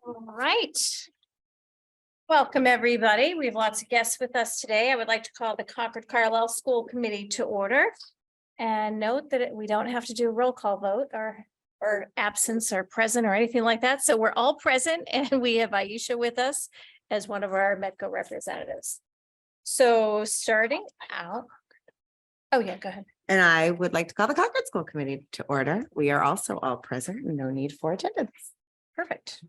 All right. Welcome, everybody. We have lots of guests with us today. I would like to call the Concord Carlisle School Committee to order. And note that we don't have to do a roll call vote or absence or present or anything like that. So we're all present, and we have Aisha with us as one of our Metco representatives. So starting out. Oh yeah, go ahead. And I would like to call the Concord School Committee to order. We are also all present, no need for attendance. Perfect.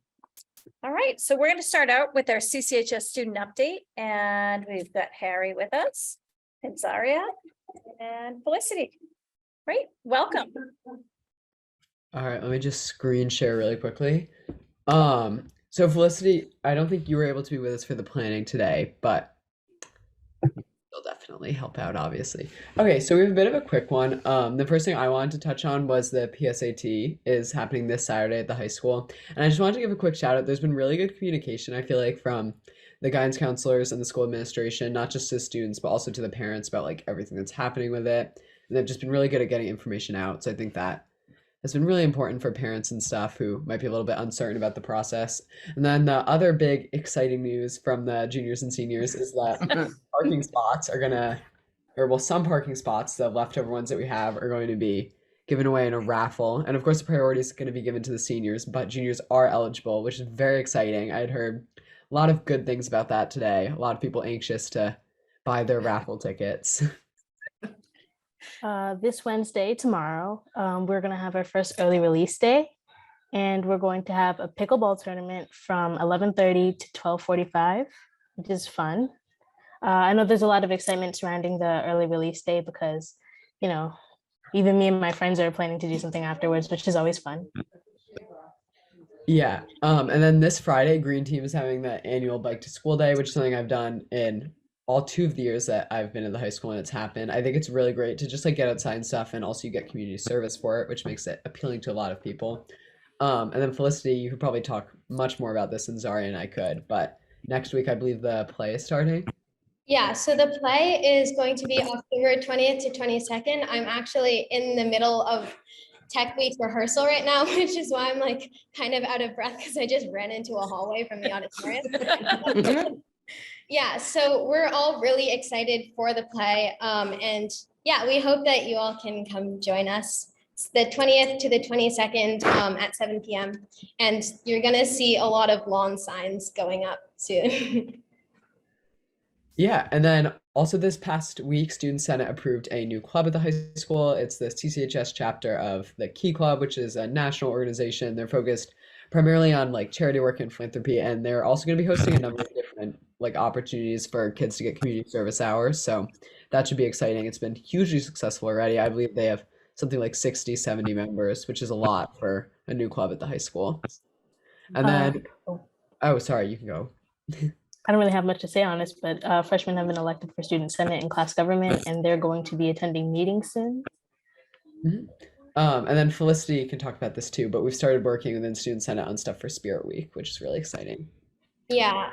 All right, so we're going to start out with our CCHS student update, and we've got Harry with us, and Zaria, and Felicity. Great, welcome. All right, let me just screen share really quickly. So Felicity, I don't think you were able to be with us for the planning today, but you'll definitely help out, obviously. Okay, so we have a bit of a quick one. The first thing I wanted to touch on was the PSAT is happening this Saturday at the high school. And I just wanted to give a quick shout out. There's been really good communication, I feel like, from the guidance counselors and the school administration, not just to students, but also to the parents about like everything that's happening with it. And they've just been really good at getting information out. So I think that has been really important for parents and staff who might be a little bit uncertain about the process. And then the other big exciting news from the juniors and seniors is that parking spots are gonna, or well, some parking spots, the leftover ones that we have, are going to be given away in a raffle. And of course, the priority is going to be given to the seniors, but juniors are eligible, which is very exciting. I had heard a lot of good things about that today. A lot of people anxious to buy their raffle tickets. This Wednesday, tomorrow, we're going to have our first early release day, and we're going to have a pickleball tournament from 11:30 to 12:45, which is fun. I know there's a lot of excitement surrounding the early release day because, you know, even me and my friends are planning to do something afterwards, which is always fun. Yeah. And then this Friday, Green Team is having the annual Bike to School Day, which is something I've done in all 2 of the years that I've been in the high school and it's happened. I think it's really great to just like get outside and stuff, and also you get community service for it, which makes it appealing to a lot of people. And then Felicity, you could probably talk much more about this than Zaria and I could, but next week I believe the play is starting. Yeah, so the play is going to be October 20th to 22nd. I'm actually in the middle of Tech Week rehearsal right now, which is why I'm like kind of out of breath because I just ran into a hallway from the auditorium. Yeah, so we're all really excited for the play. And yeah, we hope that you all can come join us. It's the 20th to the 22nd at 7 p.m. And you're gonna see a lot of lawn signs going up soon. Yeah, and then also this past week, Student Senate approved a new club at the high school. It's the CCHS chapter of the Key Club, which is a national organization. They're focused primarily on like charity work and philanthropy, and they're also going to be hosting a number of different like opportunities for kids to get community service hours. So that should be exciting. It's been hugely successful already. I believe they have something like 60, 70 members, which is a lot for a new club at the high school. And then, oh, sorry, you can go. I don't really have much to say on this, but freshmen have been elected for Student Senate and class government, and they're going to be attending meetings soon. Mm-hmm. And then Felicity can talk about this too, but we've started working within Student Senate on stuff for Spirit Week, which is really exciting. Yeah,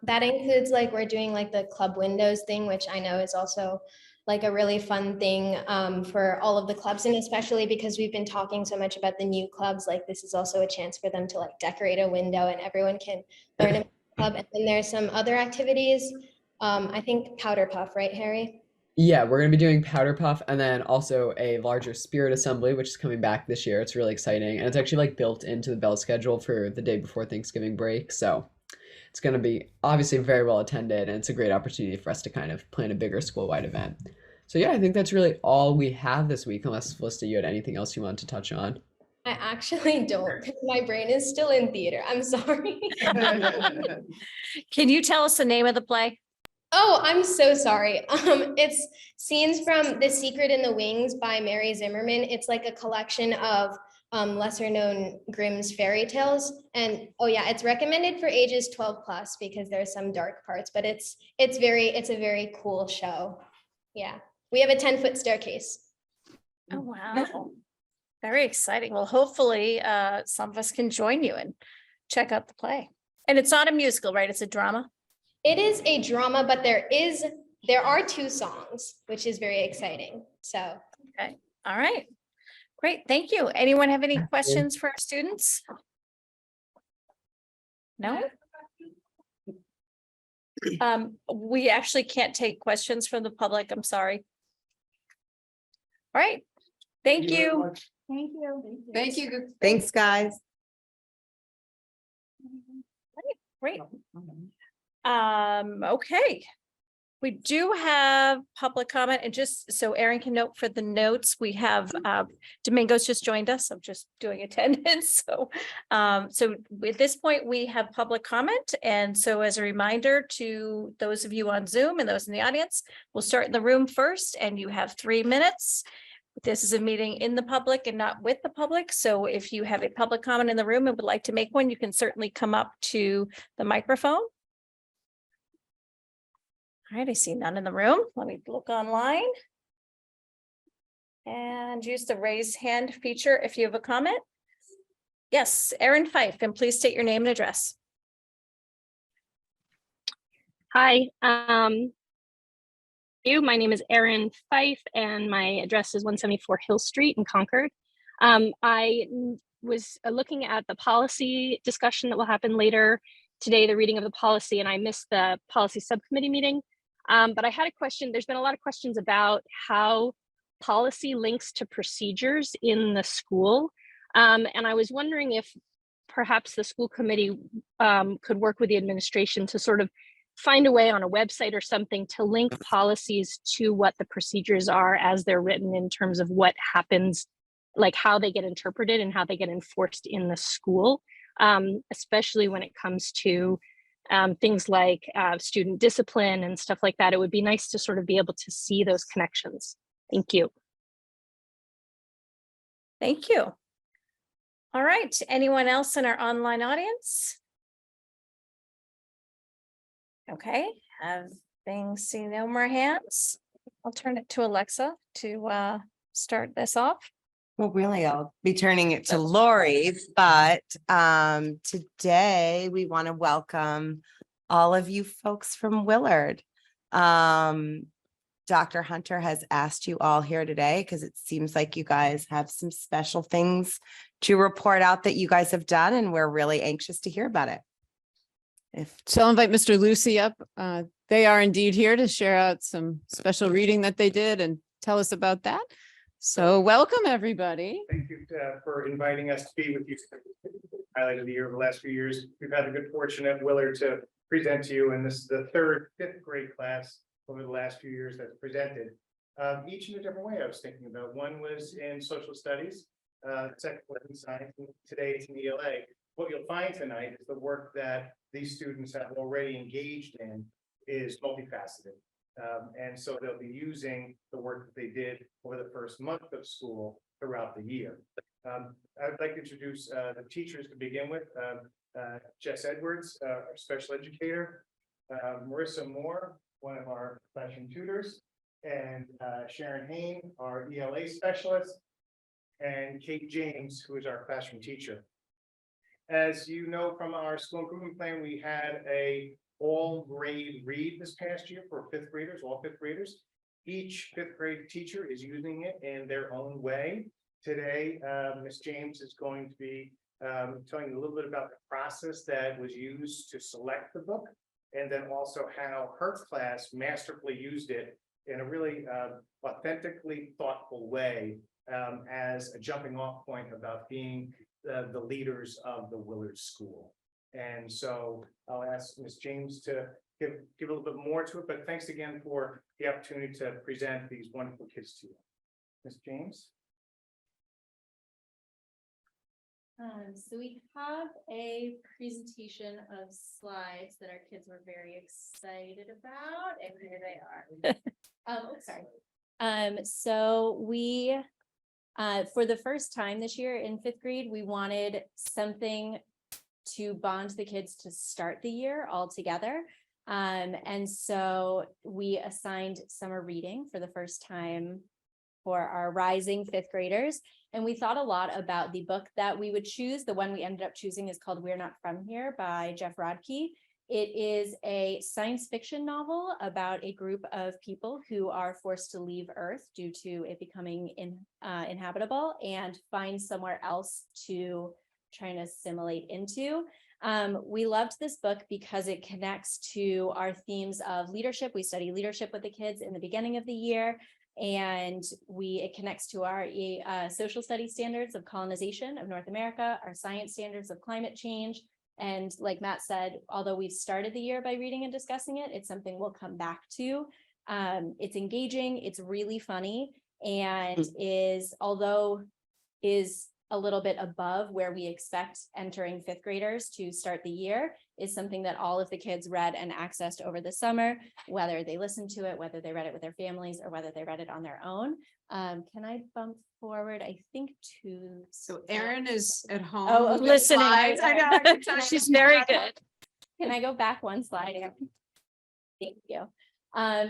that includes like we're doing like the club windows thing, which I know is also like a really fun thing for all of the clubs, and especially because we've been talking so much about the new clubs, like this is also a chance for them to like decorate a window and everyone can learn about the club. And then there's some other activities. I think Powder Puff, right, Harry? Yeah, we're going to be doing Powder Puff and then also a larger Spirit Assembly, which is coming back this year. It's really exciting. And it's actually like built into the bell schedule for the day before Thanksgiving break. So it's going to be obviously very well attended, and it's a great opportunity for us to kind of plan a bigger school-wide event. So yeah, I think that's really all we have this week, unless Felicity, you had anything else you wanted to touch on. I actually don't, because my brain is still in theater. I'm sorry. Can you tell us the name of the play? Oh, I'm so sorry. It's Scenes from The Secret in the Wings by Mary Zimmerman. It's like a collection of lesser known Grimm's fairy tales. And oh yeah, it's recommended for ages 12 plus because there's some dark parts, but it's a very cool show. Yeah, we have a 10-foot staircase. Oh, wow. Very exciting. Well, hopefully some of us can join you and check out the play. And it's not a musical, right? It's a drama. It is a drama, but there are 2 songs, which is very exciting. So, okay. All right. Great. Thank you. Anyone have any questions for our students? No? We actually can't take questions from the public. I'm sorry. All right. Thank you. Thank you. Thank you. Thanks, guys. Great. Okay. We do have public comment, and just so Erin can note for the notes, we have Domingo's just joined us. I'm just doing attendance. So at this point, we have public comment. And so as a reminder to those of you on Zoom and those in the audience, we'll start in the room first, and you have 3 minutes. This is a meeting in the public and not with the public. So if you have a public comment in the room and would like to make one, you can certainly come up to the microphone. All right, I see none in the room. Let me look online. And use the raise hand feature if you have a comment. Yes, Erin Fife, and please state your name and address. Hi, my name is Erin Fife, and my address is 174 Hill Street in Concord. I was looking at the policy discussion that will happen later today, the reading of the policy, and I missed the policy subcommittee meeting. But I had a question. There's been a lot of questions about how policy links to procedures in the school. And I was wondering if perhaps the school committee could work with the administration to sort of find a way on a website or something to link policies to what the procedures are as they're written in terms of what happens, like how they get interpreted and how they get enforced in the school, especially when it comes to things like student discipline and stuff like that. It would be nice to sort of be able to see those connections. Thank you. Thank you. All right, anyone else in our online audience? Okay, having seen no more hands, I'll turn it to Alexa to start this off. Well, really, I'll be turning it to Lori, but today we want to welcome all of you folks from Willard. Dr. Hunter has asked you all here today because it seems like you guys have some special things to report out that you guys have done, and we're really anxious to hear about it. So I'll invite Mr. Lucy up. They are indeed here to share out some special reading that they did and tell us about that. So welcome, everybody. Thank you for inviting us to be with you. Highlight of the year over the last few years. We've had the good fortune at Willard to present to you, and this is the fifth grade class over the last few years that's presented. Each in a different way I was thinking about. One was in social studies, second was in science, and today it's in ELA. What you'll find tonight is the work that these students have already engaged in is multifaceted. And so they'll be using the work that they did over the first month of school throughout the year. I'd like to introduce the teachers to begin with. Jess Edwards, our special educator, Marissa Moore, one of our classroom tutors, and Sharon Hain, our ELA specialist, and Kate James, who is our classroom teacher. As you know from our school improvement plan, we had a all grade read this past year for fifth graders, all fifth graders. Each fifth grade teacher is using it in their own way. Today, Ms. James is going to be telling you a little bit about the process that was used to select the book, and then also how her class masterfully used it in a really authentically thoughtful way as a jumping off point about being the leaders of the Willard School. And so I'll ask Ms. James to give a little bit more to it, but thanks again for the opportunity to present these wonderful kids to you. Ms. James? So we have a presentation of slides that our kids were very excited about, and here they are. Sorry. So we, for the first time this year in fifth grade, we wanted something to bond the kids to start the year all together. And so we assigned summer reading for the first time for our rising fifth graders. And we thought a lot about the book that we would choose. The one we ended up choosing is called We're Not From Here by Jeff Rodkey. It is a science fiction novel about a group of people who are forced to leave Earth due to it becoming inhabitable and find somewhere else to try and assimilate into. We loved this book because it connects to our themes of leadership. We study leadership with the kids in the beginning of the year, and it connects to our social studies standards of colonization of North America, our science standards of climate change. And like Matt said, although we've started the year by reading and discussing it, it's something we'll come back to. It's engaging, it's really funny, and is a little bit above where we expect entering fifth graders to start the year, is something that all of the kids read and accessed over the summer, whether they listened to it, whether they read it with their families, or whether they read it on their own. Can I bump forward, I think, to... So Erin is at home. Oh, with the listening. slides. I know, I can tell She's very good. Can I go back one slide, Erin? Thank you.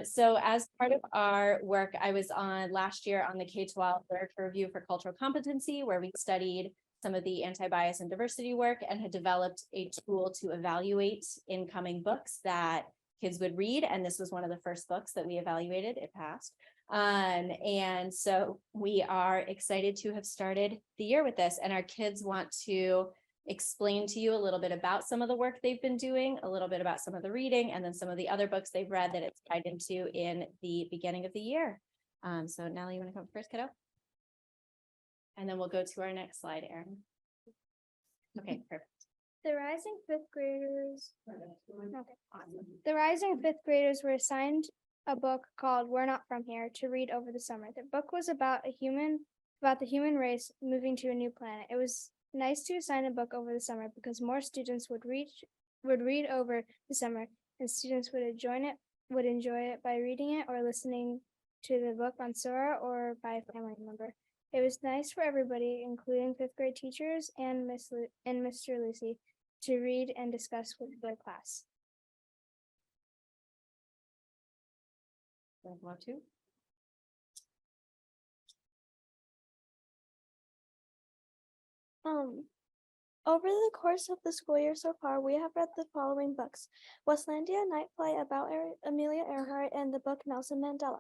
So as part of our work, I was on last year on the K-12 Literature Review for Cultural Competency, where we studied some of the anti-bias and diversity work and had developed a tool to evaluate incoming books that kids would read. And this was one of the first books that we evaluated. It passed. And so we are excited to have started the year with this, and our kids want to explain to you a little bit about some of the work they've been doing, a little bit about some of the reading, and then some of the other books they've read that it's tied into in the beginning of the year. So Natalie, you want to come first, kiddo? And then we'll go to our next slide, Erin. Okay, perfect. The rising fifth graders. Okay. Awesome. The rising fifth graders were assigned a book called "We're Not From Here" to read over the summer. The book was about the human race moving to a new planet. It was nice to assign a book over the summer because more students would read over the summer, and students would enjoy it by reading it or listening to the book on Sora or by a family member. It was nice for everybody, including fifth grade teachers and Mr. Lucy, to read and discuss with their class. Over the course of the school year so far, we have read the following books: Westlandia Night Flight about Amelia Earhart, and the book Nelson Mandela.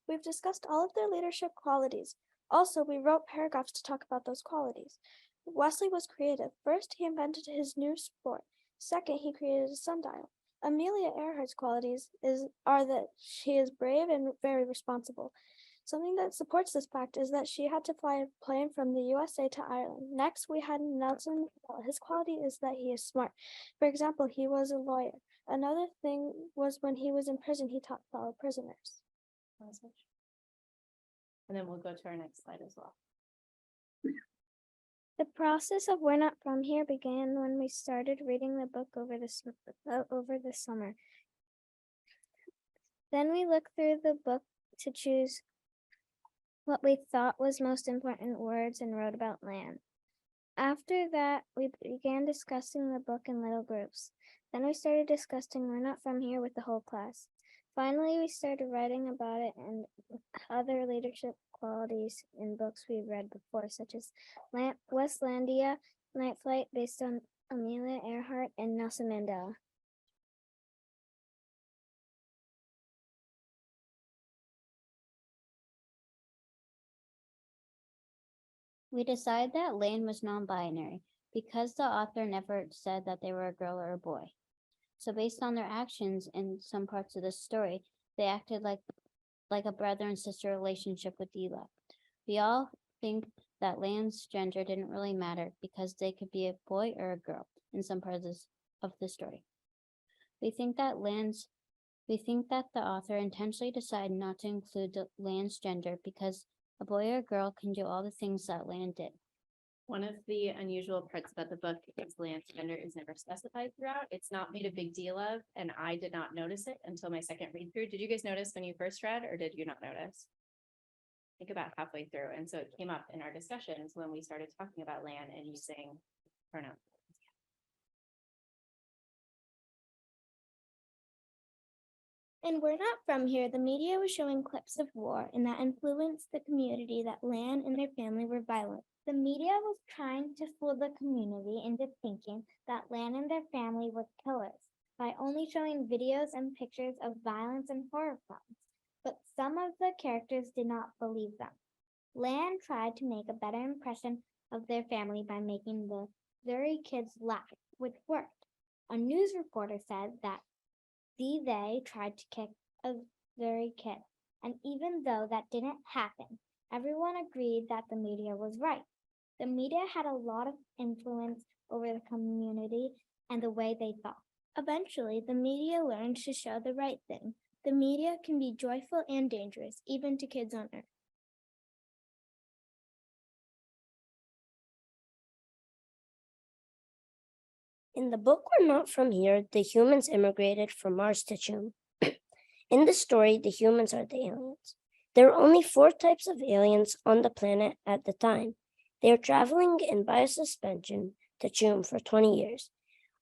We've discussed all of their leadership qualities. Also, we wrote paragraphs to talk about those qualities. Wesley was creative. First, he invented his new sport. Second, he created a sundial. Amelia Earhart's qualities are that she is brave and very responsible. Something that supports this fact is that she had to fly a plane from the USA to Ireland. Next, we had Nelson Mandela. His quality is that he is smart. For example, he was a lawyer. Another thing was when he was in prison, he taught fellow prisoners. And then we'll go to our next slide as well. The process of "We're Not From Here" began when we started reading the book over the summer. Then we looked through the book to choose what we thought was most important words and wrote about land. After that, we began discussing the book in little groups. Then we started discussing "We're Not From Here" with the whole class. Finally, we started writing about it and other leadership qualities in books we've read before, such as Westlandia Night Flight, based on Amelia Earhart, and Nelson Mandela. We decided that Lane was non-binary because the author never said that they were a girl or a boy. So based on their actions in some parts of the story, they acted like a brother and sister relationship with Dila. We all think that Lane's gender didn't really matter because they could be a boy or a girl in some parts of the story. We think that the author intentionally decided not to include Lane's gender because a boy or a girl can do all the things that Lane did. One of the unusual parts about the book is Lance's gender is never specified throughout. It's not made a big deal of, and I did not notice it until my second read through. Did you guys notice when you first read, or did you not notice? I think about halfway through, and so it came up in our discussions when we started talking about Lan and using pronouns. And "We're Not From Here," the media was showing clips of war, and that influenced the community that Lan and their family were violent. The media was trying to fool the community into thinking that Lan and their family were killers by only showing videos and pictures of violence and horror films. But some of the characters did not believe them. Lan tried to make a better impression of their family by making the Surrey kids laugh with work. A news reporter said that they tried to kick a very kid, and even though that didn't happen, everyone agreed that the media was right. The media had a lot of influence over the community and the way they thought. Eventually, the media learned to show the right thing. The media can be joyful and dangerous, even to kids on Earth. In the book We're Not From Here, the humans immigrated from Mars to Chum. In the story, the humans are the aliens. There are only 4 types of aliens on the planet at the time. They are traveling in biosuspension to Chum for 20 years.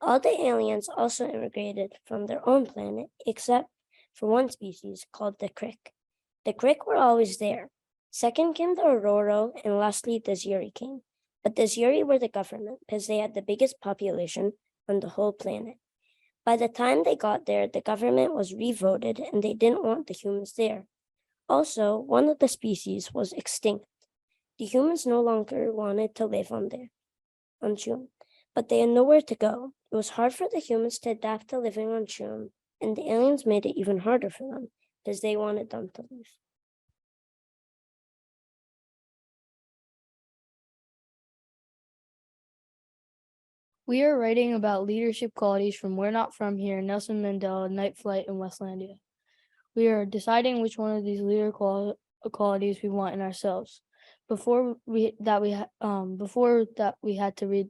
All the aliens also immigrated from their own planet, except for one species called the Cchs. The Cchs were always there. Second came the Aurora, and lastly the Zuri came. But the Zuri were the government because they had the biggest population on the whole planet. By the time they got there, the government was revoted and they didn't want the humans there. Also, one of the species was extinct. The humans no longer wanted to live on Chum, but they had nowhere to go. It was hard for the humans to adapt to living on Chum, and the aliens made it even harder for them because they wanted them to leave. We are writing about leadership qualities from We're Not From Here, Nelson Mandela, Night Flight, and Westlandia. We are deciding which one of these leader qualities we want in ourselves. Before that, we had to read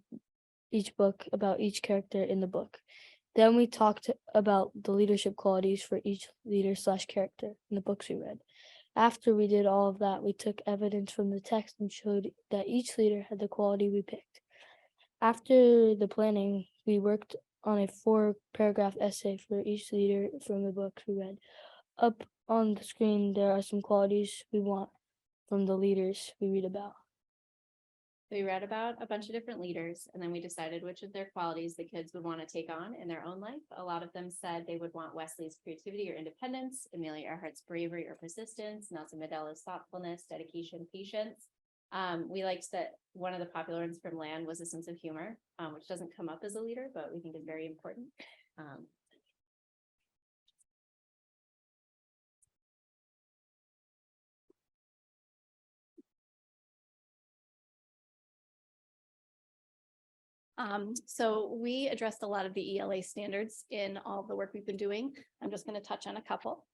each book about each character in the book. Then we talked about the leadership qualities for each leader/character in the books we read. After we did all of that, we took evidence from the text and showed that each leader had the quality we picked. After the planning, we worked on a 4-paragraph essay for each leader from the books we read. Up on the screen, there are some qualities we want from the leaders we read about. We read about a bunch of different leaders, and then we decided which of their qualities the kids would want to take on in their own life. A lot of them said they would want Wesley's creativity or independence, Amelia Earhart's bravery or persistence, Nelson Mandela's thoughtfulness, dedication, patience. We liked that one of the popular ones from Land was a sense of humor, which doesn't come up as a leader, but we think is very important. So we addressed a lot of the ELA standards in all the work we've been doing. I'm just going to touch on a couple.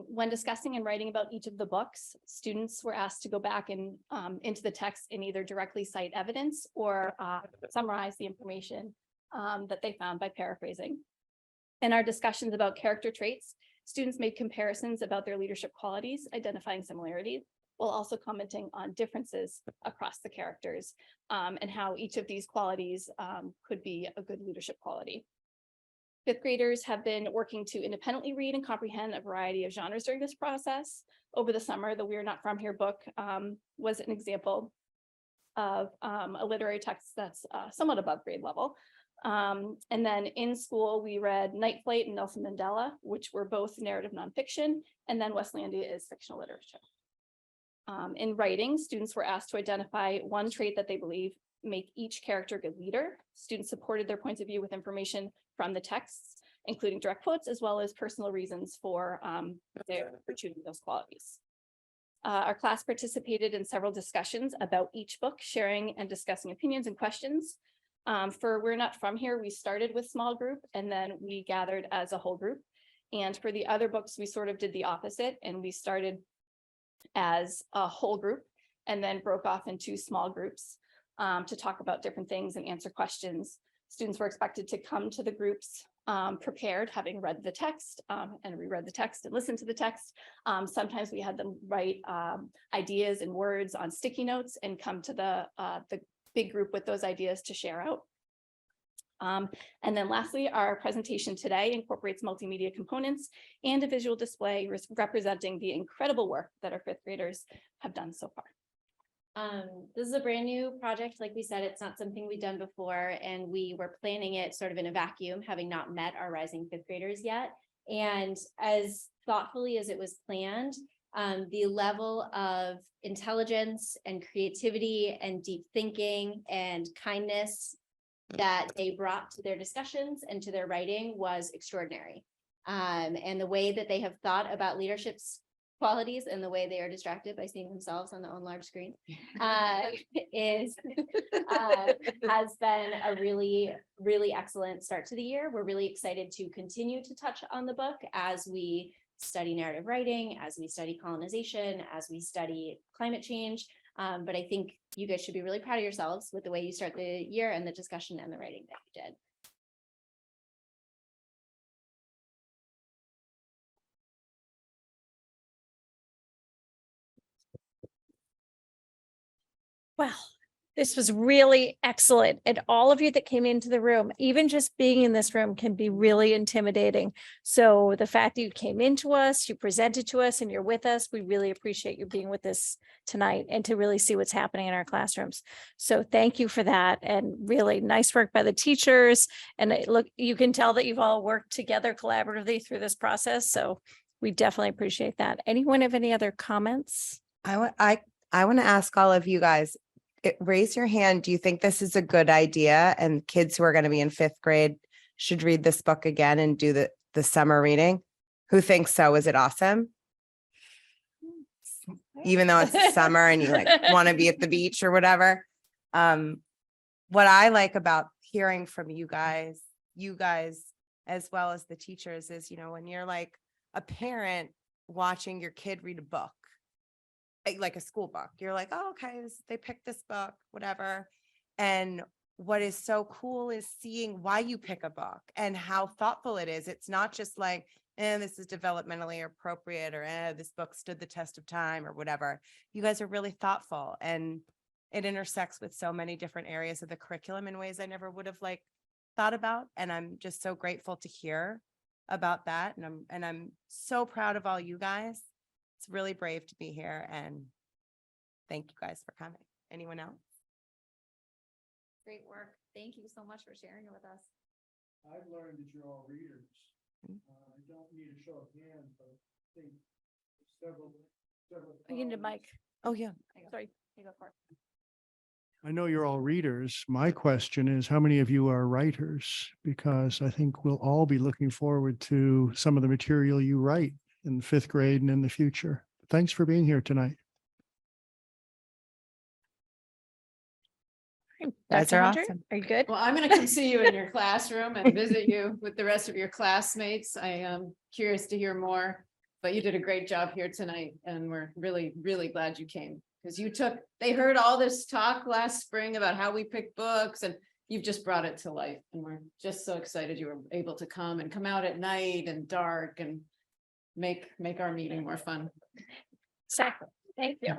When discussing and writing about each of the books, students were asked to go back and into the text and either directly cite evidence or summarize the information that they found by paraphrasing. In our discussions about character traits, students made comparisons about their leadership qualities, identifying similarities, while also commenting on differences across the characters and how each of these qualities could be a good leadership quality. Fifth graders have been working to independently read and comprehend a variety of genres during this process. Over the summer, the We're Not From Here book was an example of a literary text that's somewhat above grade level. And then in school, we read Night Flight and Nelson Mandela, which were both narrative nonfiction, and then Westlandia is fictional literature. In writing, students were asked to identify one trait that they believe make each character a good leader. Students supported their points of view with information from the texts, including direct quotes, as well as personal reasons for choosing those qualities. Our class participated in several discussions about each book, sharing and discussing opinions and questions. For We're Not From Here, we started with small group and then we gathered as a whole group. And for the other books, we sort of did the opposite and we started as a whole group and then broke off into small groups to talk about different things and answer questions. Students were expected to come to the groups prepared, having read the text and reread the text and listened to the text. Sometimes we had them write ideas and words on sticky notes and come to the big group with those ideas to share out. And then lastly, our presentation today incorporates multimedia components and a visual display representing the incredible work that our fifth graders have done so far. This is a brand new project. Like we said, it's not something we've done before, and we were planning it sort of in a vacuum, having not met our rising fifth graders yet. And as thoughtfully as it was planned, the level of intelligence and creativity and deep thinking and kindness that they brought to their discussions and to their writing was extraordinary. And the way that they have thought about leadership's qualities and the way they are distracted by seeing themselves on their own large screen is has been a really, really excellent start to the year. We're really excited to continue to touch on the book as we study narrative writing, as we study colonization, as we study climate change. But I think you guys should be really proud of yourselves with the way you start the year and the discussion and the writing that you did. Well, this was really excellent. And all of you that came into the room, even just being in this room can be really intimidating. So the fact that you came into us, you presented to us, and you're with us, we really appreciate you being with us tonight and to really see what's happening in our classrooms. So thank you for that. And really nice work by the teachers. And look, you can tell that you've all worked together collaboratively through this process. So we definitely appreciate that. Anyone have any other comments? I want to ask all of you guys, raise your hand. Do you think this is a good idea? And kids who are going to be in 5th grade should read this book again and do the summer reading? Who thinks so? Is it awesome? Even though it's summer and you like want to be at the beach or whatever. What I like about hearing from you guys, as well as the teachers is, you know, when you're like a parent watching your kid read a book, like a school book, you're like, oh, okay, they picked this book, whatever. And what is so cool is seeing why you pick a book and how thoughtful it is. It's not just like, this is developmentally appropriate, or this book stood the test of time, or whatever. You guys are really thoughtful, and it intersects with so many different areas of the curriculum in ways I never would have like thought about. And I'm just so grateful to hear about that. And I'm so proud of all you guys. It's really brave to be here, and thank you guys for coming. Anyone else? Great work. Thank you so much for sharing it with us. I've learned that you're all readers. I don't need a show of hands, but I think several. You need a mic. Oh, yeah. Sorry, you go for it. I know you're all readers. My question is, how many of you are writers? Because I think we'll all be looking forward to some of the material you write in 5th grade and in the future. Thanks for being here tonight. Guys Dr. are Hunter, awesome. Are you good? Well, I'm going to come see you in your classroom and visit you with the rest of your classmates. I am curious to hear more, but you did a great job here tonight, and we're really, really glad you came, because they heard all this talk last spring about how we pick books, and you've just brought it to life. And we're just so excited you were able to come out at night and dark and make our meeting more fun. Exactly. Thank you.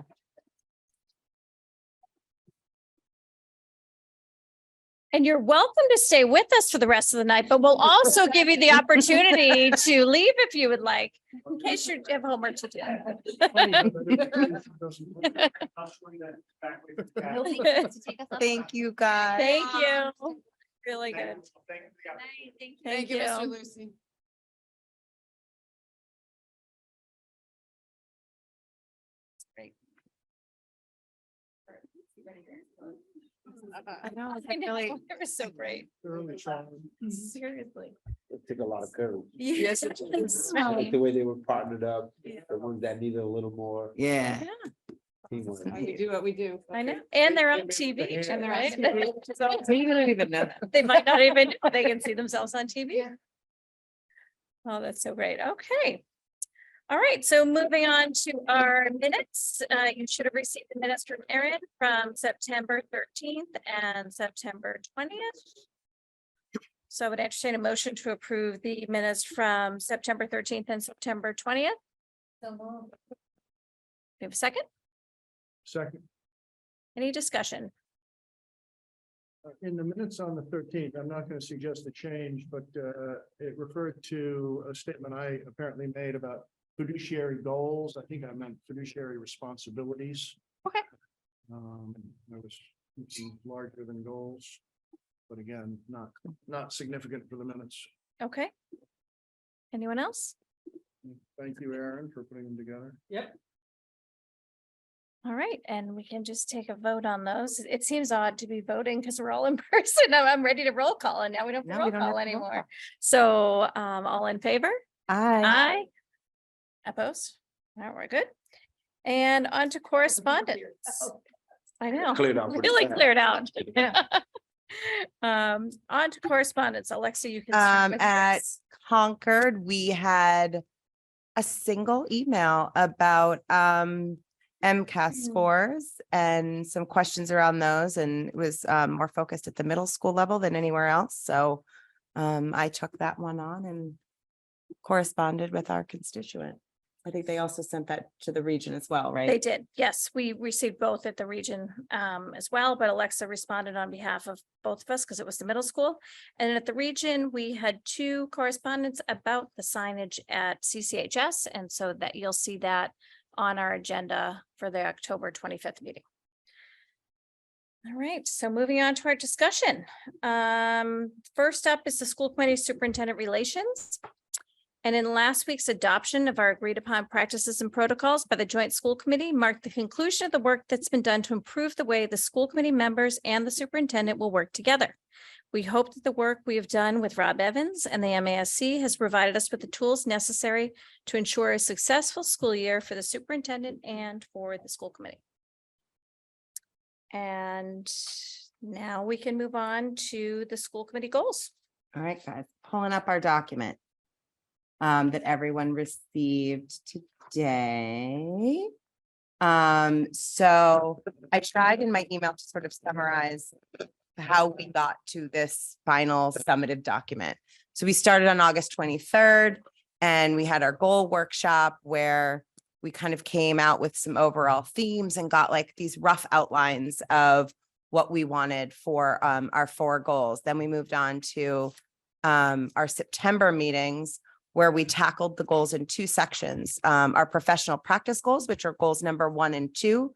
And you're welcome to stay with us for the rest of the night, but we'll also give you the opportunity to leave if you would like, in case you have homework to do. Thank you, guys. Thank you. Really good. Thank you, Mr. Lucy. I know. I know. It was so great. Seriously. It took a lot of courage. Yes, I like the way they were partnered up, the ones that needed a little more. Yeah. Teamwork. We do what we do. I know. And they're on TV, And they're on right? TV. So you don't even know that. They might not even know they can see themselves on TV. Oh, that's so great. Okay. All right, so moving on to our minutes, you should have received the minutes from Erin from September 13th and September 20th. So I would entertain a motion to approve the minutes from September 13th and September 20th. Do you have a second? Second. Any discussion? In the minutes on the 13th, I'm not going to suggest a change, but it referred to a statement I apparently made about fiduciary goals. I think I meant fiduciary responsibilities. Okay. There was something larger than goals, but again, not significant for the minutes. Okay. Anyone else? Thank you, Aaron, for putting them together. Yep. All right, and we can just take a vote on those. It seems odd to be voting because we're all in person. I'm ready to roll call and now we don't No, roll we don't call have to roll anymore. call. So all in favor? Aye. Aye. Opposed? All right, we're good. And on to correspondence. I know. Cleared out pretty Really fast. cleared out. On to correspondence. Alexa, you can start with At yours. Concord, we had a single email about MCAS scores and some questions around those, and it was more focused at the middle school level than anywhere else. So I took that one on and corresponded with our constituent. I think they also sent that to the region as well, right? They did. Yes, we received both at the region as well, but Alexa responded on behalf of both of us because it was the middle school. And at the region, we had 2 correspondents about the signage at CCHS. And so that you'll see that on our agenda for the October 25th meeting. All right, so moving on to our discussion. First up is the school committee superintendent relations. And in last week's adoption of our agreed upon practices and protocols by the joint school committee marked the conclusion of the work that's been done to improve the way the school committee members and the superintendent will work together. We hope that the work we have done with Rob Evans and the MASC has provided us with the tools necessary to ensure a successful school year for the superintendent and for the school committee. And now we can move on to the school committee goals. All right, guys, pulling up our document that everyone received today. So I tried in my email to sort of summarize how we got to this final summative document. So we started on August 23rd and we had our goal workshop where we kind of came out with some overall themes and got like these rough outlines of what we wanted for our 4 goals. Then we moved on to our September meetings, where we tackled the goals in 2 sections. Our professional practice goals, which are goals number 1 and 2.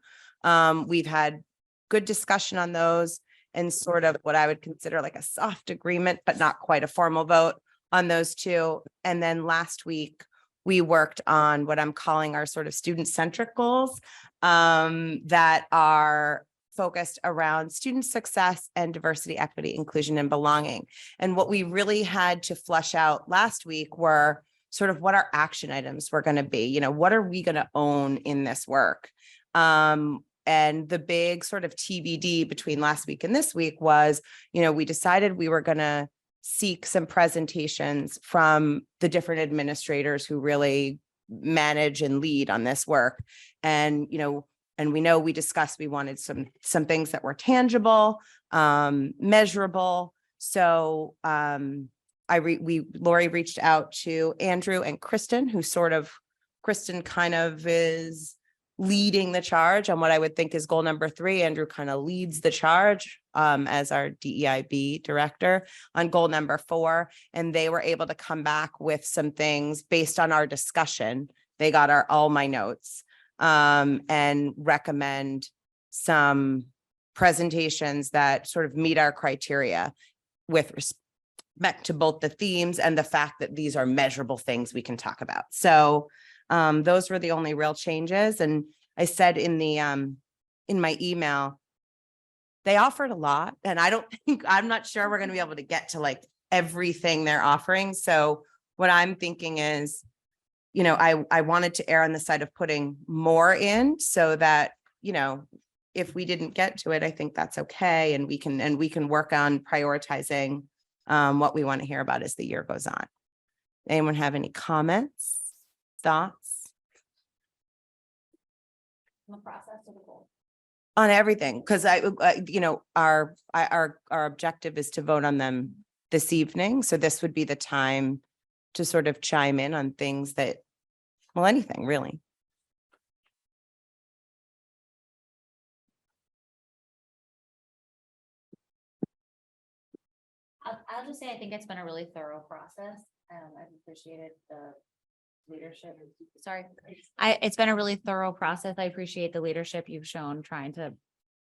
We've had good discussion on those and sort of what I would consider like a soft agreement, but not quite a formal vote on those 2. And then last week, we worked on what I'm calling our sort of student-centric goals that are focused around student success and diversity, equity, inclusion, and belonging. And what we really had to flush out last week were sort of what our action items were going to be. You know, what are we going to own in this work? And the big sort of TBD between last week and this week was, you know, we decided we were going to seek some presentations from the different administrators who really manage and lead on this work. And, you know, and we know we discussed we wanted some things that were tangible, measurable. So Lori reached out to Andrew and Kristen, who Kristen kind of is leading the charge on what I would think is goal number 3. Andrew kind of leads the charge as our DEIB director on goal number 4. And they were able to come back with some things based on our discussion. They got all my notes. And recommend some presentations that sort of meet our criteria with respect to both the themes and the fact that these are measurable things we can talk about. So those were the only real changes. And I said in my email, they offered a lot, and I'm not sure we're going to be able to get to like everything they're offering. So what I'm thinking is, you know, I wanted to err on the side of putting more in so that, you know, if we didn't get to it, I think that's okay. And we can work on prioritizing what we want to hear about as the year goes on. Anyone have any comments, thoughts? On the process of the goal. On everything, because you know, our objective is to vote on them this evening. So this would be the time to sort of chime in on things that, well, anything really. I'll just say, I think it's been a really thorough process. I've appreciated the leadership. It's been a really thorough process. I appreciate the leadership you've shown trying to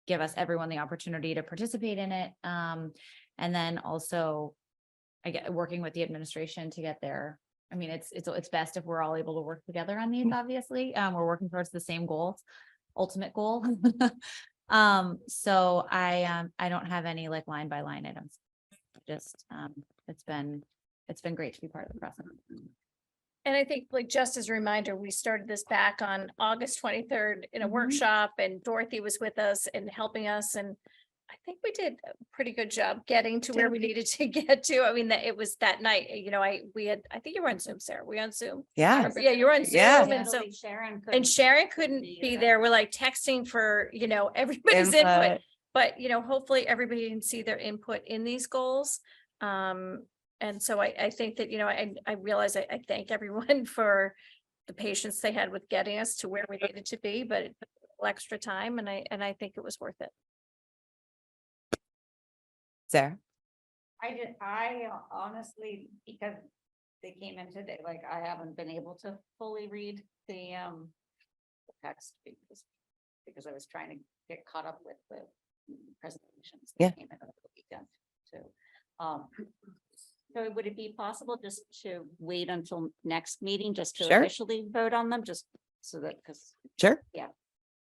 give us everyone the opportunity to participate in it. And then also working with the administration to get there. I mean, it's best if we're all able to work together on these, obviously. We're working towards the same goals. ultimate goal. So I don't have any like line by line items. Just, it's been great to be part of the process. And I think, like, just as a reminder, we started this back on August 23rd in a workshop, and Dorothy was with us and helping us, and I think we did a pretty good job getting to where we needed to get to. I mean, that it was that night, you know, I think you were on Zoom, Sarah. Were you on Zoom? Yeah. Yeah, you were on Zoom. Yeah. And so, Sharon couldn't be there. We're like texting for, you know, everybody's input. But, you know, hopefully everybody can see their input in these goals. And so I think that, you know, I realize I thank everyone for the patience they had with getting us to where we needed to be, but it took a little extra time, and I think it was worth it. Sarah? I honestly, because they came in today, like I haven't been able to fully read the text because I was trying to get caught up with the presentations. That came in over the weekend too. So would it be possible just to wait until next meeting just to officially vote on them, just so that, because yeah.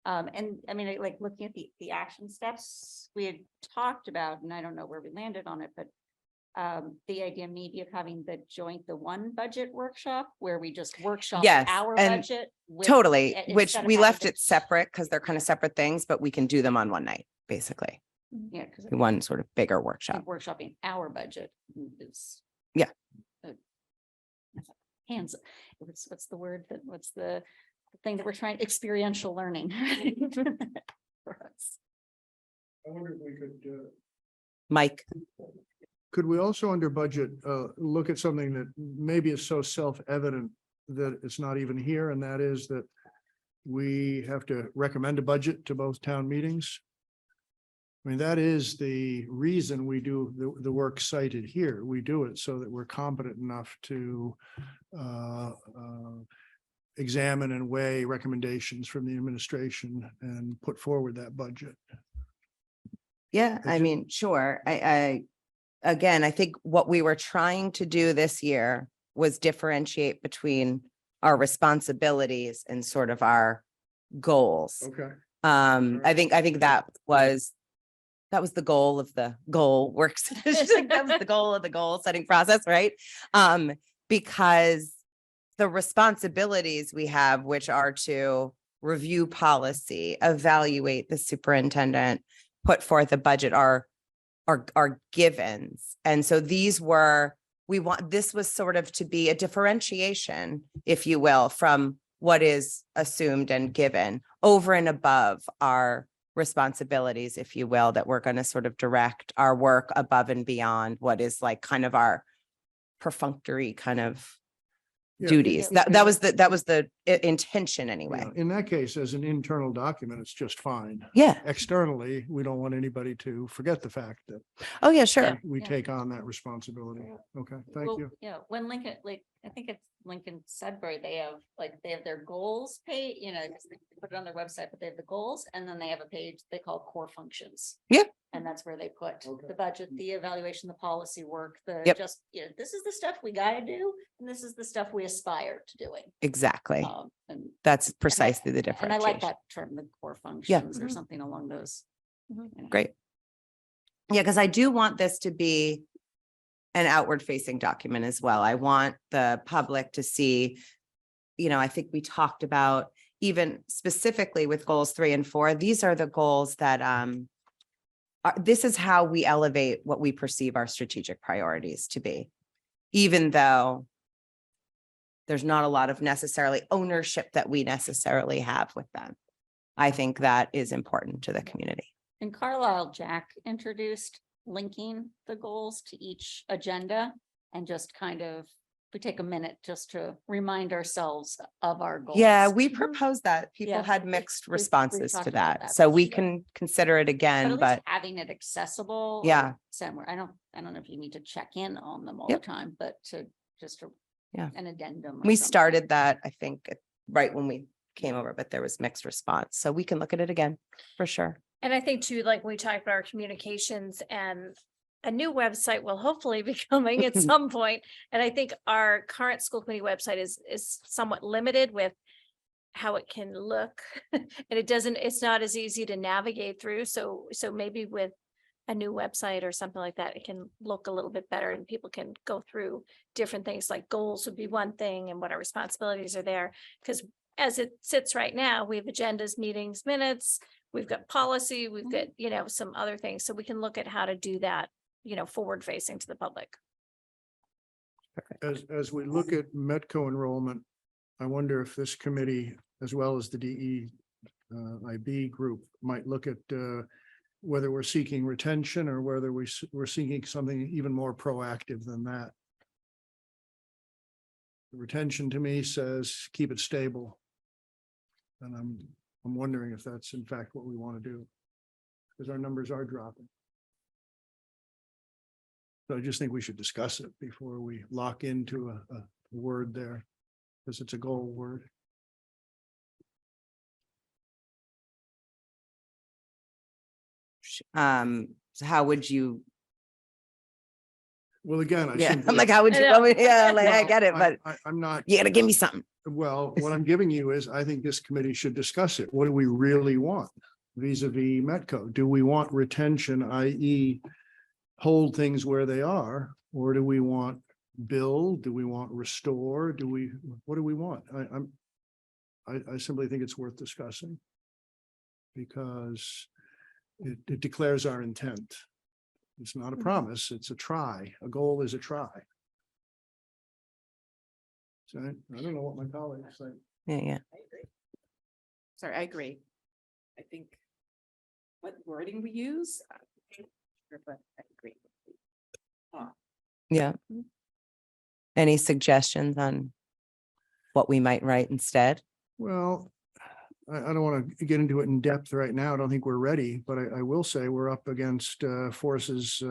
And I mean, like looking at the action steps we had talked about, and I don't know where we landed on it, but the idea maybe of having the one budget workshop where we just workshop our budget. Totally, which we left it separate because they're kind of separate things, but we can do them on one night, basically. Yeah, because One sort of bigger workshop. Workshopping our budget is hands. What's the word that? What's the thing that we're trying? Experiential learning for us. I wonder if we could. Mike. Could we also under budget look at something that maybe is so self-evident that it's not even here, and that is that we have to recommend a budget to both town meetings? I mean, that is the reason we do the work cited here. We do it so that we're competent enough to examine and weigh recommendations from the administration and put forward that budget. Yeah, I mean, sure. Again, I think what we were trying to do this year was differentiate between our responsibilities and sort of our goals. Okay. I think that was the goal of the goal works. That was the goal of the goal setting process, right? Because the responsibilities we have, which are to review policy, evaluate the superintendent, put forth a budget, are givens. And so this was sort of to be a differentiation, if you will, from what is assumed and given over and above our responsibilities, if you will, that we're going to sort of direct our work above and beyond what is like kind of our perfunctory kind of duties. That was the intention anyway. In that case, as an internal document, it's just fine. Yeah. Externally, we don't want anybody to forget the fact that. Oh yeah, sure. We take on that responsibility. Okay, thank you. Yeah, when Lincoln, like, I think it's Lincoln Sudbury, they have their goals page, you know, they put it on their website, but they have the goals, and then they have a page they call core functions. Yeah. And that's where they put the budget, the evaluation, the policy work, just, you know, this is the stuff we gotta do, and this is the stuff we aspire to doing. Exactly. And that's precisely the difference. And I like that term, the core functions or something along those. Great. Yeah, because I do want this to be an outward facing document as well. I want the public to see, you know, I think we talked about even specifically with goals 3 and 4, these are the goals that this is how we elevate what we perceive our strategic priorities to be, even though there's not a lot of necessarily ownership that we necessarily have with them. I think that is important to the community. In Carlisle, Jack introduced linking the goals to each agenda, and just kind of, we take a minute just to remind ourselves of our goals. Yeah, we proposed that. People had mixed responses to that. So we can consider it again, but having it accessible. Yeah. Somewhere. I don't know if you need to check in on them all the time, but to just an addendum. We started that, I think, right when we came over, but there was mixed response. So we can look at it again for sure. And I think too, like we talked about our communications, and a new website will hopefully be coming at some point. And I think our current school committee website is somewhat limited with how it can look. And it's not as easy to navigate through. So maybe with a new website or something like that, it can look a little bit better and people can go through different things, like goals would be one thing and what our responsibilities are there. Because as it sits right now, we have agendas, meetings, minutes, we've got policy, we've got, some other things. So we can look at how to do that, forward facing to the public. As we look at Metco enrollment, I wonder if this committee, as well as the DEIB group, might look at whether we're seeking retention or whether we're seeking something even more proactive than that. Retention to me says keep it stable. And I'm wondering if that's in fact what we want to do, because our numbers are dropping. So I just think we should discuss it before we lock into a word there, because it's a goal word. So how would you? Well, again, I'm like, how would you? Yeah, like I get it, but I'm not. You gotta give me something. Well, what I'm giving you is, I think this committee should discuss it. What do we really want vis-a-vis Metco? Do we want retention, i.e. hold things where they are, or do we want build? Do we want restore? What do we want? I simply think it's worth discussing, because it declares our intent. It's not a promise, it's a try. A goal is a try. So I don't know what my colleagues think. Yeah. Sorry, I agree. I think what wording we use, but I agree. Yeah. Any suggestions on what we might write instead? Well, I don't want to get into it in depth right now. I don't think we're ready, but I will say we're up against forces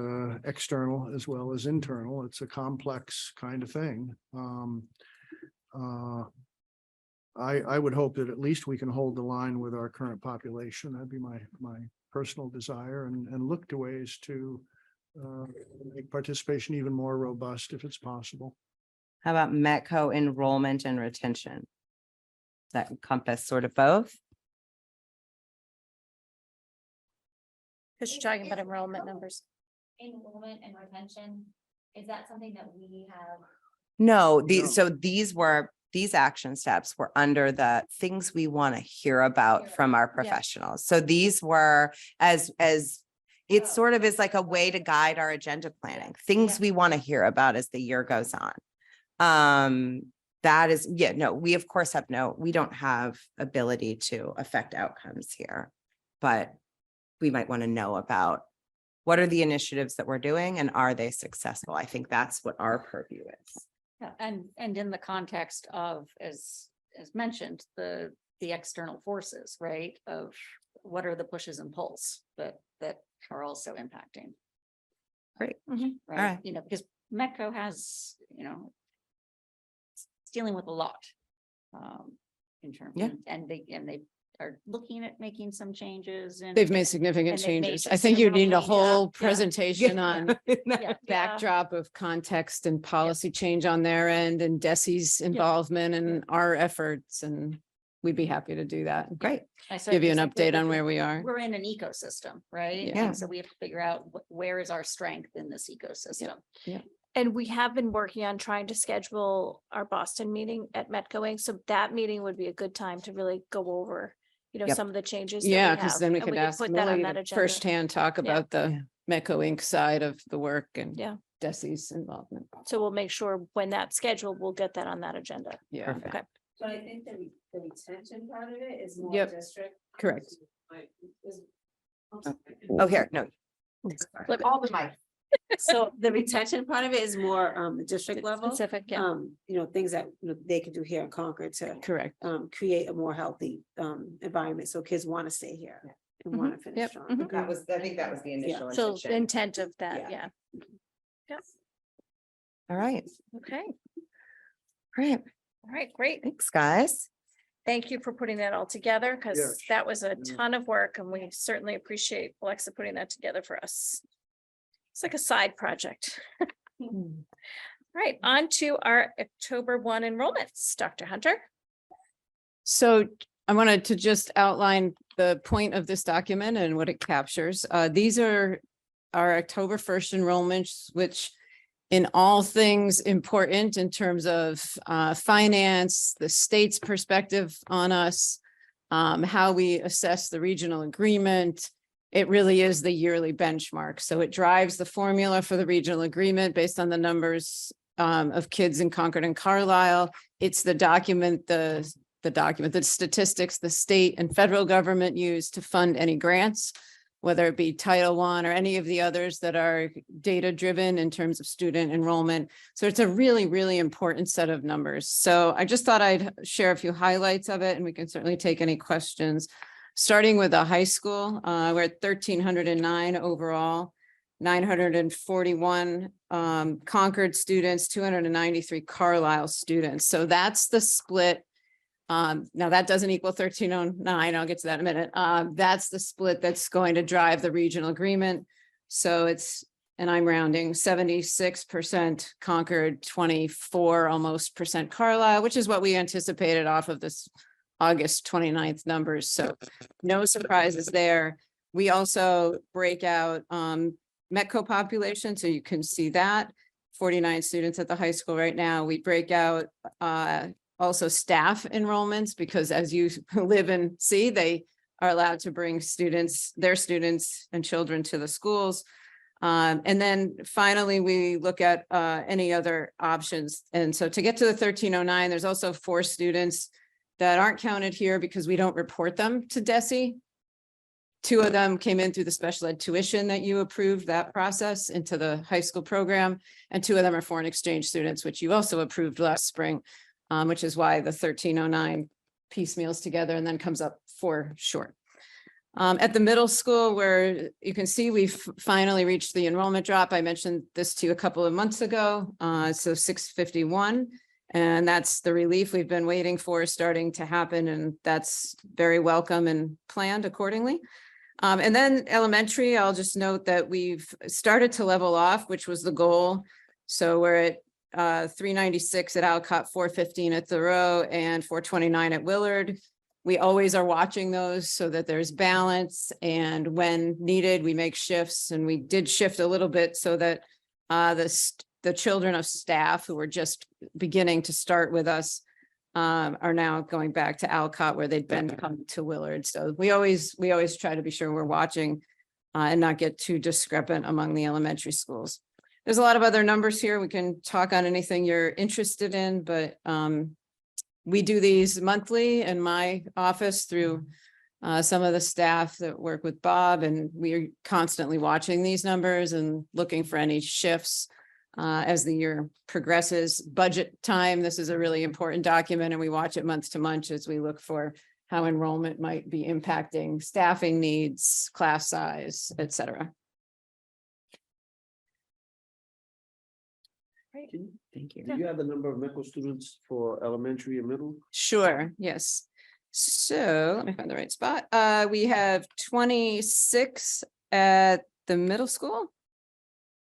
external as well as internal. It's a complex kind of thing. I would hope that at least we can hold the line with our current population. That'd be my personal desire, and look to ways to make participation even more robust if it's possible. How about Metco enrollment and retention? Does that encompass sort of both? Because you're talking about enrollment numbers. Enrollment and retention, is that something that we have? No, so these action steps were under the things we want to hear about from our professionals. So these were as it sort of is like a way to guide our agenda planning, things we want to hear about as the year goes on. That is, we of course we don't have ability to affect outcomes here, but we might want to know about what are the initiatives that we're doing and are they successful? I think that's what our purview is. Yeah, and in the context of, as mentioned, the external forces, right? Of what are the pushes and pulls that are also impacting. Great. Right. All right. Because Metco has, it's dealing with a lot in terms, and they are looking at making some changes, and They've made significant changes. I think you need a whole presentation on backdrop of context and policy change on their end, and DESI's involvement and our efforts, and we'd be happy to do that. Great. Give you an update on where we are. We're in an ecosystem, right? Yeah. And so we have to figure out where is our strength in this ecosystem. Yeah. And we have been working on trying to schedule our Boston meeting at Metco Inc. So that meeting would be a good time to really go over, some of the changes. Yeah, because then we and could ask put that on Millie that to agenda. firsthand talk about the Metco Inc. side of the work and DESI's involvement. So we'll make sure when that's scheduled, we'll get that on that agenda. Yeah. Okay. But I think the retention part of it is more Yep. district. Correct. Oh, here, no. All the mic. So the retention part of it is more district level. Specific, Things that they could do here in Concord to Correct. create a more healthy environment, so kids want to stay here and want to finish Yep. strong. I think that was the initial So intention. the intent of that, yeah. All right. Okay. Great. All right, great. Thanks, guys. Thank you for putting that all together, because Yes. that was a ton of work and we certainly appreciate Alexa putting that together for us. It's like a side project. Right, on to our October 1 enrollments. Dr. Hunter. So I wanted to just outline the point of this document and what it captures. These are our October 1st enrollments, which in all things important in terms of finance, the state's perspective on us, how we assess the regional agreement. It really is the yearly benchmark. So it drives the formula for the regional agreement based on the numbers of kids in Concord and Carlisle. It's the document, the statistics the state and federal government use to fund any grants, whether it be Title I or any of the others that are data driven in terms of student enrollment. So it's a really, really important set of numbers. So I just thought I'd share a few highlights of it, and we can certainly take any questions. Starting with the high school, we're at 1,309 overall, 941 Concord students, 293 Carlisle students. So that's the split. Now that doesn't equal 1,309. I'll get to that in a minute. That's the split that's going to drive the regional agreement. So it's, and I'm rounding, 76% Concord, 24 almost percent Carlisle, which is what we anticipated off of this August 29th numbers. So no surprises there. We also break out Metco population. So you can see that 49 students at the high school right now. We break out also staff enrollments, because as you live and see, they are allowed to bring students, their students and children to the schools. And then finally, we look at any other options. And so to get to the 1,309, there's also 4 students that aren't counted here because we don't report them to DESE. 2 of them came in through the special ed tuition that you approved that process into the high school program. And 2 of them are foreign exchange students, which you also approved last spring, which is why the 1,309 piecemeals together and then comes up 4 short. At the middle school, where you can see we've finally reached the enrollment drop. I mentioned this to you a couple of months ago. So 651. And that's the relief we've been waiting for starting to happen. And that's very welcome and planned accordingly. And then elementary, I'll just note that we've started to level off, which was the goal. So we're at 396 at Alcott, 415 at Thoreau, and 429 at Willard. We always are watching those so that there's balance, and when needed, we make shifts. And we did shift a little bit so that the children of staff who were just beginning to start with us are now going back to Alcott, where they'd been coming to Willard. So we always try to be sure we're watching and not get too discrepant among the elementary schools. There's a lot of other numbers here. We can talk on anything you're interested in, but we do these monthly in my office through some of the staff that work with Bob, and we are constantly watching these numbers and looking for any shifts as the year progresses. Budget time, this is a really important document, and we watch it month to month as we look for how enrollment might be impacting staffing needs, class size, et cetera. Thank you. Do you have the number of Metco students for elementary and middle? Sure, yes. So let me find the right spot. We have 26 at the middle school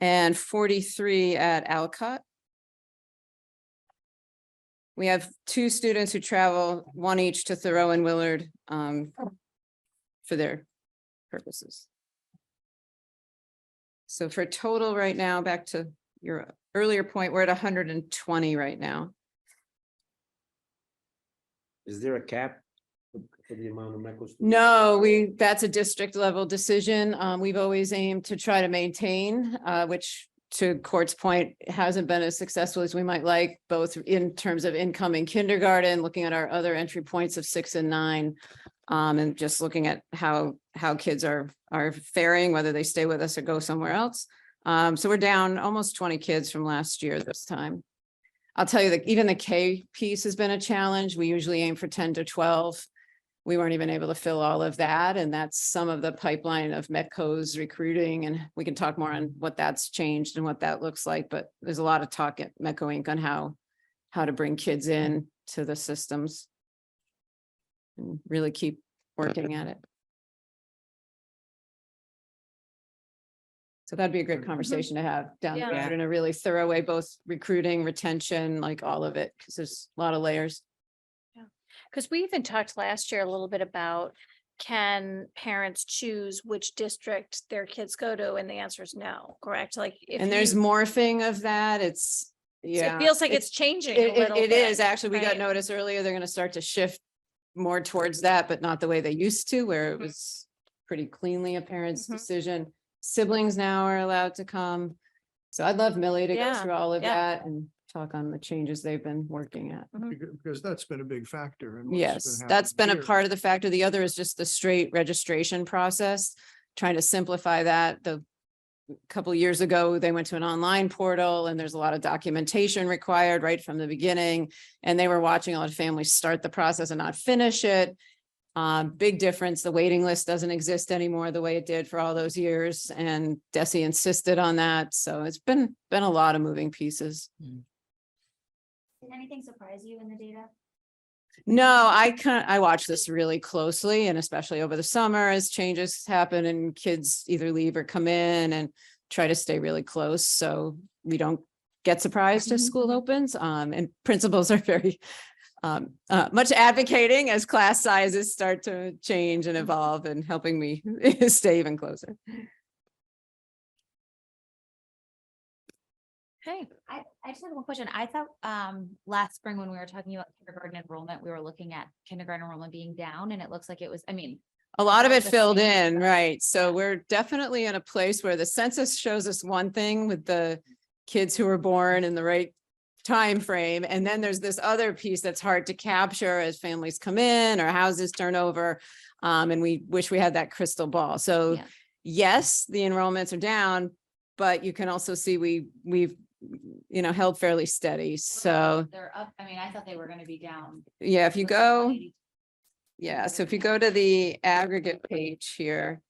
and 43 at Alcott. We have 2 students who travel, 1 each to Thoreau and Willard for their purposes. So for total right now, back to your earlier point, we're at 120 right now. Is there a cap for the amount of Metco students? No, that's a district level decision. We've always aimed to try to maintain, which to Court's point, hasn't been as successful as we might like, both in terms of incoming kindergarten, looking at our other entry points of 6 and 9, and just looking at how kids are faring, whether they stay with us or go somewhere else. So we're down almost 20 kids from last year this time. I'll tell you that even the K piece has been a challenge. We usually aim for 10 to 12. We weren't even able to fill all of that. And that's some of the pipeline of Metco's recruiting. And we can talk more on what that's changed and what that looks like. But there's a lot of talk at Metco Inc. on how to bring kids in to the systems and really keep working at it. So that'd be a great conversation to have down the road in a really thorough way, both recruiting, retention, like all of it, because there's a lot of layers. Because we even talked last year a little bit about, can parents choose which district their kids go to? And the answer is no, correct? Like, if And there's you- morphing of that. It's, yeah. It feels like it's changing a It little bit. is actually, we got right? notice earlier, they're gonna start to shift more towards that, but not the way they used to, where it was pretty cleanly a parent's Mhm. decision. Siblings now are allowed to come. So I'd love Millie to go Yeah, through all of yeah. that and talk on the changes they've been working at. Because that's been a big factor. in what's Yes, been that's been a happening here. part of the factor. The other is just the straight registration process, trying to simplify that. The couple of years ago, they went to an online portal and there's a lot of documentation required right from the beginning. And they were watching a lot of families start the process and not finish it. Big difference. The waiting list doesn't exist anymore the way it did for all those years. And Desi insisted on that. So it's been a lot of moving pieces. Did anything surprise you in the data? No, I watch this really closely, and especially over the summer as changes happen and kids either leave or come in, and try to stay really close so we don't get surprised as school opens. And principals are very much advocating as class sizes start to change and evolve, and helping me stay even closer. Okay. I just have one question. I thought last spring when we were talking about kindergarten enrollment, we were looking at kindergarten enrollment being down, and it looks like it was, I mean, A lot of it the filled same, in, right? So we're definitely in a place where the census shows us one thing with the kids who were born in the right time frame, and then there's this other piece that's hard to capture as families come in or houses turn over, and we wish we had that crystal ball. So Yeah. yes, the enrollments are down, but you can also see we've held fairly steady. So they're up. I mean, I thought they were going to be down. yeah, if you Looks like go, 180. yeah, so if you go to the aggregate page here,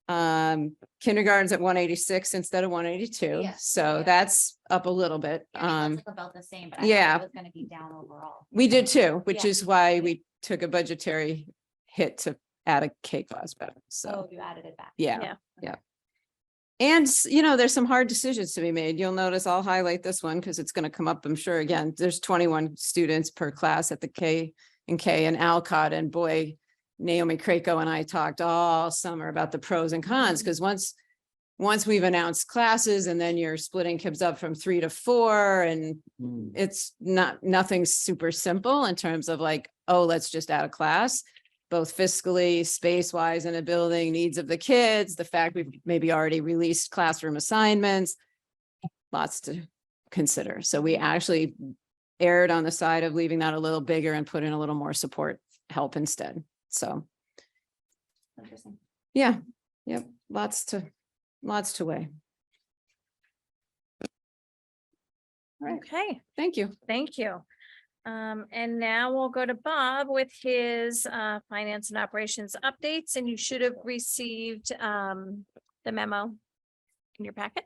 kindergarten's at 186 instead of 182. Yeah, So yeah. that's up a little bit. Yeah, I mean, that's about the same, but I yeah. thought it was going to be down overall. We did too, which Yeah. is why we took a budgetary hit to add a K class back. So Oh, you added it back. yeah, yeah. And there's some hard decisions to be made. You'll notice I'll highlight this one because it's going to come up, I'm sure, again. There's 21 students per class at the K and Alcott, and boy, Naomi Krako and I talked all summer about the pros and cons, because once we've announced classes and then you're splitting kids up from 3 to 4, and it's nothing super simple in terms of like, oh, let's just add a class, both fiscally, space wise in a building, needs of the kids, the fact we've maybe already released classroom assignments, lots to consider. So we actually erred on the side of leaving that a little bigger and put in a little more support help instead. So Interesting. yeah, yep, lots to weigh. All right. Okay. Thank you. Thank you. And now we'll go to Bob with his finance and operations updates, and you should have received the memo in your packet.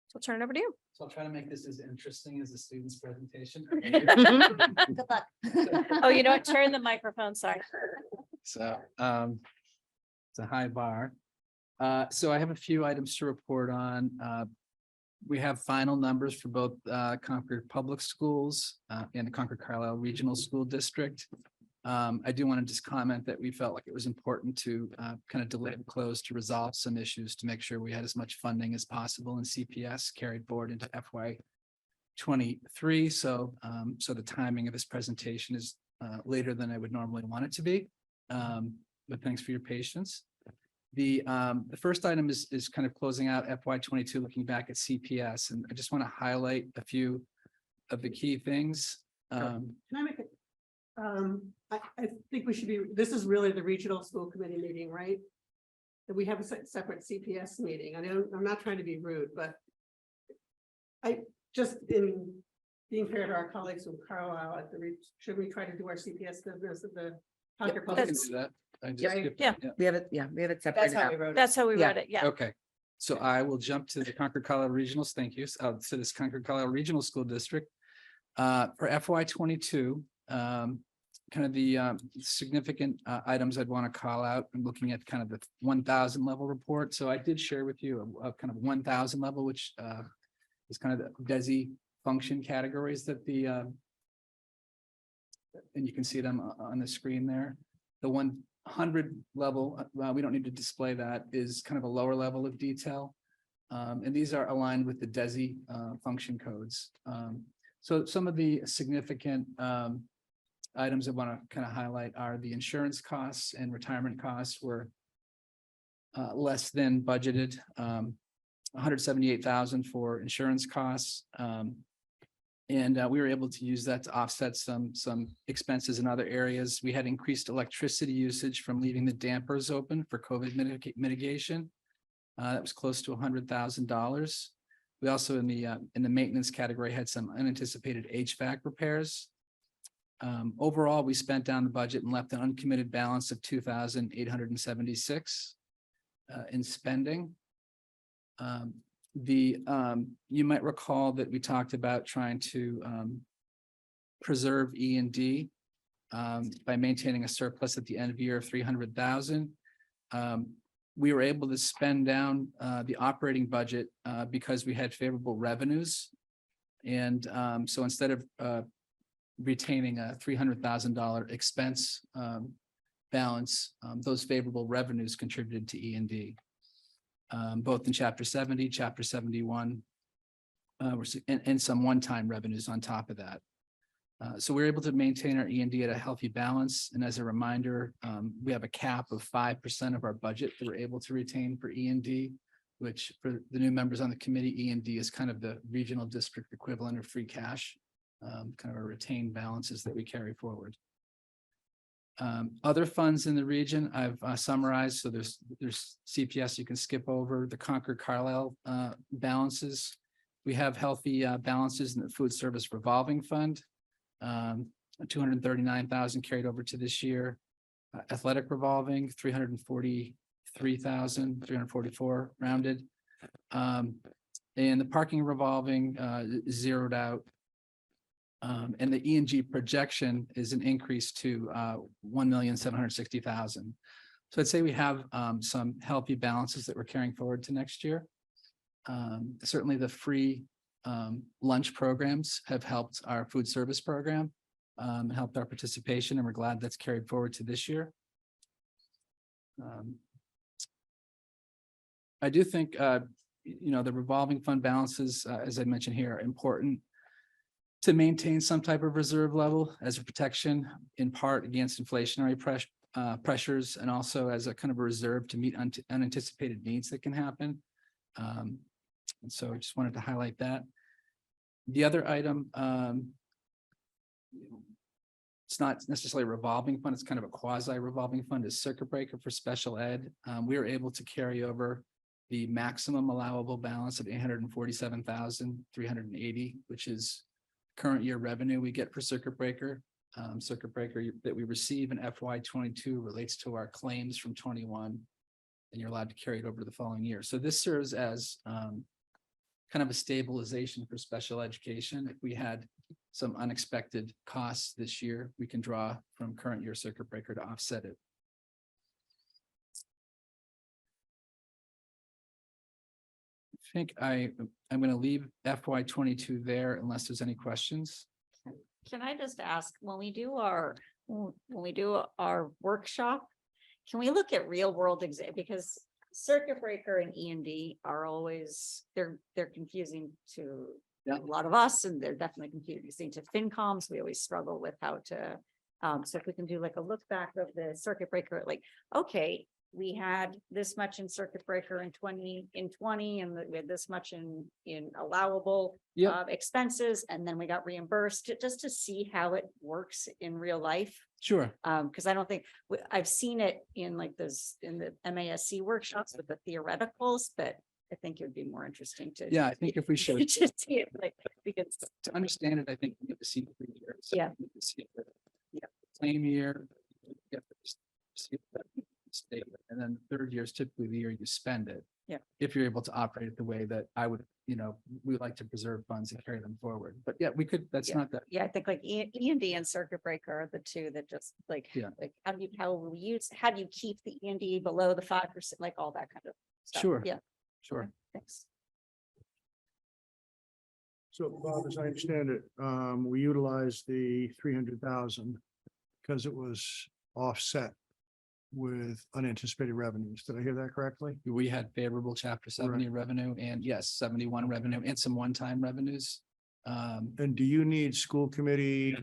So I'll turn it over to you. So I'll try to make this as interesting as the student's presentation. Good luck. Oh, you know what? Turn the microphone, sorry. So it's a high bar. So I have a few items to report on. We have final numbers for both Concord Public Schools and the Concord Carlisle Regional School District. I do want to just comment that we felt like it was important to kind of delay the close to resolve some issues to make sure we had as much funding as possible, and CPS carried forward into FY23. So the timing of this presentation is later than I would normally want it to be. But thanks for your patience. The first item is kind of closing out FY22, looking back at CPS, and I just want to highlight a few of the key things. Can I make it? I think we should be, this is really the regional school committee meeting, right? That we have a separate CPS meeting. I'm not trying to be rude, but I just, in being fair to our colleagues from Carlisle at the, should we try to do our CPS business at the Concord Public School? Yeah. We have it separated. That's how out. we wrote it. That's how we wrote it, yeah. Okay, so I will jump to the Concord Carlisle Regionals. Thank you. To this Concord Carlisle Regional School District. For FY22, kind of the significant items I'd want to call out and looking at kind of the 1,000 level report. So I did share with you a kind of 1,000 level, which is kind of the DESI function categories that the and you can see them on the screen there. The 100 level, we don't need to display that, is kind of a lower level of detail. And these are aligned with the DESI function codes. So some of the significant items I want to kind of highlight are the insurance costs and retirement costs were less than budgeted. 178,000 for insurance costs. And we were able to use that to offset some expenses in other areas. We had increased electricity usage from leaving the dampers open for COVID mitigation. That was close to $100,000. We also in the maintenance category had some unanticipated HVAC repairs. Overall, we spent down the budget and left an uncommitted balance of 2,876 in spending. You might recall that we talked about trying to preserve E&D by maintaining a surplus at the end of the year of 300,000. We were able to spend down the operating budget because we had favorable revenues. And so instead of retaining a $300,000 expense balance, those favorable revenues contributed to E&D. Both in Chapter 70, Chapter 71, and some one-time revenues on top of that. So we're able to maintain our E&D at a healthy balance. And as a reminder, we have a cap of 5% of our budget that we're able to retain for E&D, which for the new members on the committee, E&D is kind of the regional district equivalent of free cash, kind of our retained balances that we carry forward. Other funds in the region I've summarized. So there's CPS you can skip over. The Concord Carlisle balances. We have healthy balances in the food service revolving fund. 239,000 carried over to this year. Athletic revolving 344 rounded. And the parking revolving zeroed out. And the E&G projection is an increase to 1,760,000. So I'd say we have some healthy balances that we're carrying forward to next year. Certainly the free lunch programs have helped our food service program, helped our participation, and we're glad that's carried forward to this year. I do think, the revolving fund balances, as I mentioned here, are important to maintain some type of reserve level as a protection, in part against inflationary pressures, and also as a kind of a reserve to meet unanticipated needs that can happen. And so I just wanted to highlight that. The other item, it's not necessarily a revolving fund, it's kind of a quasi revolving fund, is circuit breaker for special ed. We were able to carry over the maximum allowable balance of 847,380, which is current year revenue we get for circuit breaker. Circuit breaker that we receive in FY22 relates to our claims from 21, and you're allowed to carry it over to the following year. So this serves as kind of a stabilization for special education. If we had some unexpected costs this year, we can draw from current year circuit breaker to offset it. I think I'm going to leave FY22 there unless there's any questions. Can I just ask, when we do our workshop, can we look at real world exam? Because circuit breaker and E&D are always, they're confusing to a lot of us, and they're definitely confusing to FinComs. We always struggle with how to, so if we can do like a look back of the circuit breaker, like, okay, we had this much in circuit breaker in 20, and we had this much in allowable expenses, and then we got reimbursed, just to see how it works in real life. Sure. Because I don't think I've seen it in like this in the MASC workshops with the theoreticals, but I think it would be more interesting to. Yeah, I think if we should to see it, like, because to understand it, I think we have to see it 3 years. Yeah. We have to see it for the claim year. You have to see it statement, and then the third year is typically the year you spend it. Yeah. If you're able to operate it the way that I would, we like to preserve funds and carry them forward. But yeah, we could. That's not that. Yeah, I think like E&D and circuit breaker are the two that just like, like how do you keep the E&D below the 5%, like all that kind of stuff. Sure. Yeah. Sure. Okay, thanks. So Bob, as I understand it, we utilize the 300,000 because it was offset with unanticipated revenues. Did I hear that correctly? We had favorable chapter 70 revenue and yes, 71 revenue and some one-time revenues. And do you need school committee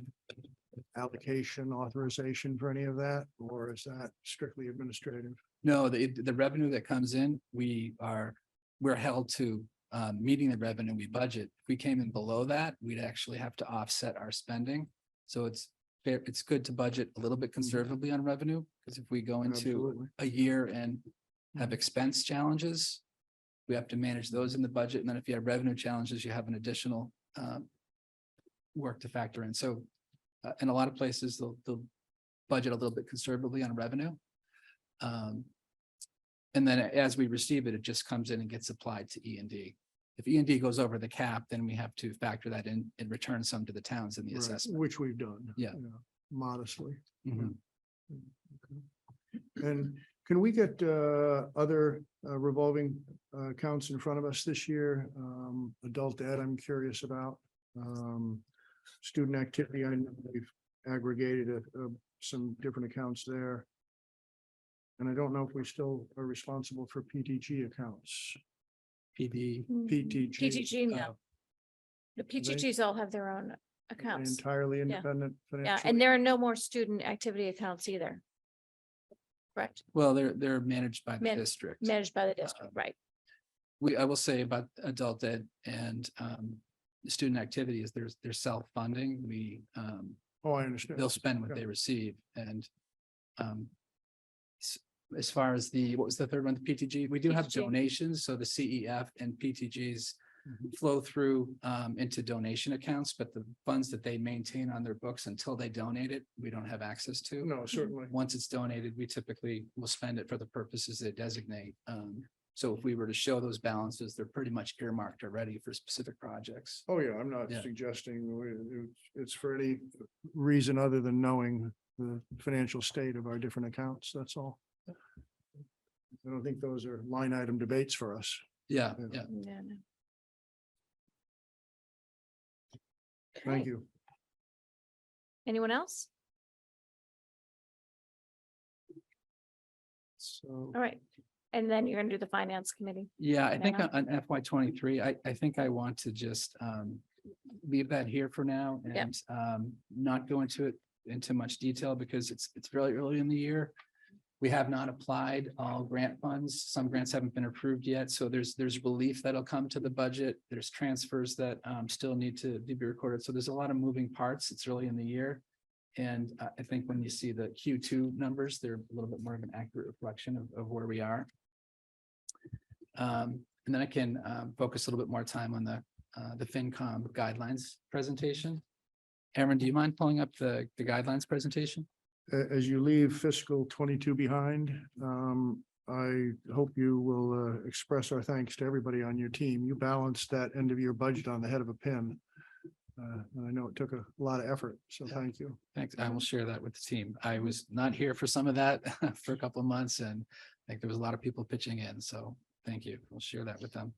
allocation authorization for any of that, or is that strictly administrative? No, the revenue that comes in, we're held to meeting the revenue we budget. If we came in below that, we'd actually have to offset our spending. So it's good to budget a little bit conservatively on revenue, because if we go into Absolutely. a year and have expense challenges, we have to manage those in the budget. And then if you have revenue challenges, you have an additional work to factor in. So in a lot of places, they'll budget a little bit conservatively on revenue. And then as we receive it, it just comes in and gets applied to E&D. If E&D goes over the cap, then we have to factor that in and return some to the towns in the Right, assessment. which we've done. Yeah. Modestly. Mhm. And can we get other revolving accounts in front of us this year? Adult ed, I'm curious about. Student activity, I know we've aggregated some different accounts there. And I don't know if we still are responsible for PTG accounts. PD. PTG. PTG, no. The PTGs all have their own accounts. Entirely Yeah. independent. Yeah, financially? and there are no more student activity accounts either. Correct. Well, they're managed by the Man- district. Managed by the district, right? I will say about adult ed and student activities, they're self-funding. Oh, I understand. They'll spend what they receive and as far as what was the third one, the PTG, we do have PTG. donations, so the CEF and PTGs flow through into donation accounts, but the funds that they maintain on their books until they donate it, we don't have access to. No, certainly. Once it's donated, we typically will spend it for the purposes they designate. So if we were to show those balances, they're pretty much earmarked already for specific projects. Oh, yeah, I'm not Yeah. suggesting it's for any reason other than knowing the financial state of our different accounts, that's all. I don't think those are line item debates for us. Yeah, Yeah. yeah. Yeah, no. Thank you. Anyone else? So, All right. And then you're gonna do the finance committee. Yeah, I think Now? on FY 23, I think I want to just leave that here for now Yep. and not go into much detail because it's fairly early in the year. We have not applied all grant funds. Some grants haven't been approved yet, so there's relief that'll come to the budget. There's transfers that still need to be recorded. So there's a lot of moving parts. It's early in the year. And I think when you see the Q2 numbers, they're a little bit more of an accurate reflection of where we are. And then I can focus a little bit more time on the FinCom guidelines presentation. Aaron, do you mind pulling up the guidelines presentation? as you leave fiscal 22 behind, I hope you will express our thanks to everybody on your team. You balanced that end of year budget on the head of a pin. And I know it took a lot of effort, so thank you. Thanks. I will share that with the team. I was not here for some of that for a couple of months and I think there was a lot of people pitching in. So thank you. We'll share that with them.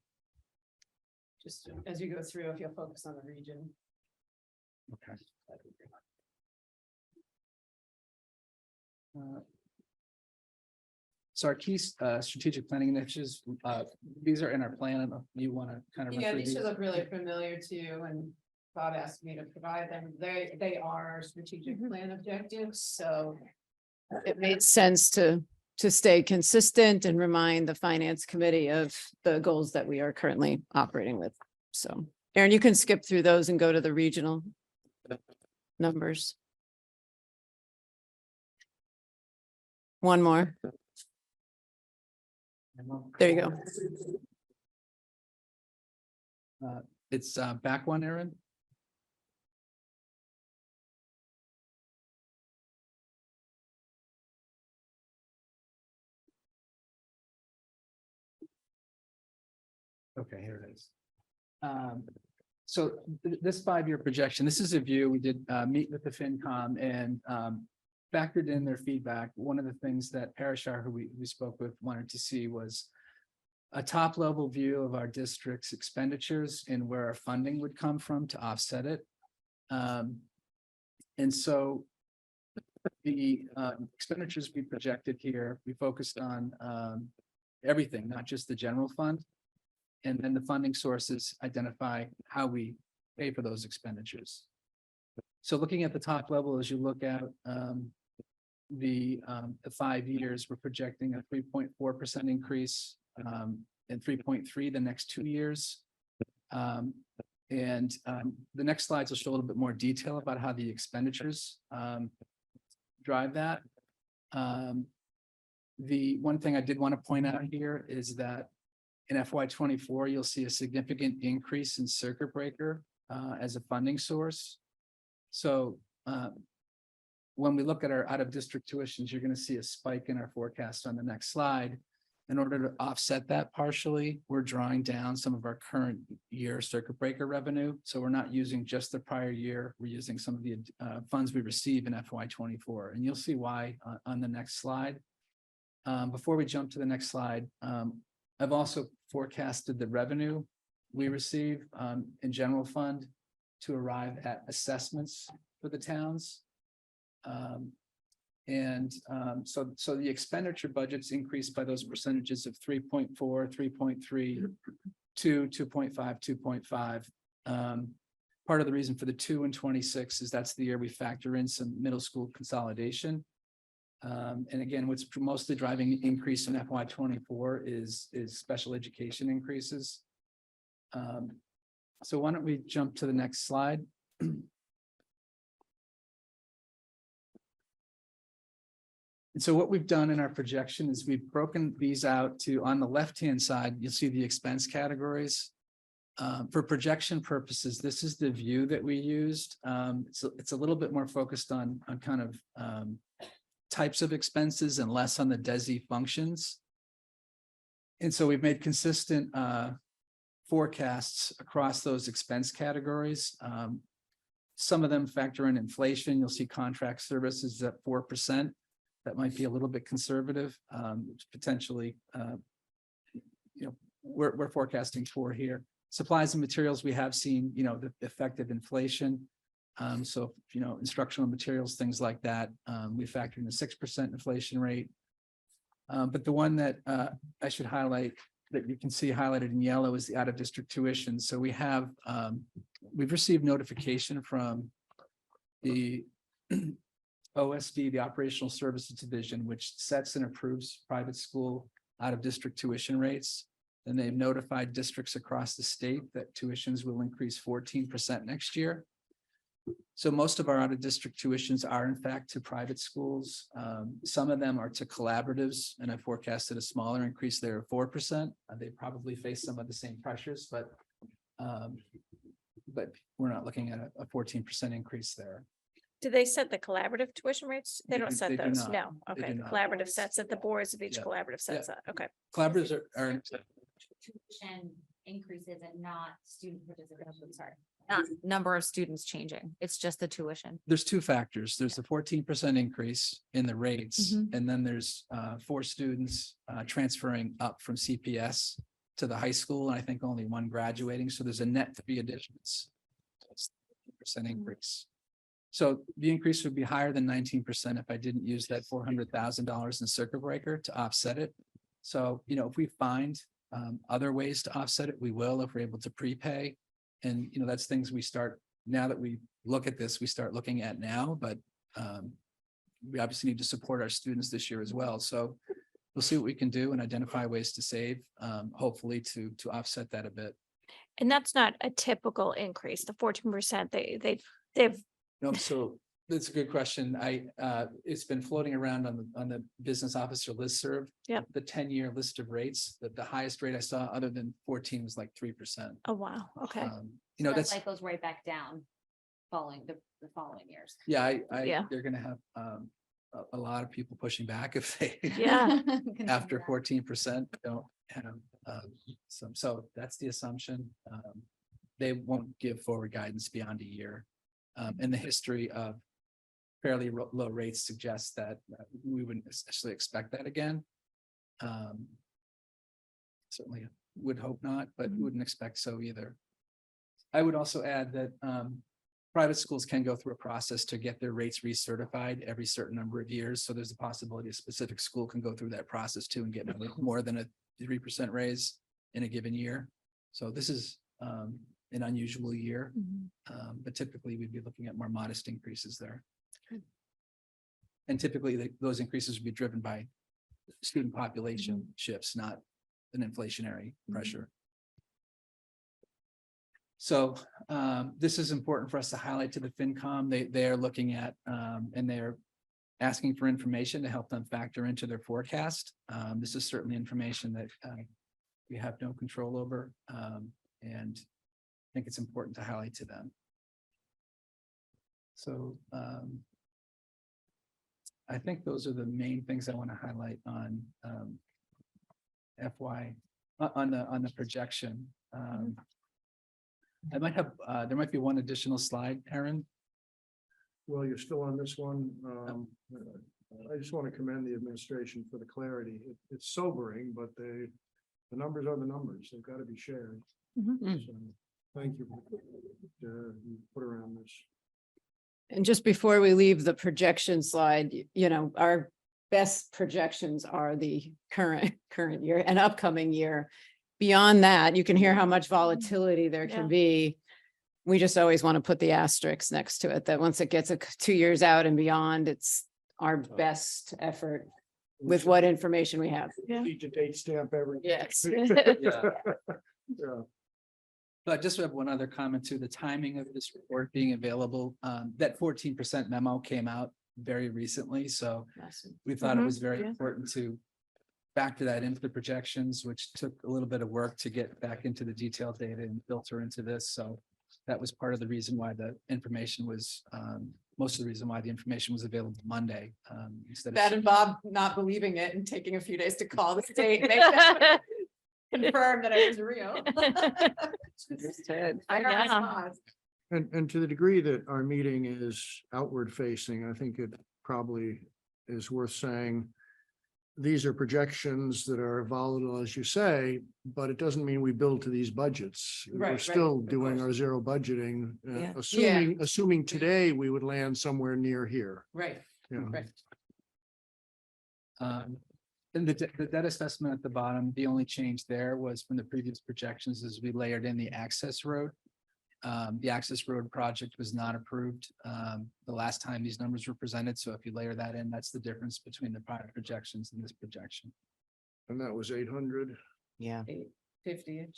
Just as you go through, if you'll focus on the region. Okay. So our key strategic planning initiatives, these are in our plan. I don't know if you want to kind of. run Yeah, through these should look really familiar to you and Bob asked me to provide them. They are our strategic plan objectives, so. It made sense to stay consistent and remind the finance committee of the goals that we are currently operating with. So, Aaron, you can skip through those and go to the regional numbers. One more. There you go. It's back one, Aaron. Okay, here it is. So this 5-year projection, this is a view. We did meet with the FinCom and factored in their feedback. One of the things that Parashar, who we spoke with, wanted to see was a top level view of our district's expenditures and where our funding would come from to offset it. And so The expenditures we projected here, we focused on everything, not just the general fund. And then the funding sources identify how we pay for those expenditures. So looking at the top level, as you look at the 5 years, we're projecting a 3.4% increase and 3.3 the next 2 years. The next slides will show a little bit more detail about how the expenditures drive that. The one thing I did want to point out here is that in FY24, you'll see a significant increase in circuit breaker as a funding source. So when we look at our out-of-district tuitions, you're going to see a spike in our forecast on the next slide. In order to offset that partially, we're drawing down some of our current year circuit breaker revenue. So we're not using just the prior year. We're using some of the funds we receive in FY24. And you'll see why on the next slide. Before we jump to the next slide, I've also forecasted the revenue we receive in general fund to arrive at assessments for the towns. So the expenditure budgets increased by those percentages of 3.4, 3.3, 2, 2.5, 2.5. Part of the reason for the 2 and 26 is that's the year we factor in some middle school consolidation. And again, what's mostly driving the increase in FY24 is special education increases. So why don't we jump to the next slide? And so what we've done in our projection is we've broken these out to, on the left-hand side, you'll see the expense categories. For projection purposes, this is the view that we used. It's a little bit more focused on kind of types of expenses and less on the DESI functions. And so we've made consistent forecasts across those expense categories. Some of them factor in inflation. You'll see contract services at 4%. That might be a little bit conservative, potentially, we're forecasting 4 here. Supplies and materials, we have seen, the effect of inflation. So, instructional materials, things like that, we factor in a 6% inflation rate. But the one that I should highlight that you can see highlighted in yellow is the out-of-district tuition. So we have, we've received notification from the OSD, the Operational Services Division, which sets and approves private school out-of-district tuition rates. And they've notified districts across the state that tuitions will increase 14% next year. So most of our out-of-district tuitions are in fact to private schools. Some of them are to collaboratives, and I forecasted a smaller increase there of 4%. They probably face some of the same pressures, but we're not looking at a 14% increase there. Do they set the collaborative tuition rates? They don't set They do those. not. No. They Okay. do The not. collaborative sets at the boards of each Yeah. collaborative sets that. Okay. Collaboratives are Tuition increases and not student participation, sorry. Not number of students changing. It's just the tuition. there's 2 factors. There's the 14% increase in the rates, and then there's 4 students transferring up from CPS to the high school, and I think only 1 graduating. So there's a net 3 additions. So it's 30% increase. So the increase would be higher than 19% if I didn't use that $400,000 in circuit breaker to offset it. So, if we find other ways to offset it, we will, if we're able to prepay. And, that's things we start, now that we look at this, we start looking at now, but we obviously need to support our students this year as well. So we'll see what we can do and identify ways to save, hopefully to offset that a bit. And that's not a typical increase. The 14%, they've No, so that's a good question. It's been floating around on the business officer listserv. Yep. The 10-year list of rates, the highest rate I saw other than 14 was like 3%. Oh, wow. Okay. That's, Like goes right back down following the following years. yeah, Yeah. they're gonna have a lot of people pushing back if they Yeah. after 14% don't have so that's the assumption. They won't give forward guidance beyond a year. And the history of fairly low rates suggests that we wouldn't essentially expect that again. Certainly would hope not, but wouldn't expect so either. I would also add that private schools can go through a process to get their rates recertified every certain number of years. So there's a possibility a specific school can go through that process too and get more than a 3% raise in a given year. So this is an unusual year, but typically we'd be looking at more modest increases there. And typically those increases would be driven by student population shifts, not an inflationary pressure. So this is important for us to highlight to the FinCom. They are looking at and they're asking for information to help them factor into their forecast. This is certainly information that we have no control over, and I think it's important to highlight to them. So I think those are the main things I want to highlight on FY on the projection. I might have there might be one additional slide, Erin. Well, you're still on this one. I just want to commend the administration for the clarity. It's sobering, but the numbers are the numbers. They've got to be shared. So, thank you for put around this. And just before we leave the projection slide, you know, our best projections are the current year and upcoming year. Beyond that, you can hear how much volatility there can be. We just always want to put the asterisk next to it, that once it gets 2 years out and beyond, it's our best effort with what information we have. Need to date stamp everything. Yes. Yeah. But just have one other comment too, the timing of this report being available, that 14% memo came out very recently. So we thought it was very important to factor that into the projections, which took a little bit of work to get back into the detailed data and filter into this. So that was part of the reason why the information was, most of the reason why the information was available Monday. Instead of That and Bob not believing it and taking a few days to call the state, confirm that it was real. I know. And to the degree that our meeting is outward facing, I think it probably is worth saying these are projections that are volatile, as you say, but it doesn't mean we build to these budgets. We're still doing our zero budgeting, assuming today we would land somewhere near here. Right. Right. And the debt assessment at the bottom, the only change there was from the previous projections is we layered in the access road. The access road project was not approved the last time these numbers were presented. So if you layer that in, that's the difference between the prior projections and this projection. And that was 800. Yeah. 850.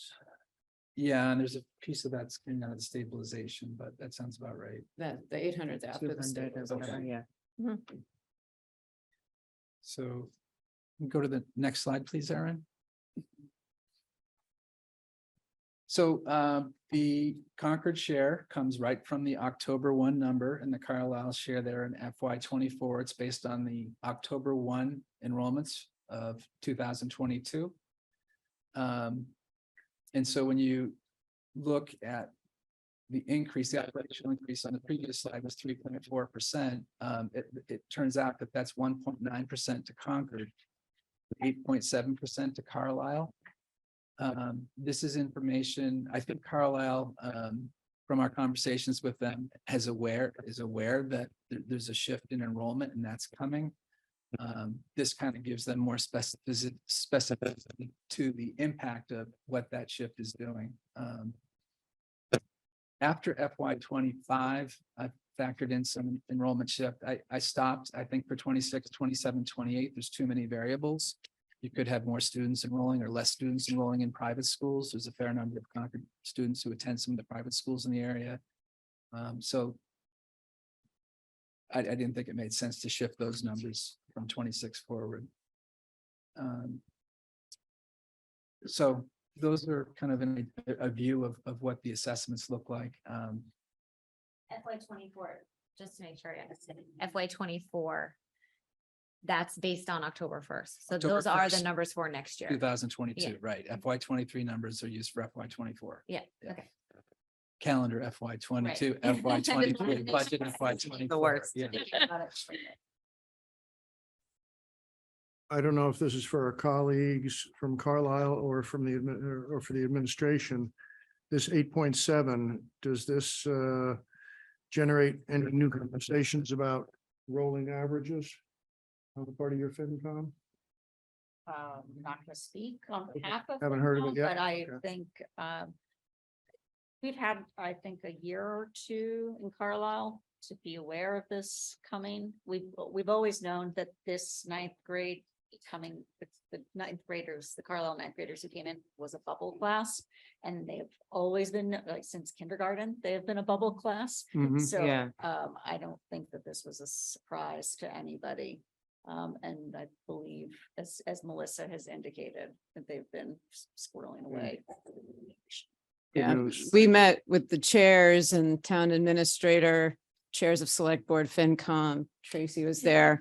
Yeah, and there's a piece of that's coming out of the stabilization, but that sounds about right. That the 800's after the stabilization. Yeah. So go to the next slide, please, Erin. So the Concord share comes right from the October 1 number, and the Carlisle share there in FY24. It's based on the October 1 enrollments of 2022. And so when you look at the increase, the operational increase on the previous slide was 3.4%. It turns out that that's 1.9% to Concord, 8.7% to Carlisle. This is information, I think Carlisle, from our conversations with them, is aware that there's a shift in enrollment and that's coming. This kind of gives them more specificity to the impact of what that shift is doing. After FY25, I factored in some enrollment shift. I stopped, I think for 26, 27, 28, there's too many variables. You could have more students enrolling or less students enrolling in private schools. There's a fair number of Concord students who attend some of the private schools in the area. So I didn't think it made sense to shift those numbers from 26 forward. So those are kind of a view of what the assessments look like. FY24, just to make sure I understand, FY24. That's based on October 1st. So October those are 1st, the numbers for next year. 2022, right? FY23 numbers are used for FY24. Yeah. Okay. Calendar FY22, FY23, budget FY24. The worst. Yeah. I don't know if this is for our colleagues from Carlisle or from the for the administration. This 8.7, does this generate any new conversations about rolling averages on the part of your FinCom? Not gonna speak on behalf of. Haven't heard of it FinCom, yet? But I Okay. think, we've had, I think, a year or two in Carlisle to be aware of this coming. We've always known that this ninth grade coming, the ninth graders, the Carlisle ninth graders who came in was a bubble class. And they've always been, like, since kindergarten, they have been a bubble class. Mhm. So, Yeah. I don't think that this was a surprise to anybody. And I believe, as Melissa has indicated, that they've been squirreling away. Good Yeah, news. we met with the chairs and town administrator, chairs of select board, FinCom. Tracy was there.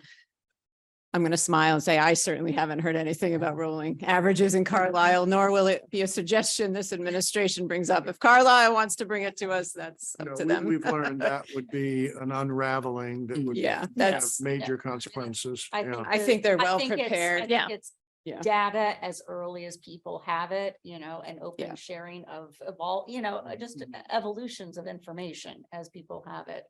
I'm going to smile and say, I certainly haven't heard anything about rolling averages in Carlisle, nor will it be a suggestion this administration brings up. If Carlisle wants to bring it to us, that's up No, to we- them. We've learned that would be an unraveling that would Yeah, have that's, major consequences. I Yeah. think, I think they're I well think it's- prepared. I think Yeah. it's Yeah. data as early as people have it, and open Yeah. sharing of all, just evolutions of information as people have it,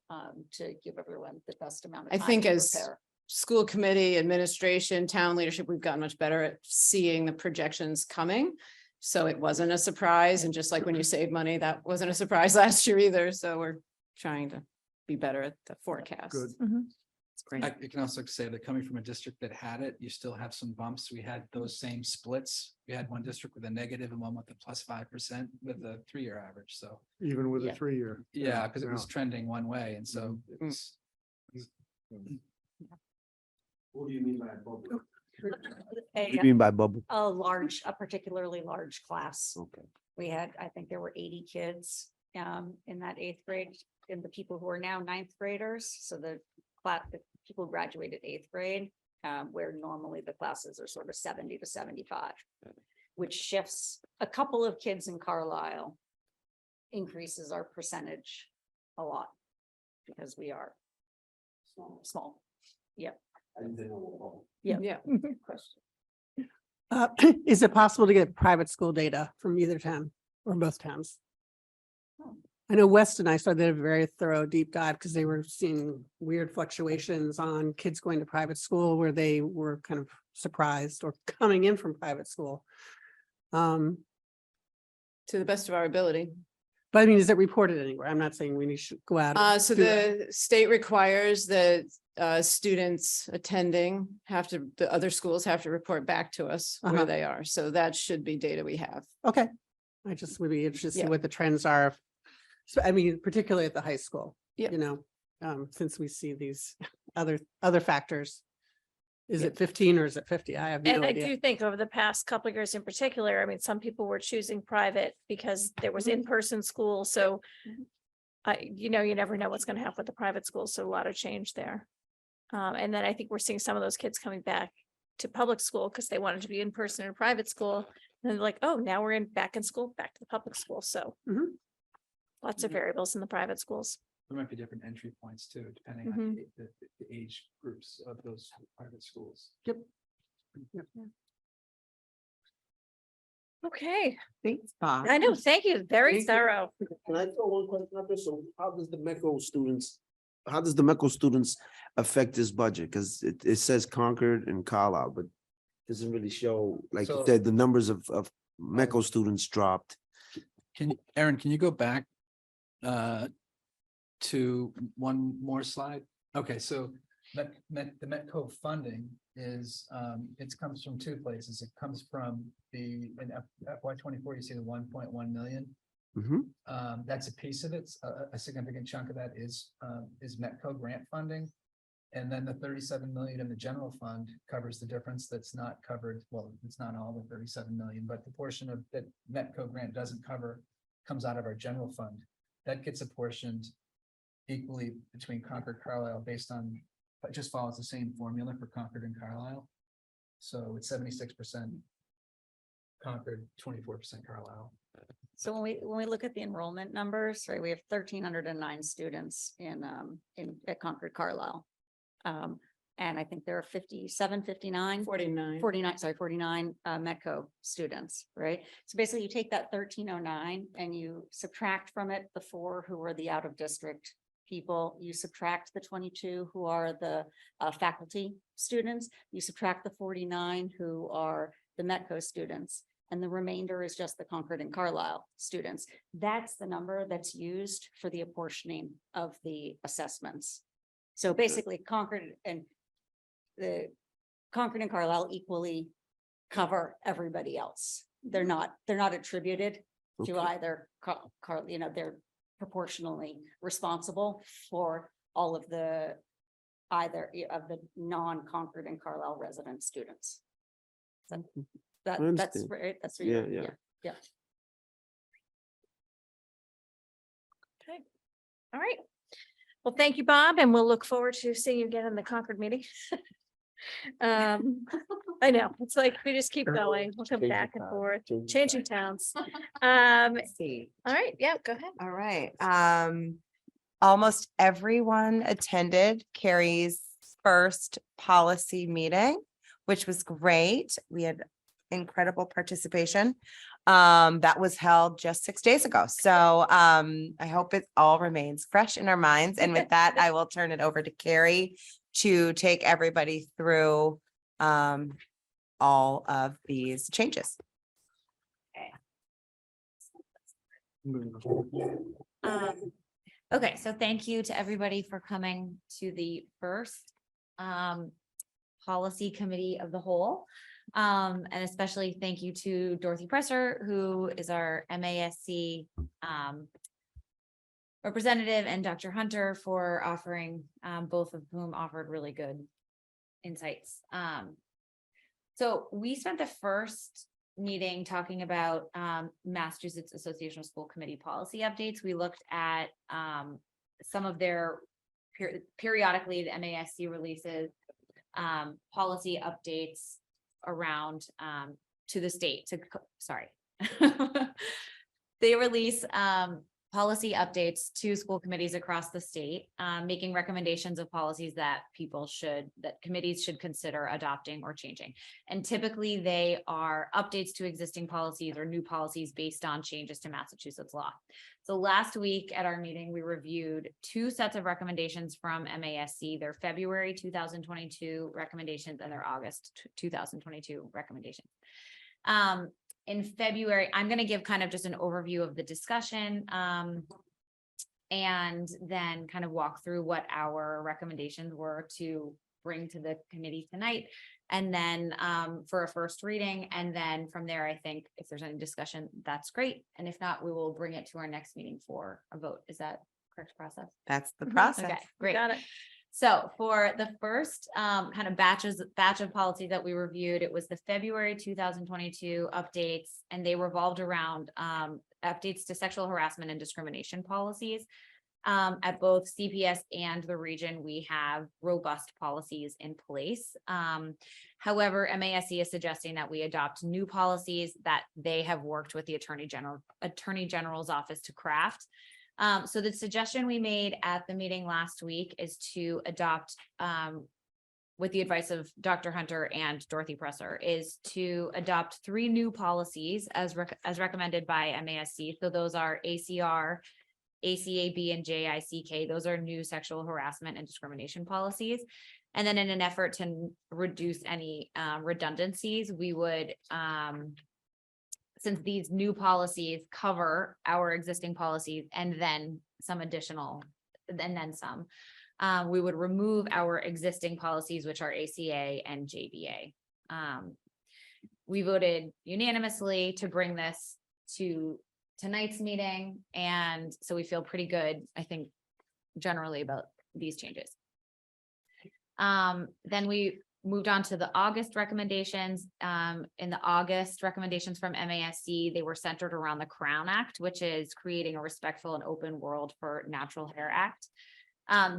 to give everyone the best amount of I time think to as prepare. school committee, administration, town leadership, we've gotten much better at seeing the projections coming. So it wasn't a surprise. And just like when you save money, that wasn't a surprise last year either. So we're trying to be better at the forecast. Good. It's great. I can also say that coming from a district that had it, you still have some bumps. We had those same splits. We had one district with a negative and one with a plus 5% with a 3-year average. So, Even with a Yeah. 3-year. yeah, because it was Yeah. trending one way. And so it's, What do you mean by bubble? A- You mean by bubble? a particularly large class. Okay. We had, I think there were 80 kids in that 8th grade, and the people who are now 9th graders. So the people who graduated 8th grade, where normally the classes are sort of 70 to 75, which shifts a couple of kids in Carlisle, increases our percentage a lot because we are small. Yep. Yeah. Is it possible to get private school data from either town or both towns? I know West and I started a very thorough deep dive because they were seeing weird fluctuations on kids going to private school where they were kind of surprised, or coming in from private school. To the best of our ability. But I mean, is it reported anywhere? I'm not saying we should go out. and So do that. the state requires that students attending the other schools have to report back to us Uh-huh. where they are. So that should be data we have. Okay, I just would be interested to see Yeah. what the trends are. So I mean, particularly at the high school. Yeah. Since we see these other factors. Is it 15 or is it 50? I have no And I idea. do think over the past couple of years in particular, I mean, some people were choosing private because there was in-person school, so you never know what's gonna happen with the private schools, so a lot of change there. And then I think we're seeing some of those kids coming back to public school because they wanted to be in person in private school. And they're like, oh, now we're back in school, back to the public school, so. Mhm. Lots of variables in the private schools. there might be different entry points too, depending on the age groups of those private schools. Yep. Okay, Thanks, Bob. I know, thank you, very Thank you. thorough. Can I throw one question out there? So how does the Metco students affect this budget? Because it says Concord and Carlisle, but doesn't really show, like you So- said, the numbers of Metco students dropped. Aaron, can you go back to one more slide? Okay, so the Metco funding is, it comes from two places. It comes from in FY 24, you see the 1.1 million. Mhm. That's a piece of it. A significant chunk of that is Metco grant funding. And then the 37 million in the general fund covers the difference that's not covered. Well, it's not all the 37 million, but the portion of that Metco grant doesn't cover comes out of our general fund. That gets apportioned equally between Concord, Carlisle based on, it just follows the same formula for Concord and Carlisle. So it's 76% Concord, 24% Carlisle. So when we look at the enrollment numbers, right, we have 1,309 students at Concord Carlisle. And I think there are 49 Metco students, right? So basically you take that 1,309 and you subtract from it the 4 who are the out of district people, you subtract the 22 who are the faculty students, you subtract the 49 who are the Metco students, and the remainder is just the Concord and Carlisle students. That's the number that's used for the apportioning of the assessments. So basically Concord and Carlisle equally cover everybody else. They're not attributed to Okay. either they're proportionally responsible for all of the either of the non-Concord and Carlisle resident students. So that's understand. right. That's Yeah, right. yeah. Yeah. Okay. All right. Well, thank you, Bob, and we'll look forward to seeing you again in the Concord meeting. I know, it's like we just keep going. We'll come Changing back and towns, forth, changing changing towns. See. All right, yeah, go ahead. All right. Almost everyone attended Carrie's first policy meeting, which was great. We had incredible participation. That was held just 6 days ago. So I hope it all remains fresh in our minds. And with that, I will turn it over to Carrie to take everybody through all of these changes. Okay, so thank you to everybody for coming to the first policy committee of the whole. And especially thank you to Dorothy Presser, who is our MASC representative, and Dr. Hunter for offering, both of whom offered really good insights. So we spent the first meeting talking about Massachusetts Association of School Committee policy updates. We looked at some of their periodically the MASC releases policy updates around to the state they release policy updates to school committees across the state, making recommendations of policies that committees should consider adopting or changing. And typically they are updates to existing policies or new policies based on changes to Massachusetts law. So last week at our meeting, we reviewed 2 sets of recommendations from MASC, their February 2022 recommendations and their August 2022 recommendations. In February, I'm going to give kind of just an overview of the discussion and then kind of walk through what our recommendations were to bring to the committee tonight. And then for a first reading. And then from there, I think if there's any discussion, that's great. And if not, we will bring it to our next meeting for a vote. Is that correct process? That's the process. Okay, great. Got it. So for the first kind of batch of policy that we reviewed, it was the February 2022 updates, and they revolved around updates to sexual harassment and discrimination policies. At both CPS and the region, we have robust policies in place. However, MASC is suggesting that we adopt new policies that they have worked with the Attorney General's office to craft. So the suggestion we made at the meeting last week is to adopt, with the advice of Dr. Hunter and Dorothy Presser, is to adopt 3 new policies as recommended by MASC. So those are ACR, ACAB, and JICK. Those are new sexual harassment and discrimination policies. And then in an effort to reduce any redundancies, we would, since these new policies cover our existing policies and then some additional, and then some, we would remove our existing policies, which are ACA and JBA. We voted unanimously to bring this to tonight's meeting. And so we feel pretty good, I think, generally about these changes. Then we moved on to the August recommendations. In the August recommendations from MASC, they were centered around the Crown Act, which is creating a respectful and open world for natural hair act.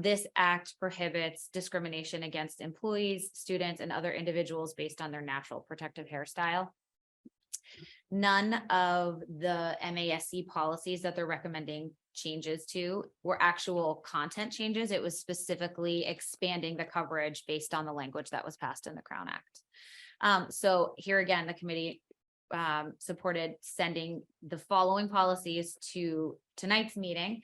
This act prohibits discrimination against employees, students, and other individuals based on their natural protective hairstyle. None of the MASC policies that they're recommending changes to were actual content changes. It was specifically expanding the coverage based on the language that was passed in the Crown Act. So here again, the committee supported sending the following policies to tonight's meeting.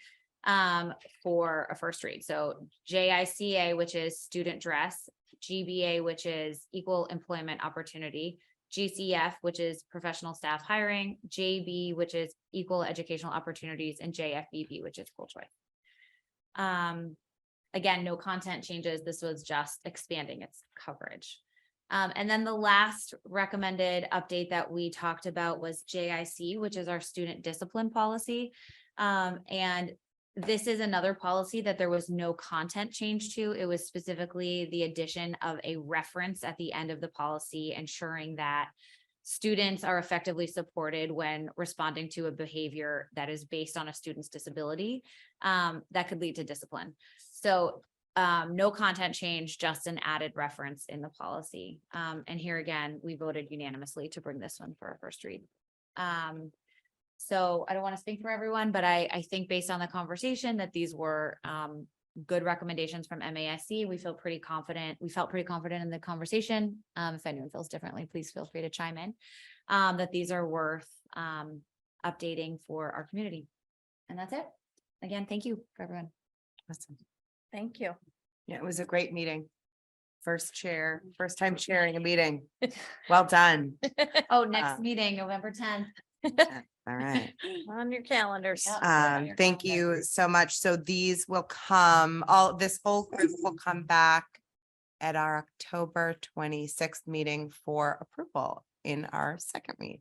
for a first read. So JICA, which is student dress, GBA, which is equal employment opportunity, GCF, which is professional staff hiring, JB, which is equal educational opportunities, and JFBB, which is school choice. Again, no content changes. This was just expanding its coverage. And then the last recommended update that we talked about was JIC, which is our student discipline policy. And this is another policy that there was no content change to. It was specifically the addition of a reference at the end of the policy, ensuring that students are effectively supported when responding to a behavior that is based on a student's disability that could lead to discipline. So no content change, just an added reference in the policy. And here again, we voted unanimously to bring this one for a first read. So I don't want to speak for everyone, but I think based on the conversation that these were good recommendations from MASC. We feel pretty confident. We felt pretty confident in the conversation. If anyone feels differently, please feel free to chime in. That these are worth updating for our community. And that's it. Again, thank you for everyone. Awesome. Thank you. Yeah, it was a great meeting. First time chairing a meeting. Well done. Oh, next meeting, November 10th. All right. On your calendars. Thank you so much. So these will come, this whole group will come back at our October 26th meeting for approval in our second read.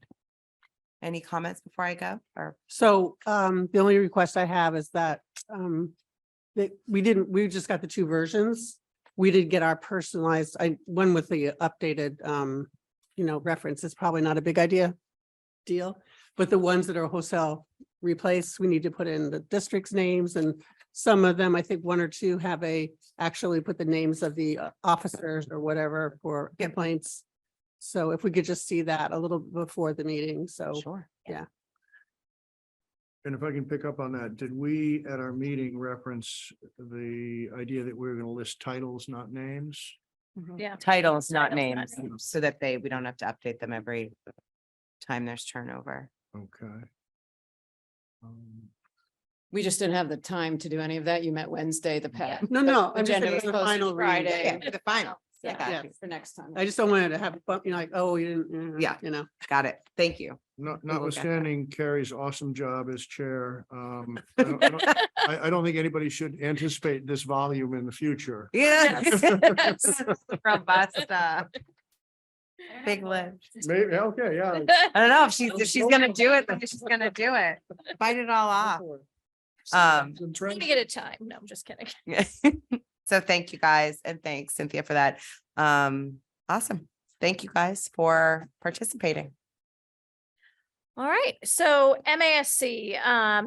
Any comments before I go? Or So the only request I have is that we just got the two versions. We did get our personalized, one with the updated reference is probably not a big deal, but the ones that are wholesale replaced, we need to put in the district's names, and some of them, I think one or two have actually put the names of the officers or whatever for complaints. So if we could just see that a little before the meeting, so. Sure. Yeah. And if I can pick up on that, did we at our meeting reference the idea that we were going to list titles, not names? Yeah. titles, not Titles, not names, so that we don't have to update them every time there's turnover. Okay. We just didn't have the time to do any of that. You met Wednesday, the past. No, I'm just agenda saying was for the posted final read. Friday. Yeah, the final. Yeah. For next time. I just don't want it to have, like, oh, you didn't. Yeah. Got it. Thank you. Notwithstanding Carrie's awesome job as chair, I don't think anybody should anticipate this volume in the future. Yeah. Robust, big lift. Maybe, okay, yeah. I don't know if she's gonna do it, then she's gonna do it. Bite it all off. Trying to get a time. No, I'm just kidding. So thank you guys, and thanks Cynthia for that. Awesome. Thank you guys for participating. All right, so MASC,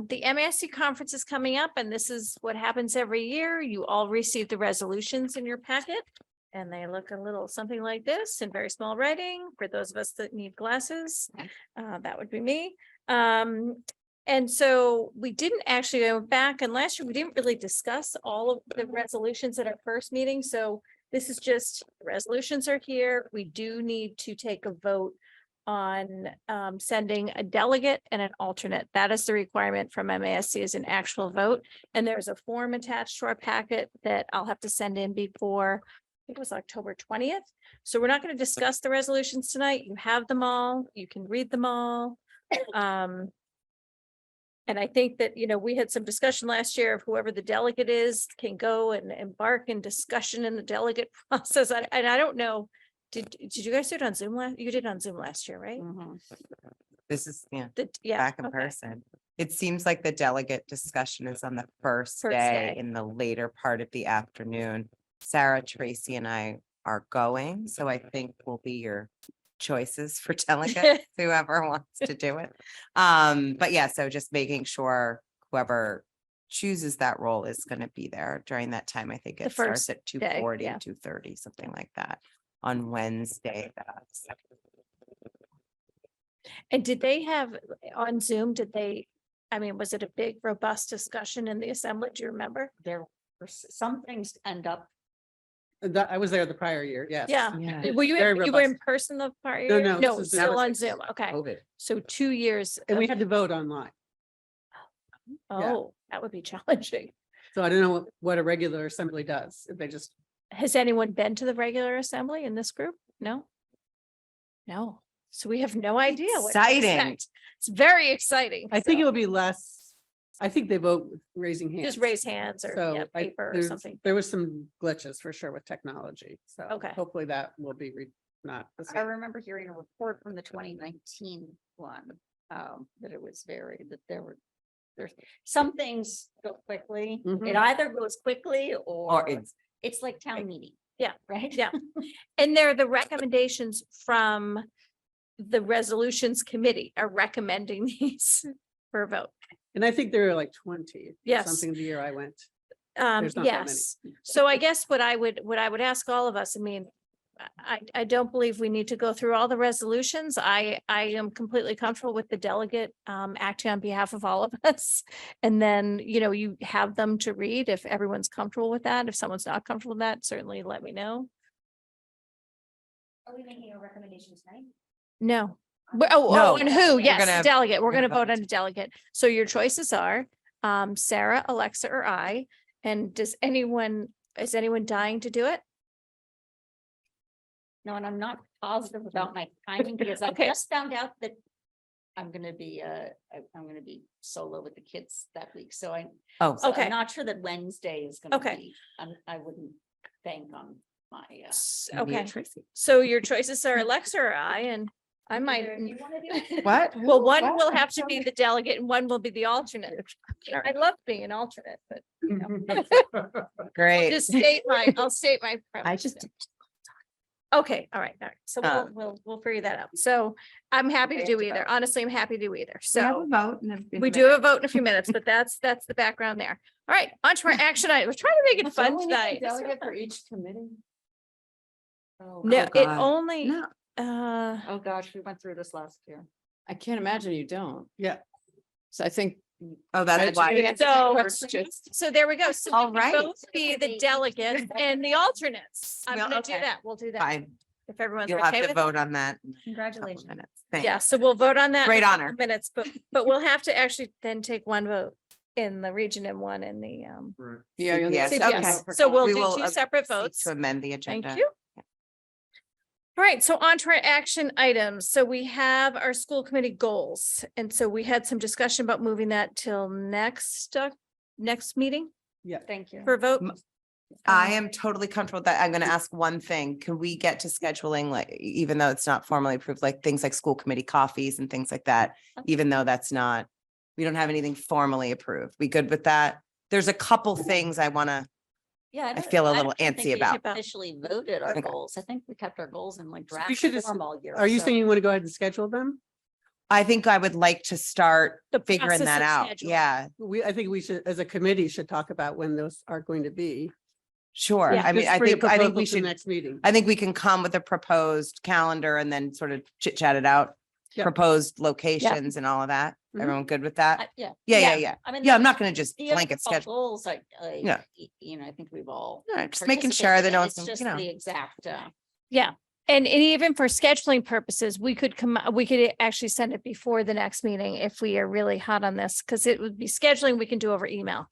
the MASC conference is coming up, and this is what happens every year. You all receive the resolutions in your packet, and they look a little something like this in very small writing. For those of us that need glasses, that would be me. And so we didn't actually go back, and last year we didn't really discuss all of the resolutions at our first meeting. So this is just, resolutions are here. We do need to take a vote on sending a delegate and an alternate. That is the requirement from MASC, is an actual vote. And there's a form attached to our packet that I'll have to send in before, I think it was October 20th. So we're not going to discuss the resolutions tonight. You have them all. You can read them all. And I think that, we had some discussion last year of whoever the delegate is can go and embark in discussion in the delegate process. And I don't know, did you guys do it on Zoom you did it on Zoom last year, right? This is, Yeah. back in person. It seems like the delegate discussion is on the first day in the later part of the afternoon. Sarah, Tracy, and I are going, so I think we'll be your choices for delegates, whoever wants to do it. But yeah, so just making sure whoever chooses that role is going to be there during that time. I think it starts at 2:40 and 2:30, something like that on Wednesday. And did they have on Zoom, was it a big robust discussion in the assembly? Do you remember? There were some things end up. I was there the prior year, yes. Yeah. Were you Very were in robust. person the prior No, year? no, No, this is- still on Zoom. Okay. COVID. So 2 years. And we had to vote online. Oh, That would be challenging. So I don't know what a regular assembly does, if they just, Has anyone been to the regular assembly in this group? No? No. So we have no idea. what to Exciting. expect. It's very exciting. I think it so will be less, I think they vote with raising hands. just raise hands or So yeah, paper or there's- something. There was some glitches for sure with technology, so. Okay. Hopefully that will be not. the I same. remember hearing a report from the 2019 one, that it was that there's some things go quickly. Mhm. It either goes quickly or it's- it's like town meeting. Yeah. Right? Yeah. And they're the recommendations from the resolutions committee are recommending these for a vote. And I think there are like 20. or Yes. Something the year I went. There's not that many. Yes. So I guess what I would ask all of us, I mean, I don't believe we need to go through all the resolutions. I am completely comfortable with the delegate acting on behalf of all of us. And then, you have them to read if everyone's comfortable with that. If someone's not comfortable with that, certainly let me know. Are we making a recommendation tonight? No. No. Oh, and who? We're Yes, gonna- delegate. We're we're gonna gonna vote on a delegate. So your choices are Sarah, Alexa, or I. And is anyone dying to do it? No, and I'm not positive about my timing because I Okay. just found out that I'm gonna be solo with the kids that week. So Oh, so Okay. I'm not sure that Wednesday is gonna Okay. be, I wouldn't bank on my, Okay, so your choices are Alexa or I, and I might. what? Well, one will have to be the delegate and one will be the alternate. I love being an alternate, but Great. I'll state my. I preference. just, Okay, all right. So we'll figure that out. So I'm happy to do either. Honestly, I'm happy to do either. we have So a vote. we do have a vote in a few minutes, but that's the background there. All right, on to our action item. We're trying to make it fun tonight. Delegate for each committee? No, Oh, it God. only, No. oh gosh, we went through this last year. I can't imagine you don't. Yeah. So I think. Oh, that's why. So there we go. So All we can right. both be the delegates and the alternates. I'm Well, gonna do okay. that. We'll do that. Fine. If everyone's You'll have okay to with. vote on that. in a couple Congratulations. minutes. Thanks. Yeah, so we'll vote on that. in Great a couple honor. Minutes, but we'll have to actually then take one vote in the region and one in the Yeah, you'll need CPS. to- CPS. Okay. So we'll We do will, two separate seek votes. To amend the Thank agenda. you. All right, so on to our action items. So we have our school committee goals. And so we had some discussion about moving that till next meeting Yeah. Thank you. for a vote. I am totally comfortable with that. I'm gonna ask one thing. Can we get to scheduling, like, even though it's not formally approved, like things like school committee coffees and things like that, even though that's not, we don't have anything formally approved. We good with that? There's a couple things I wanna, Yeah. I feel a little don't think antsy we about. Officially voted our Okay. goals. I think we kept our goals in like You draft should just, form all year. are you so- saying you want to go ahead and schedule them? I think I would like to start The figuring process that of out. scheduling. Yeah, I think we should, as a committee, should talk about when those are going to be. sure. Yeah. I mean, Just I bring a think proposal we to the should, Next meeting. I think we can come with a proposed calendar and then sort of chit chat it out. Yep. Proposed locations and all of that. Mhm. Everyone good with that? Yeah. Yeah. I mean, Yeah, I'm not gonna just the blanket overall schedule. Goals, Yeah. I think we've all. All right, just making sure that participated in. no It's one's, just you know. the exact, Yeah. And even for scheduling purposes, we could actually send it before the next meeting if we are really hot on this, because it would be scheduling we can do over email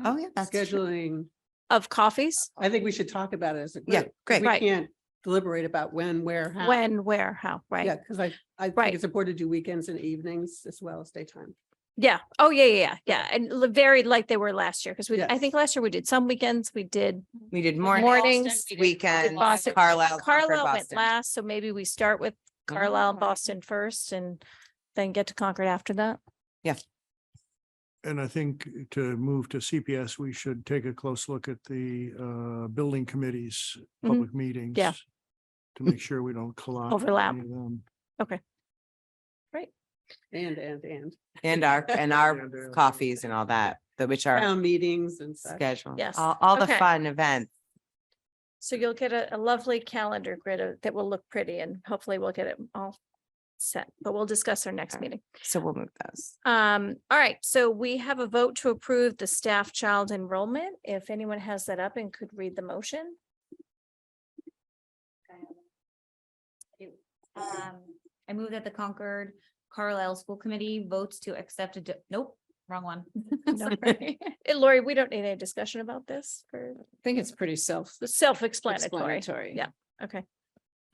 Oh, yeah, that's true. Scheduling, of coffees. I think we should talk about it as a group. Yeah, 'cause great. We Right. can't deliberate about when, where, how. When, where, how, right? Yeah, because I Right. think it's important to do weekends and evenings as well as daytime. Yeah. Oh, yeah. And varied like they were last year, because I think Yes. last year we did some weekends, we did We did mornings, Boston, we did weekends, Boston. Carlisle, Concord, Carlisle went Boston. last, so maybe we start with Carlisle and Boston first and then get to Concord after that. And I think to move to CPS, we should take a close look at the building committees, public meetings. Yeah. To make sure we don't collide. Overlap. any of them. And. And our And, coffees and all that, which are Town meetings and such. scheduled. Yes. All the Okay. fun events. So you'll get a lovely calendar grid that will look pretty, and hopefully we'll get it all set, but we'll discuss our next All right. meeting. So we'll move those. All right, so we have a vote to approve the staff child enrollment. If anyone has that up and could read the motion. I move that the Concord Carlisle School Committee votes to accept nope, wrong one. Sorry. Lori, we don't need any discussion about this for I think it's pretty self-explanatory. explanatory. Yeah, okay.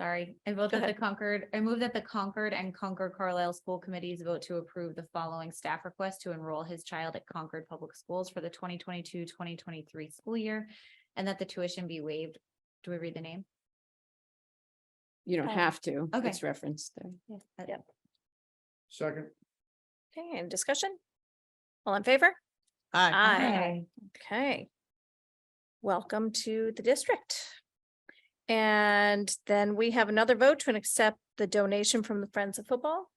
Sorry, I vote Go that the ahead. Concord, I move that the Concord and Concord Carlisle school committees vote to approve the following staff request to enroll his child at Concord Public Schools for the 2022-2023 school year. And that the tuition be waived. Do we read the name? You don't have to. Okay. It's referenced there. Yep. Second. Okay, and discussion? All in favor? Aye. Aye. Okay. Welcome to the district. And then we have another vote to accept the donation from the Friends of Football.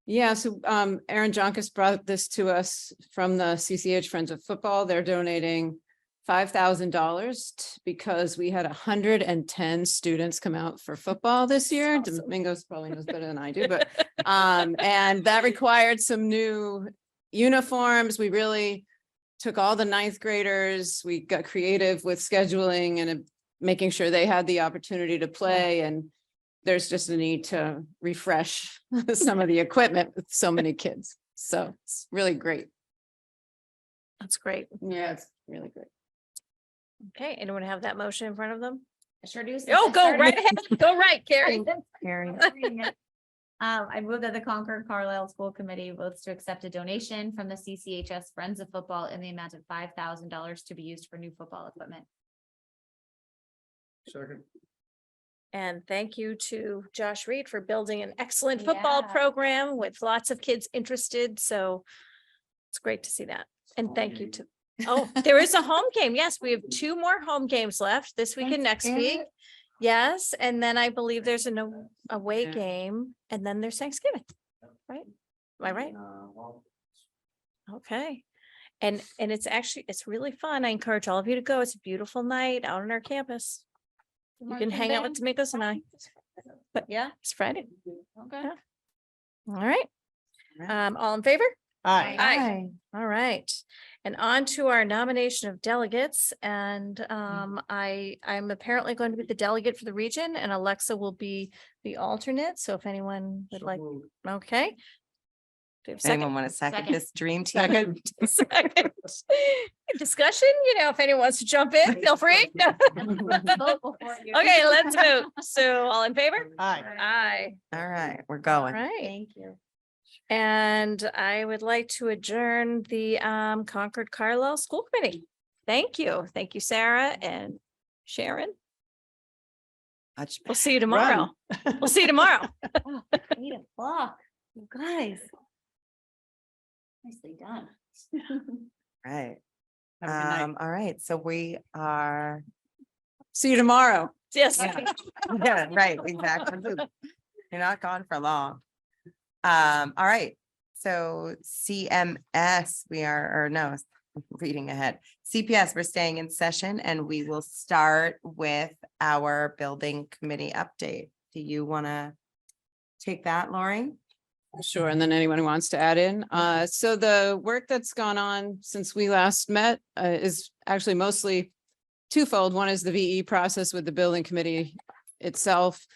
Yeah, so Aaron Jonkus brought this to us from the CCH Friends of Football. They're donating $5,000 because we had 110 students come out for football this year. Awesome. Domingos probably knows better than I do, but and that required some new uniforms. We really took all the ninth graders. We got creative with scheduling and making sure they had the opportunity to play, and there's just a need to refresh some of the equipment with so many kids. So it's really great. That's great. Yeah, it's really great. Okay, anyone have that motion in front of them? I sure do. since Oh, I go started- right ahead. Go right, Carrie. Carrie. I move that the Concord Carlisle School Committee votes to accept a donation from the CCHS Friends of Football in the amount of $5,000 to be used for new football equipment. Second. And thank you to Josh Reed for building an excellent football Yeah. program with lots of kids interested. So it's great to see that. And thank you to, oh, there is a home game. Yes, we have 2 more home games left this week and next week. Yes, and then I believe there's an away Yeah. game and then there's Thanksgiving, right? Am I right? Okay. And it's really fun. I encourage all of you to go. It's a beautiful night out on our campus. You can hang out with Domingos and I. But yeah, it's Friday. Okay. Yeah. All right. All in favor? Aye. Aye. All right. And on to our nomination of delegates. And I'm apparently going to be the delegate for the region and Alexa will be the alternate. So if anyone would like, okay. Do you have a second? Anyone want to second Second. this dream team? Second. Discussion, if anyone wants to jump in, feel free. No. Vote before you- Okay, let's vote. So all in favor? Aye. Aye. All right, we're All going. right. Thank you. And I would like to adjourn the Concord Carlisle School Committee. Thank you. Thank you, Sarah and Sharon. Much We'll see you tomorrow. We'll see you tomorrow. 8:00, you guys. Nicely done. right. Have a good night. All right, so we are, See you tomorrow. Yes. yeah, right, exactly. You're not gone for long. All right, so CMS, we are, or no, I'm reading ahead. CPS, we're staying in session and we will start with our building committee update. Do you want to take that, Lori? Sure, and then anyone who wants to add in. So the work that's gone on since we last met is actually mostly twofold. One is the VE process with the building committee itself.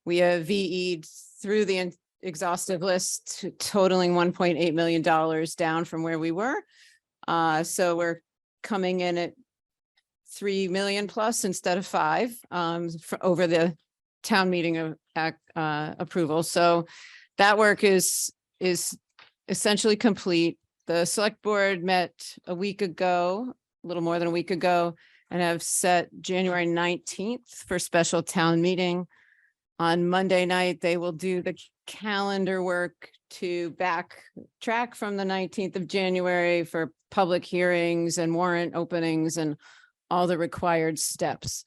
We have VE'd through the exhaustive list totaling $1.8 million down from where we were. So we're coming in at 3 million plus instead of 5 for over the town meeting of approval. So that work is essentially complete. The select board met a week ago, a little more than a week ago, and have set January 19th for special town meeting. On Monday night, they will do the calendar work to backtrack from the 19th of January for public hearings and warrant openings and all the required steps.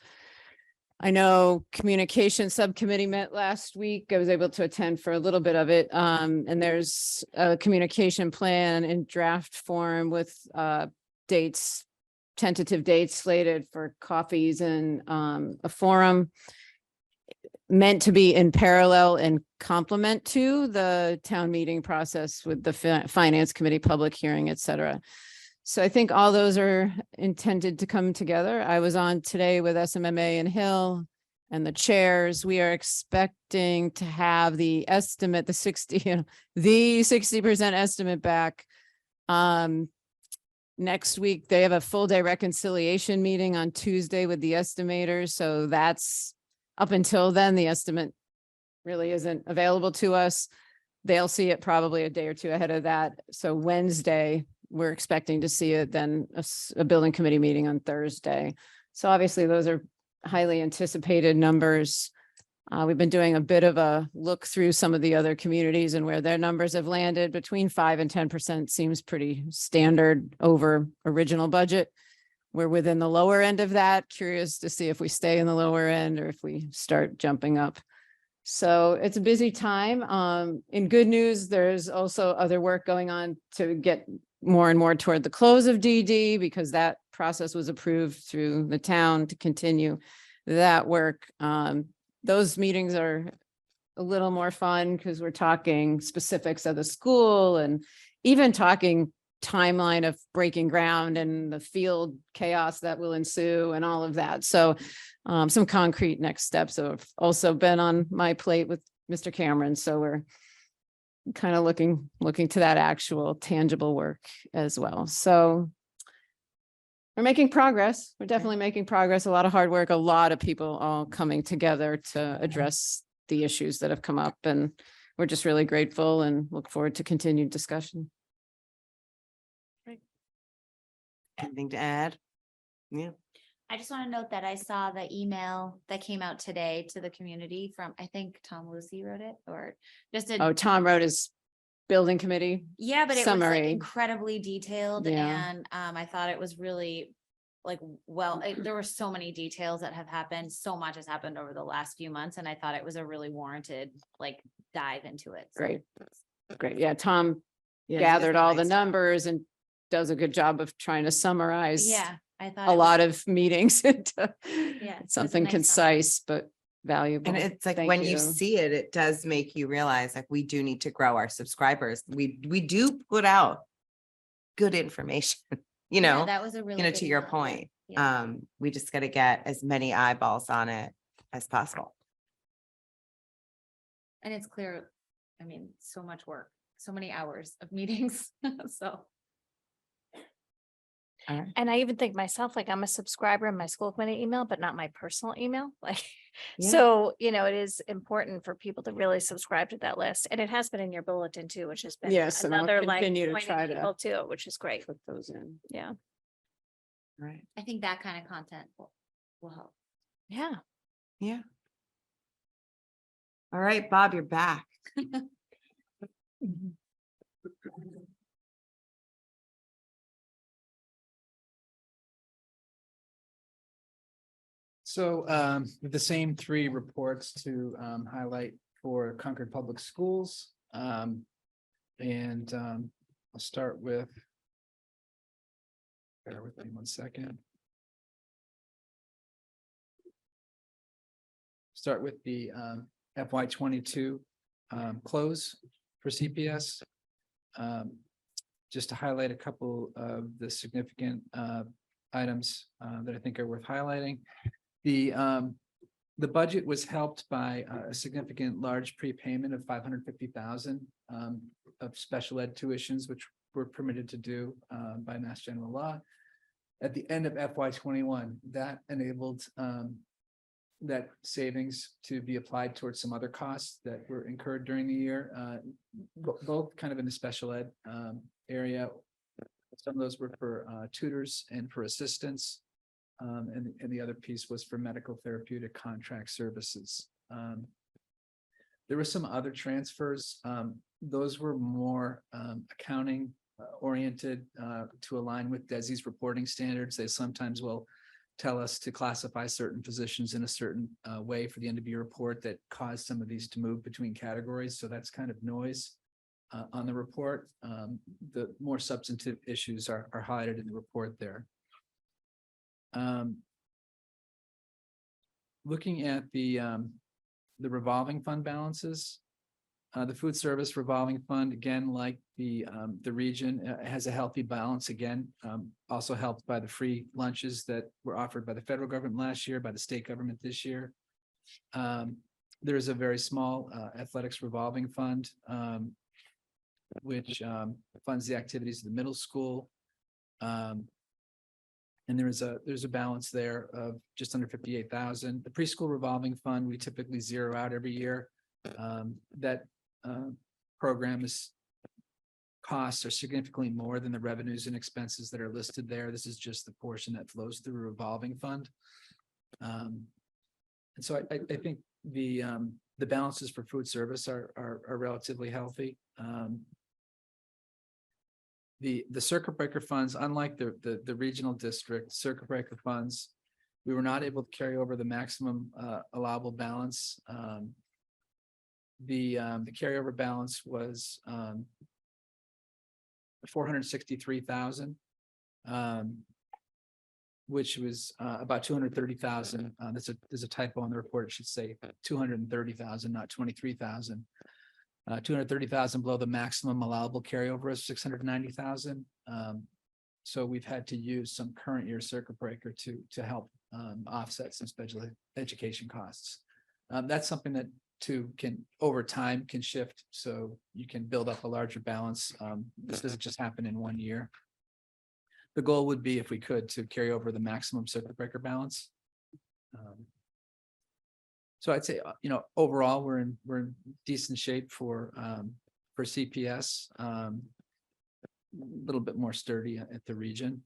I know communication subcommittee met last week. I was able to attend for a little bit of it. And there's a communication plan in draft form with dates, tentative dates slated for coffees and a forum meant to be in parallel and complement to the town meeting process with the finance committee, public hearing, et cetera. So I think all those are intended to come together. I was on today with SMMA and Hill and the chairs. We are expecting to have the estimate, the 60% estimate back Next week, they have a full day reconciliation meeting on Tuesday with the estimators. So that's up until then, the estimate really isn't available to us. They'll see it probably a day or two ahead of that. So Wednesday, we're expecting to see it, then a building committee meeting on Thursday. So obviously those are highly anticipated numbers. We've been doing a bit of a look through some of the other communities and where their numbers have landed. Between 5 and 10% seems pretty standard over original budget. We're within the lower end of that. Curious to see if we stay in the lower end or if we start jumping up. So it's a busy time. In good news, there's also other work going on to get more and more toward the close of DD, because that process was approved through the town to continue that work. Those meetings are a little more fun because we're talking specifics of the school and even talking timeline of breaking ground and the field chaos that will ensue and all of that. So some concrete next steps have also been on my plate with Mr. Cameron. So we're kind of looking to that actual tangible work as well. So we're making progress. We're definitely making progress. A lot of hard work, a lot of people all coming together to address the issues that have come up. And we're just really grateful and look forward to continued discussion. Anything to add? Yeah. I just want to note that I saw the email that came out today to the community from, I think Tom Lucy wrote it, or just a. Oh, Tom wrote his building committee. Yeah, but it was summary. like incredibly detailed, Yeah. and I thought it was really like, there were so many details that have happened. So much has happened over the last few months, and I thought it was a really warranted like dive into it. So. Great. Yeah, Tom Yeah, gathered all the nice job. numbers and does a good job of trying to summarize Yeah, I thought a it lot was- of meetings into Yeah, it was a something nice concise but valuable. And it's like Thank when you see it, it does make you realize like we do need to grow our subscribers. We do put out good information, Yeah, know, that was a really to good your email. point. Yeah. We just got to get as many eyeballs on it as possible. And it's clear, I mean, so much work, so many hours of meetings, so. And I even think myself, like I'm a subscriber in my school committee email, but not my personal email. Like, Yeah. so, it is important for people to really subscribe to that list. And it has been in your bulletin too, which has been Yes, and I'll another like continue to pointing try to people to it, which is great. put those in. Yeah. Right. I think that kind of content will help. Yeah. Yeah. All right, Bob, you're back. So with the same three reports to highlight for Concord Public Schools. And I'll start with. Bear with me 1 second. Start with the FY22 close for CPS. Just to highlight a couple of the significant items that I think are worth highlighting. The budget was helped by a significant large prepayment of 550,000 of special ed tuitions, which we're permitted to do by Mass General Law. At the end of FY21, that enabled that savings to be applied towards some other costs that were incurred during the year, both kind of in the special ed area. Some of those were for tutors and for assistants. And the other piece was for medical therapeutic contract services. There were some other transfers. Those were more accounting oriented to align with DESI's reporting standards. They sometimes will tell us to classify certain positions in a certain way for the end of year report that caused some of these to move between categories. So that's kind of noise on the report. The more substantive issues are highlighted in the report there. Looking at the revolving fund balances, the food service revolving fund, again, like the region, has a healthy balance again, also helped by the free lunches that were offered by the federal government last year, by the state government this year. There is a very small athletics revolving fund which funds the activities of the middle school. And there's a balance there of just under 58,000. The preschool revolving fund, we typically zero out every year. That program costs are significantly more than the revenues and expenses that are listed there. This is just the portion that flows through a revolving fund. And so I think the balances for food service are relatively healthy. The circuit breaker funds, unlike the regional district circuit breaker funds, we were not able to carry over the maximum allowable balance. The carryover balance was 463,000, which was about 230,000. There's a typo on the report. It should say 230,000, not 23,000. 230,000 below the maximum allowable carryover is 690,000. So we've had to use some current year circuit breaker to help offset some special education costs. That's something that can over time can shift, so you can build up a larger balance. This doesn't just happen in 1 year. The goal would be, if we could, to carry over the maximum circuit breaker balance. So I'd say, overall, we're in decent shape for CPS. A little bit more sturdy at the region.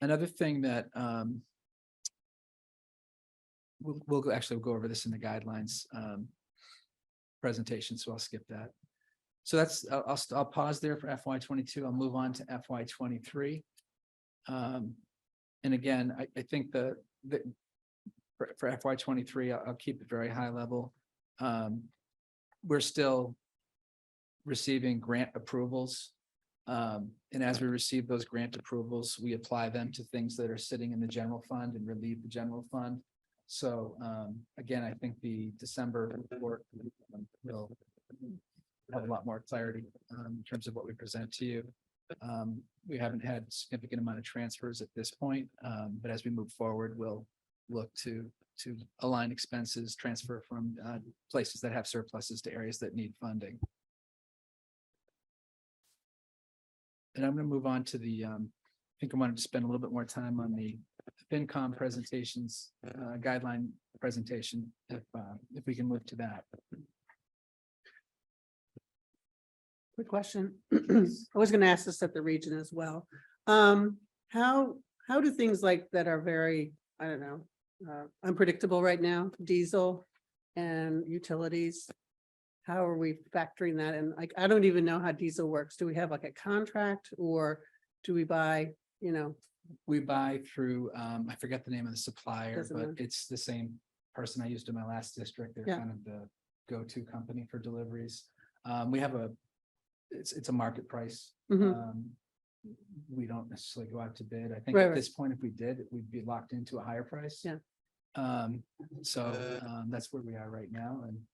Another thing that we'll go over this in the guidelines presentation, so I'll skip that. So that's I'll pause there for FY22. I'll move on to FY23. And again, I think for FY23, I'll keep it very high level. We're still receiving grant approvals. And as we receive those grant approvals, we apply them to things that are sitting in the general fund and relieve the general fund. So again, I think the December report will have a lot more clarity in terms of what we present to you. We haven't had a significant amount of transfers at this point, but as we move forward, we'll look to align expenses, transfer from places that have surpluses to areas that need funding. And I'm going to move on to I think I wanted to spend a little bit more time on the FinCom presentations, guideline presentation, if we can move to that. Quick question. I was going to ask this at the region as well. How do things like that are very, I don't know, unpredictable right now, diesel and utilities, how are we factoring that in? Like, I don't even know how diesel works. Do we have like a contract, or do we buy, We buy through, I forget the name of the supplier, Doesn't but matter. it's the same person I used in my last district. They're Yeah. kind of the go-to company for deliveries. We have it's a market price. Mhm. We don't necessarily go out to bid. I think Right, at right. this point, if we did, we'd be locked into a higher price. Yeah. So that's where we are right now. And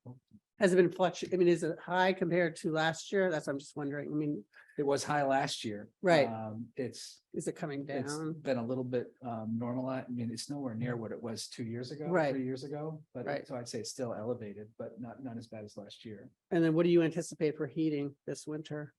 Has it been fluctuating? I mean, is it high compared to last year? That's what I'm just wondering. I mean, it was high last year. Right. It's is it coming It's down? been a little bit normalized. I mean, it's nowhere near what it was 2 years ago, Right. 3 years ago, but Right. so I'd say it's still elevated, but not as bad as last year. And then what do you anticipate for heating this winter?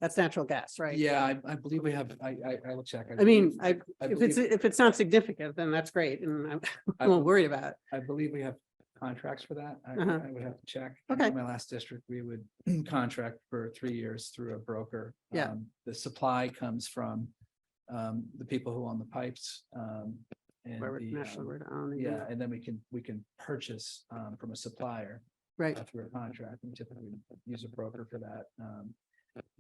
That's natural gas, right? Yeah, I believe we have, I will check. I mean, believe- if it's not significant, then that's great, and I'm I- not worried about it. I believe we have contracts for that. Uh-huh. I would have to check. Okay. In my last district, we would contract for 3 years through a broker. Yeah. The supply comes from the people who own the pipes. And Where the, National Grid owning yeah, it. and then we can purchase from a supplier. Right. Through a contract. We typically use a broker for that.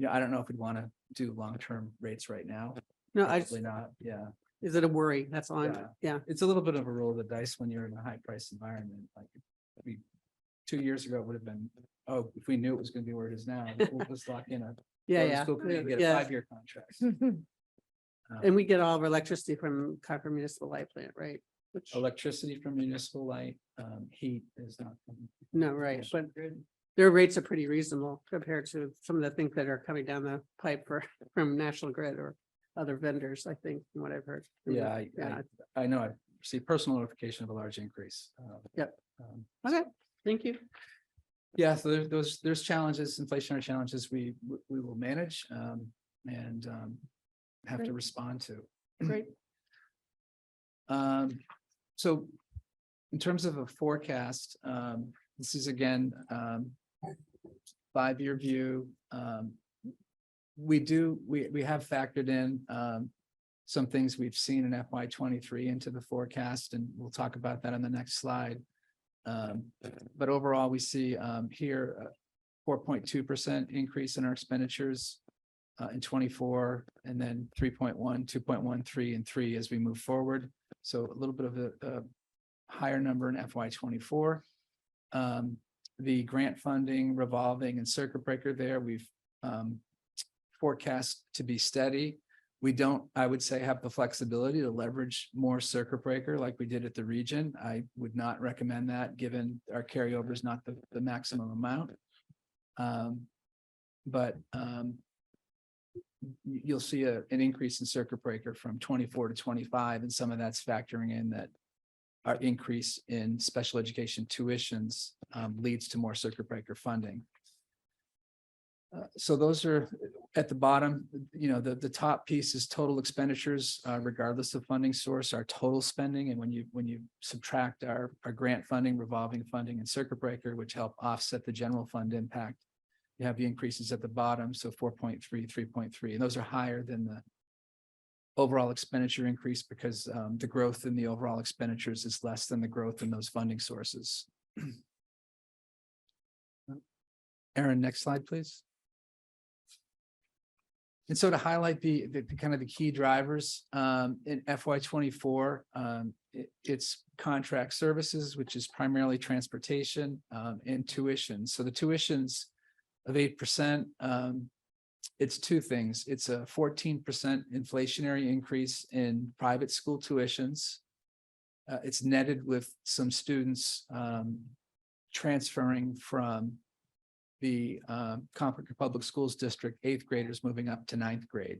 I don't know if we'd want to do long-term rates right now. No, Probably not. Yeah. is it a worry? That's all. Yeah. It's a little bit of a roll of the dice when you're in a high price environment. Like 2 years ago, it would have been, oh, if we knew it was going to be where it is now, let's lock in a. Yeah, go to yeah. school committee and Get a Yeah. 5-year contract. And we get all of our electricity from Concord Municipal Light Plant, right? Which, Electricity from municipal light, heat is not. no, right, but their rates are pretty reasonable compared to some of the things that are coming down the pipe from National Grid or other vendors, I think, from what I've heard. Yeah, I know I received personal notification of a large increase. Yep. Okay, thank you. Yeah, so there's challenges, inflationary challenges we will manage and have to Great. respond to. Great. So in terms of a forecast, this is again 5-year view. We have factored in some things we've seen in FY23 into the forecast, and we'll talk about that on the next slide. But overall, we see here 4.2% increase in our expenditures in 24, and then 3.1, 2.13, and 3 as we move forward. So a little bit of a higher number in FY24. The grant funding, revolving, and circuit breaker there, we've forecast to be steady. We don't, I would say, have the flexibility to leverage more circuit breaker like we did at the region. I would not recommend that, given our carryover is not the maximum amount. But you'll see an increase in circuit breaker from 24 to 25, and some of that's factoring in that our increase in special education tuitions leads to more circuit breaker funding. So those are at the bottom. You know, the top piece is total expenditures, regardless of funding source, our total spending. And when you subtract our grant funding, revolving funding, and circuit breaker, which help offset the general fund impact, you have the increases at the bottom. So 4.3, 3.3, and those are higher than the overall expenditure increase because the growth in the overall expenditures is less than the growth in those funding sources. Aaron, next slide, please. And so to highlight the kind of the key drivers in FY24, it's contract services, which is primarily transportation and tuition. So the tuitions of 8%, it's two things. It's a 14% inflationary increase in private school tuitions. It's netted with some students transferring from the Concord Public Schools District 8th graders moving up to 9th grade.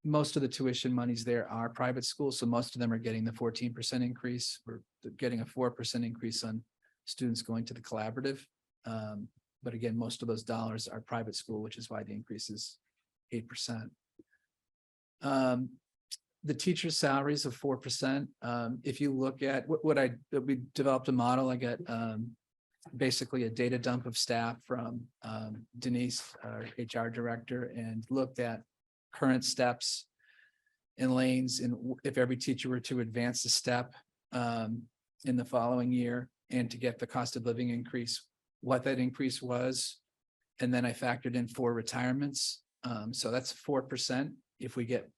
Most of the tuition monies there are private schools, so most of them are getting the 14% increase. We're getting a 4% increase on students going to the collaborative. But again, most of those dollars are private school, which is why the increase is 8%. The teacher's salaries of 4%. If you look at we developed a model, I got basically a data dump of staff from Denise, our HR director, and looked at current steps and lanes, and if every teacher were to advance a step in the following year and to get the cost of living increase, what that increase was. And then I factored in 4 retirements. So that's 4%. If we get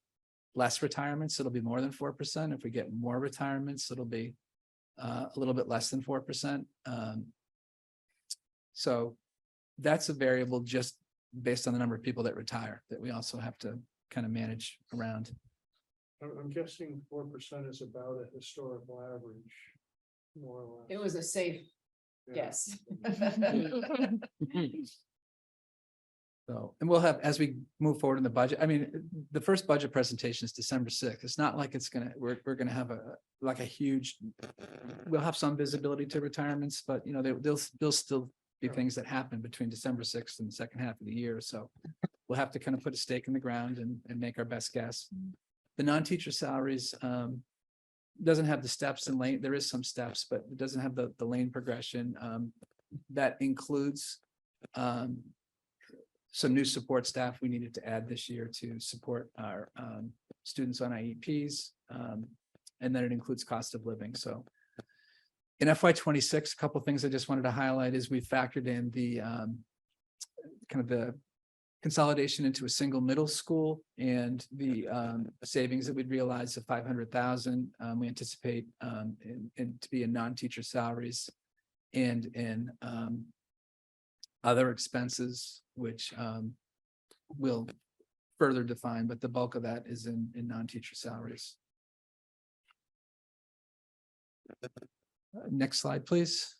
less retirements, it'll be more than 4%. If we get more retirements, it'll be a little bit less than 4%. So that's a variable just based on the number of people that retire that we also have to kind of manage around. I'm guessing 4% is about a historical average, more or less. It was a safe Yeah. guess. So, and we'll have, as we move forward in the budget, I mean, the first budget presentation is December 6th. It's not like it's we're gonna have a huge, we'll have some visibility to retirements, but you know, there'll still be things that happen between December 6th and the second half of the year. So we'll have to kind of put a stake in the ground and make our best guess. The non-teacher salaries doesn't have the steps and lane. There is some steps, but it doesn't have the lane progression. That includes some new support staff we needed to add this year to support our students on IEPs. And then it includes cost of living. So in FY26, a couple of things I just wanted to highlight is we factored in the kind of the consolidation into a single middle school and the savings that we'd realized of 500,000. We anticipate to be in non-teacher salaries and in other expenses, which will further define, but the bulk of that is in non-teacher salaries. Next slide, please.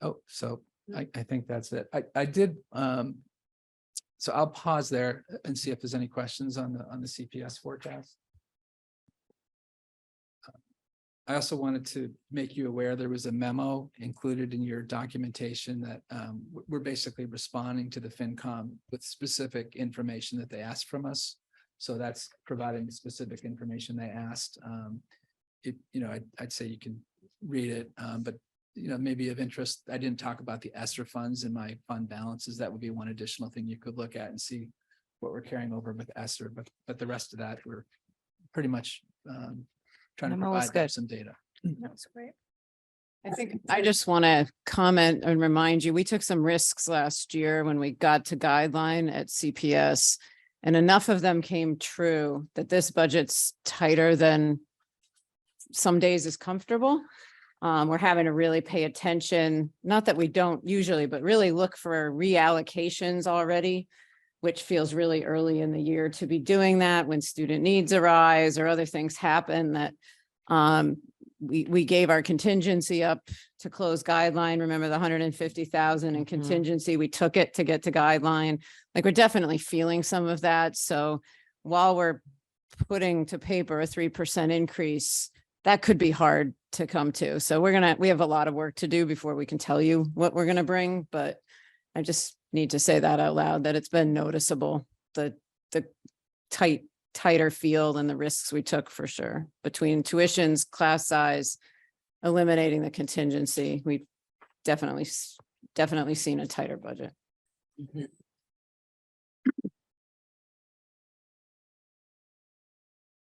Oh, so I think that's it. I did, so I'll pause there and see if there's any questions on the CPS forecast. I also wanted to make you aware there was a memo included in your documentation that we're basically responding to the FinCom with specific information that they asked from us. So that's providing the specific information they asked. I'd say you can read it, but maybe of interest, I didn't talk about the ESSER funds in my fund balances. That would be one additional thing you could look at and see what we're carrying over with ESSER, but the rest of that, we're pretty much trying to Memo was provide them good. some data. That's great. I just want to comment and remind you, we took some risks last year when we got to guideline at CPS. And enough of them came true that this budget's tighter than some days is comfortable. We're having to really pay attention, not that we don't usually, but really look for reallocations already, which feels really early in the year to be doing that when student needs arise or other things happen that we gave our contingency up to close guideline. Remember the 150,000 in contingency, we took it to get to guideline. Like we're definitely feeling some of that. So while we're putting to paper a 3% increase, that could be hard to come to. So we have a lot of work to do before we can tell you what we're going to bring, but I just need to say that out loud, that it's been noticeable, the tighter field and the risks we took for sure between tuitions, class size, eliminating the contingency. We've definitely seen a tighter budget.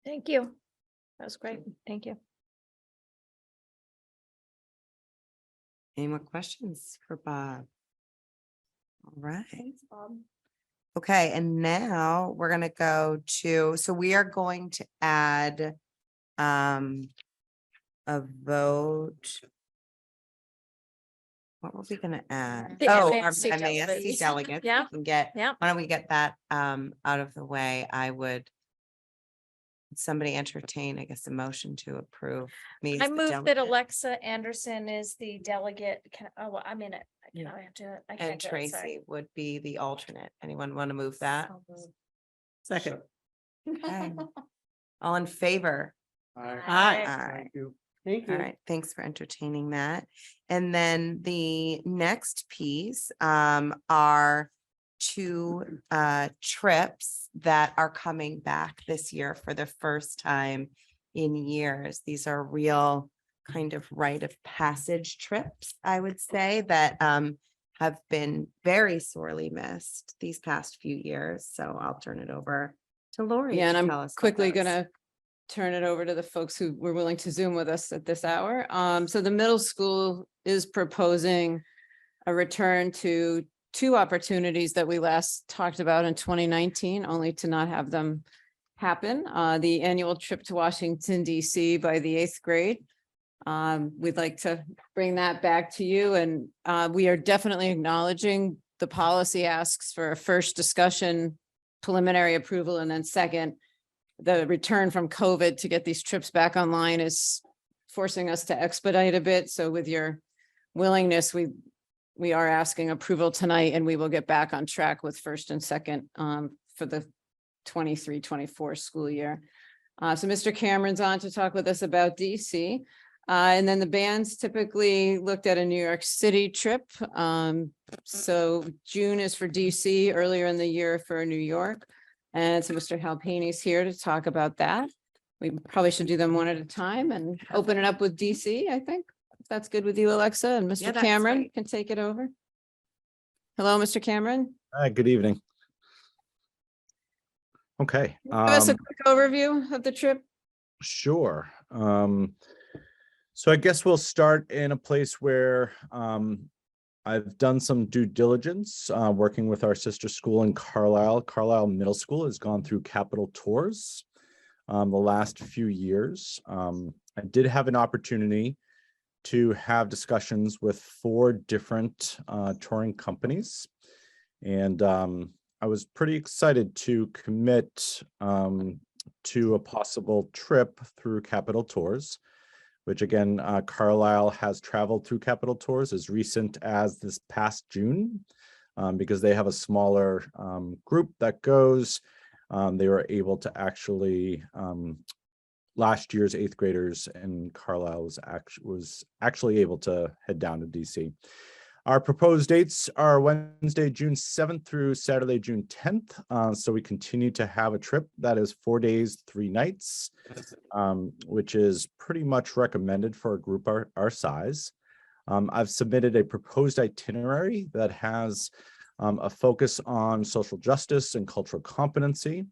Thank you. That was great. Thank you. Any more questions for Bob? All right. Thanks, Bob. Okay, and now we're gonna go to, so we are going to add a vote. What were we gonna add? The Oh, our MASC delegates. MASC delegates. Yeah. We can get, Yeah. why don't we get that out of the way? Would somebody entertain, I guess, a motion to approve me? as I the move that delegate? Alexa Anderson is the delegate. Well, I'm in it. I have to. I can't And do it, sorry. Tracy would be the alternate. Anyone want to move that? So moved. Second. Okay. All in favor? Aye. Aye. Thank you. Thank All you. right, thanks for entertaining that. And then the next piece are two trips that are coming back this year for the first time in years. These are real kind of rite of passage trips, I would say, that have been very sorely missed these past few years. So I'll turn it over to Lori. Yeah, and to I'm tell us about quickly those. gonna turn it over to the folks who were willing to Zoom with us at this hour. So the middle school is proposing a return to two opportunities that we last talked about in 2019, only to not have them happen. The annual trip to Washington, DC by the 8th grade. We'd like to bring that back to you, and we are definitely acknowledging the policy asks for a first discussion, preliminary approval, and then second, the return from COVID to get these trips back online is forcing us to expedite a bit. So with your willingness, we are asking approval tonight, and we will get back on track with first and second for the 23-24 school year. So Mr. Cameron's on to talk with us about DC. And then the bands typically looked at a New York City trip. So June is for DC, earlier in the year for New York. And so Mr. Halpini's here to talk about that. We probably should do them one at a time and open it up with DC, I think. If that's good with you, Alexa, and Mr. that's Cameron great. can take it over. Hello, Mr. Cameron. Hi, good evening. Okay. Give us a quick overview of the trip. Sure. So I guess we'll start in a place where I've done some due diligence working with our sister school in Carlisle. Carlisle Middle School has gone through Capital Tours the last few years. I did have an opportunity to have discussions with 4 different touring companies. And I was pretty excited to commit to a possible trip through Capital Tours, which again, Carlisle has traveled through Capital Tours as recent as this past June, because they have a smaller group that goes. They were able to actually last year's 8th graders in Carlisle was actually able to head down to DC. Our proposed dates are Wednesday, June 7th through Saturday, June 10th. So we continue to have a trip that is 4 days, 3 nights, which is pretty much recommended for a group our size. I've submitted a proposed itinerary that has a focus on social justice and cultural competency.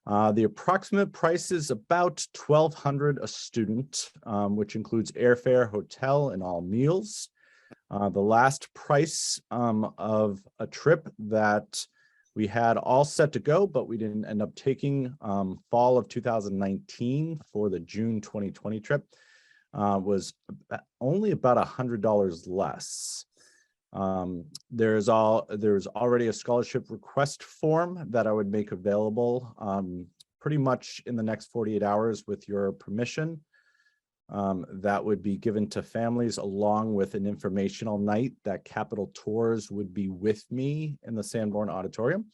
The approximate price is about $1,200 a student, which includes airfare, hotel, and all meals. The last price of a trip that we had all set to go, but we didn't end up taking fall of 2019 for the June 2020 trip was only about $100 less. There's already a scholarship request form that I would make available pretty much in the next 48 hours with your permission. That would be given to families along with an informational night that Capital Tours would be with me in the Sanborn Auditorium,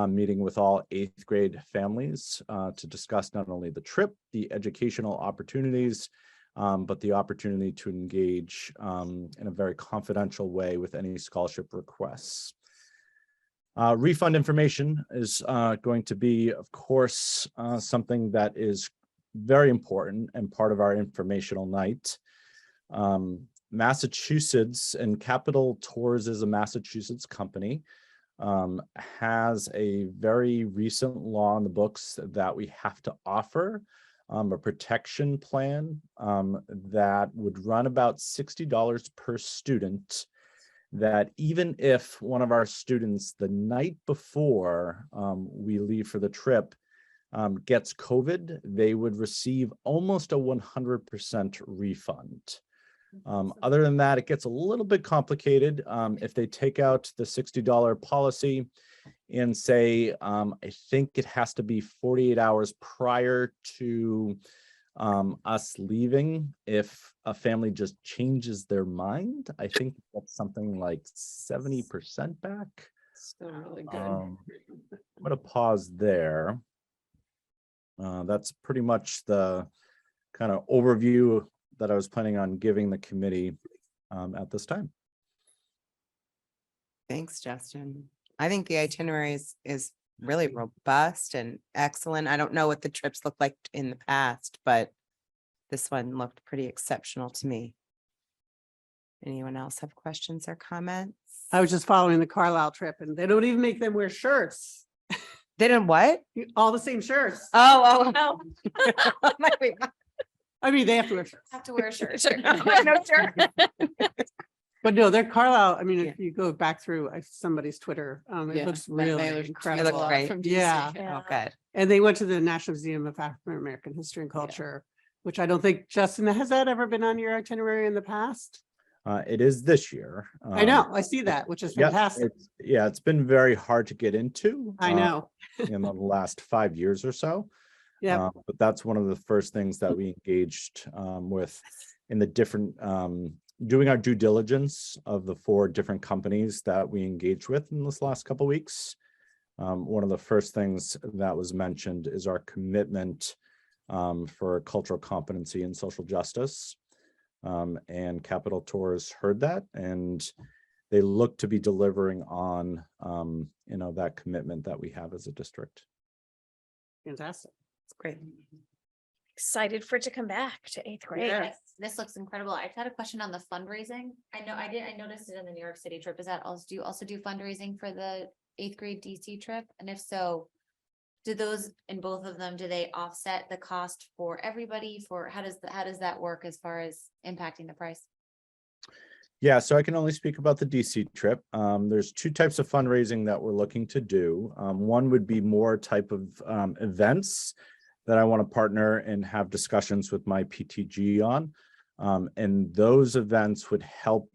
meeting with all 8th grade families to discuss not only the trip, the educational opportunities, but the opportunity to engage in a very confidential way with any scholarship requests. Refund information is going to be, of course, something that is very important and part of our informational night. Massachusetts, and Capital Tours is a Massachusetts company, has a very recent law in the books that we have to offer a protection plan that would run about $60 per student, that even if one of our students the night before we leave for the trip gets COVID, they would receive almost a 100% refund. Other than that, it gets a little bit complicated. If they take out the $60 policy and say, I think it has to be 48 hours prior to us leaving. If a family just changes their mind, I think that's something like 70% back. Still really good. I'm going to pause there. That's pretty much the kind of overview that I was planning on giving the committee at this time. Thanks, Justin. I think the itinerary is really robust and excellent. I don't know what the trips looked like in the past, but this one looked pretty exceptional to me. Anyone else have questions or comments? I was just following the Carlisle trip and they don't even make them wear shirts. They didn't what? All the same shirts. Oh. I mean, they have to wear shirts. Have to wear a shirt. No shirt. But no, they're Carlisle. I mean, if you go back through somebody's Twitter, it Yeah, looks that really mailer's incredible. It looks great. From DC. Yeah. Oh, good. And they went to the National Museum of African American History and Culture, which I don't think, Justin, has that ever been on your itinerary in the past? It is this year. I know, I see that, which is Yep, fantastic. it's been very hard to get into. I know. In the last 5 years or so. Yeah. But that's one of the first things that we engaged with in the different, doing our due diligence of the 4 different companies that we engaged with in this last couple of weeks. One of the first things that was mentioned is our commitment for cultural competency and social justice. And Capital Tours heard that, and they look to be delivering on, that commitment that we have as a district. Fantastic. It's great. Excited for it to come back to 8th grade. Yeah. This looks incredible. I just had a question on the fundraising. I noticed it in the New York City trip. Is that also, do you also do fundraising for the 8th grade DC trip? And if so, do those, in both of them, do they offset the cost for everybody? For how does that work as far as impacting the price? Yeah, so I can only speak about the DC trip. There's 2 types of fundraising that we're looking to do. One would be more type of events that I want to partner and have discussions with my PTG on. And those events would help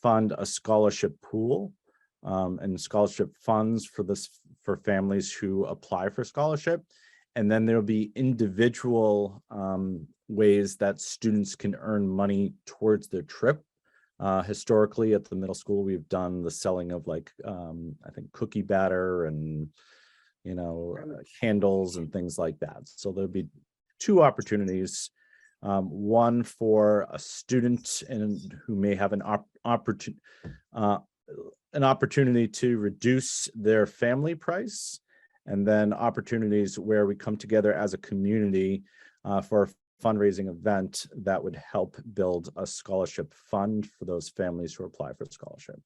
fund a scholarship pool and scholarship funds for families who apply for scholarship. And then there'll be individual ways that students can earn money towards their trip. Historically at the middle school, we've done the selling of I think cookie batter and, candles and things like that. So there'll be two opportunities. One for a student who may have an opportunity to reduce their family price, and then opportunities where we come together as a community for a fundraising event that would help build a scholarship fund for those families who apply for scholarship.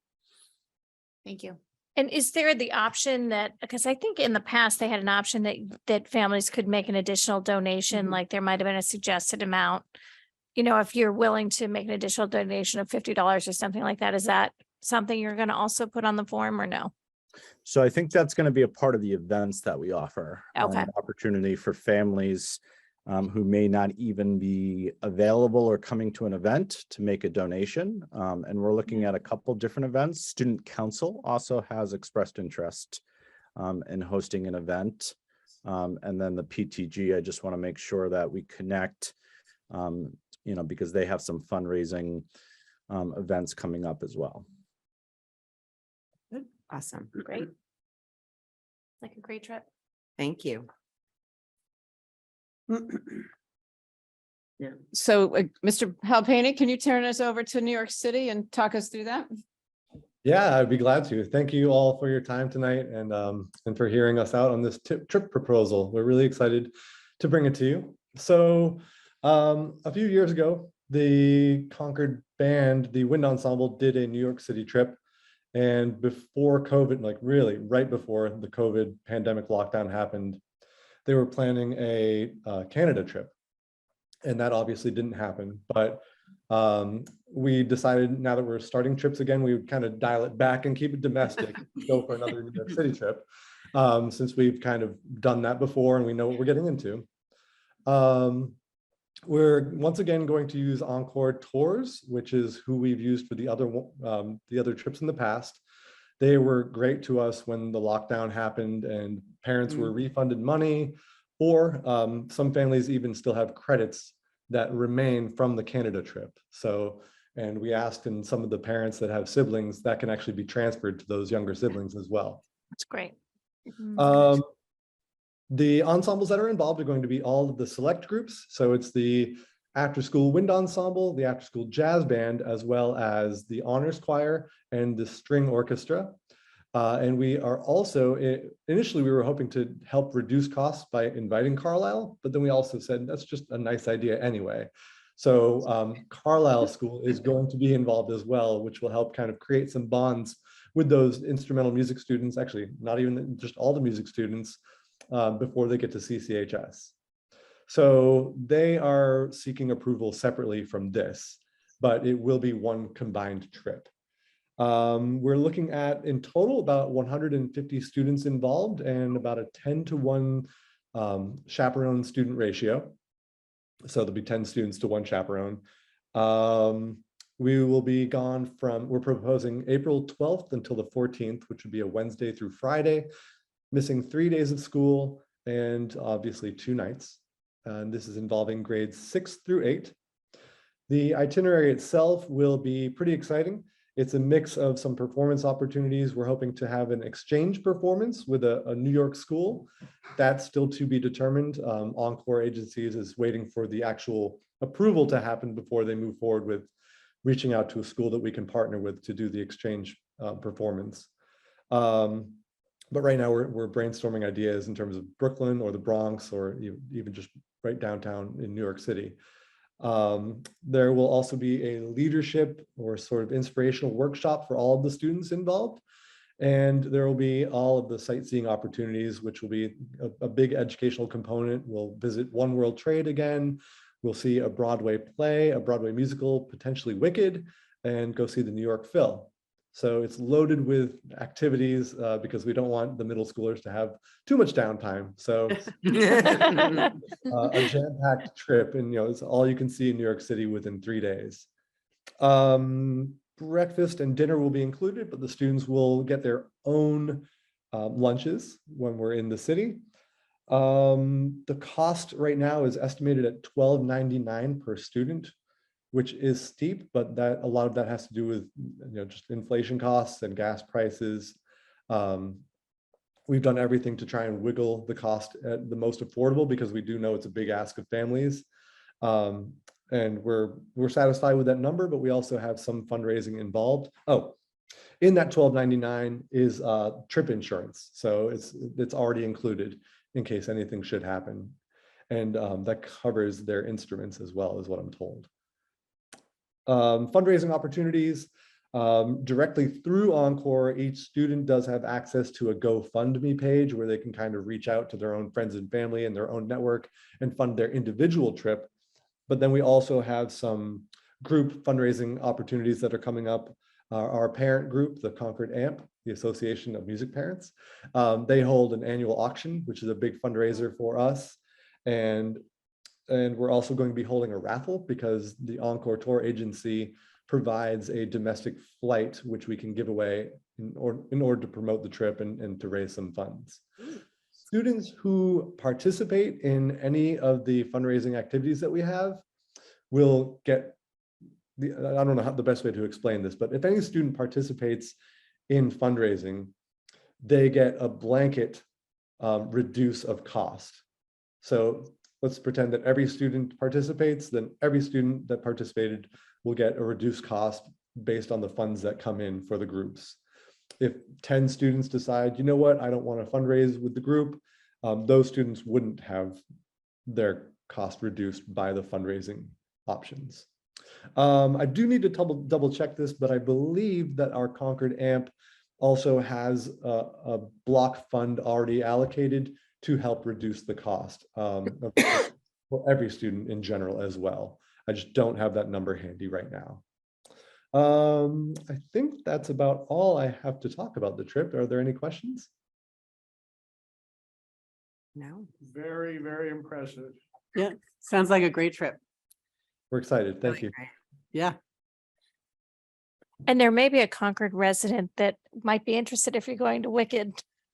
Thank you. And is there the option that, because I think in the past they had an option that families could make an additional donation, like there might have been a suggested amount. You know, if you're willing to make an additional donation of $50 or something like that, is that something you're going to also put on the form or no? So I think that's going to be a part of the events that we offer. Okay. An opportunity for families who may not even be available or coming to an event to make a donation. And we're looking at a couple different events. Student Council also has expressed interest in hosting an event. And then the PTG, I just want to make sure that we connect, you know, because they have some fundraising events coming up as well. Awesome. Great. Like a great trip. Thank you. Yeah. So Mr. Halpany, can you turn us over to New York City and talk us through that? Yeah, I'd be glad to. Thank you all for your time tonight and for hearing us out on this trip proposal. We're really excited to bring it to you. So a few years ago, the Concord band, the wind ensemble, did a New York City trip. And before COVID, like really right before the COVID pandemic lockdown happened, they were planning a Canada trip. And that obviously didn't happen. But we decided now that we're starting trips again, we would kind of dial it back and keep it domestic, go for another New York City trip, since we've kind of done that before and we know what we're getting into. We're once again going to use Encore Tours, which is who we've used for the other trips in the past. They were great to us when the lockdown happened and parents were refunded money, or some families even still have credits that remain from the Canada trip. So, and we asked, and some of the parents that have siblings, that can actually be transferred to those younger siblings as well. That's great. The ensembles that are involved are going to be all of the select groups. So it's the after-school wind ensemble, the after-school jazz band, as well as the honors choir and the string orchestra. And we are also, initially we were hoping to help reduce costs by inviting Carlisle, but then we also said that's just a nice idea anyway. So Carlisle School is going to be involved as well, which will help kind of create some bonds with those instrumental music students, actually not even just all the music students, before they get to CCHS. So they are seeking approval separately from this, but it will be one combined trip. We're looking at in total about 150 students involved and about a 10-to-1 chaperone student ratio. So there'll be 10 students to 1 chaperone. We will be gone we're proposing April 12th until the 14th, which would be a Wednesday through Friday, missing 3 days of school and obviously 2 nights. And this is involving grades 6 through 8. The itinerary itself will be pretty exciting. It's a mix of some performance opportunities. We're hoping to have an exchange performance with a New York school. That's still to be determined. Encore Agencies is waiting for the actual approval to happen before they move forward with reaching out to a school that we can partner with to do the exchange performance. But right now we're brainstorming ideas in terms of Brooklyn or the Bronx or even just right downtown in New York City. There will also be a leadership or sort of inspirational workshop for all of the students involved. And there will be all of the sightseeing opportunities, which will be a big educational component. We'll visit One World Trade again. We'll see a Broadway play, a Broadway musical, potentially Wicked, and go see the New York Phil. So it's loaded with activities because we don't want the middle schoolers to have too much downtime. So a jam-packed trip, and it's all you can see in New York City within 3 days. Breakfast and dinner will be included, but the students will get their own lunches when we're in the city. The cost right now is estimated at $12.99 per student, which is steep, but a lot of that has to do with just inflation costs and gas prices. we've done everything to try and wiggle the cost at the most affordable because we do know it's a big ask of families. And we're satisfied with that number, but we also have some fundraising involved. Oh, in that $12.99 is trip insurance. So it's already included in case anything should happen. And that covers their instruments as well, is what I'm told. Fundraising opportunities. Directly through Encore, each student does have access to a GoFundMe page where they can kind of reach out to their own friends and family and their own network and fund their individual trip. But then we also have some group fundraising opportunities that are coming up. Our parent group, the Concord AMP, the Association of Music Parents, they hold an annual auction, which is a big fundraiser for us. And we're also going to be holding a raffle because the Encore Tour Agency provides a domestic flight, which we can give away in order to promote the trip and to raise some funds. Students who participate in any of the fundraising activities that we have will get, I don't know how the best way to explain this, but if any student participates in fundraising, they get a blanket reduce of cost. So let's pretend that every student participates, then every student that participated will get a reduced cost based on the funds that come in for the groups. If 10 students decide, you know what, I don't want to fundraise with the group, those students wouldn't have their cost reduced by the fundraising options. I do need to double check this, but I believe that our Concord AMP also has a block fund already allocated to help reduce the cost for every student in general as well. I just don't have that number handy right now. I think that's about all I have to talk about the trip. Are there any questions? No. Very, very impressive. Yeah, sounds like a great trip. We're excited. Thank you. Yeah. And there may be a Concord resident that might be interested if you're going to Wicked.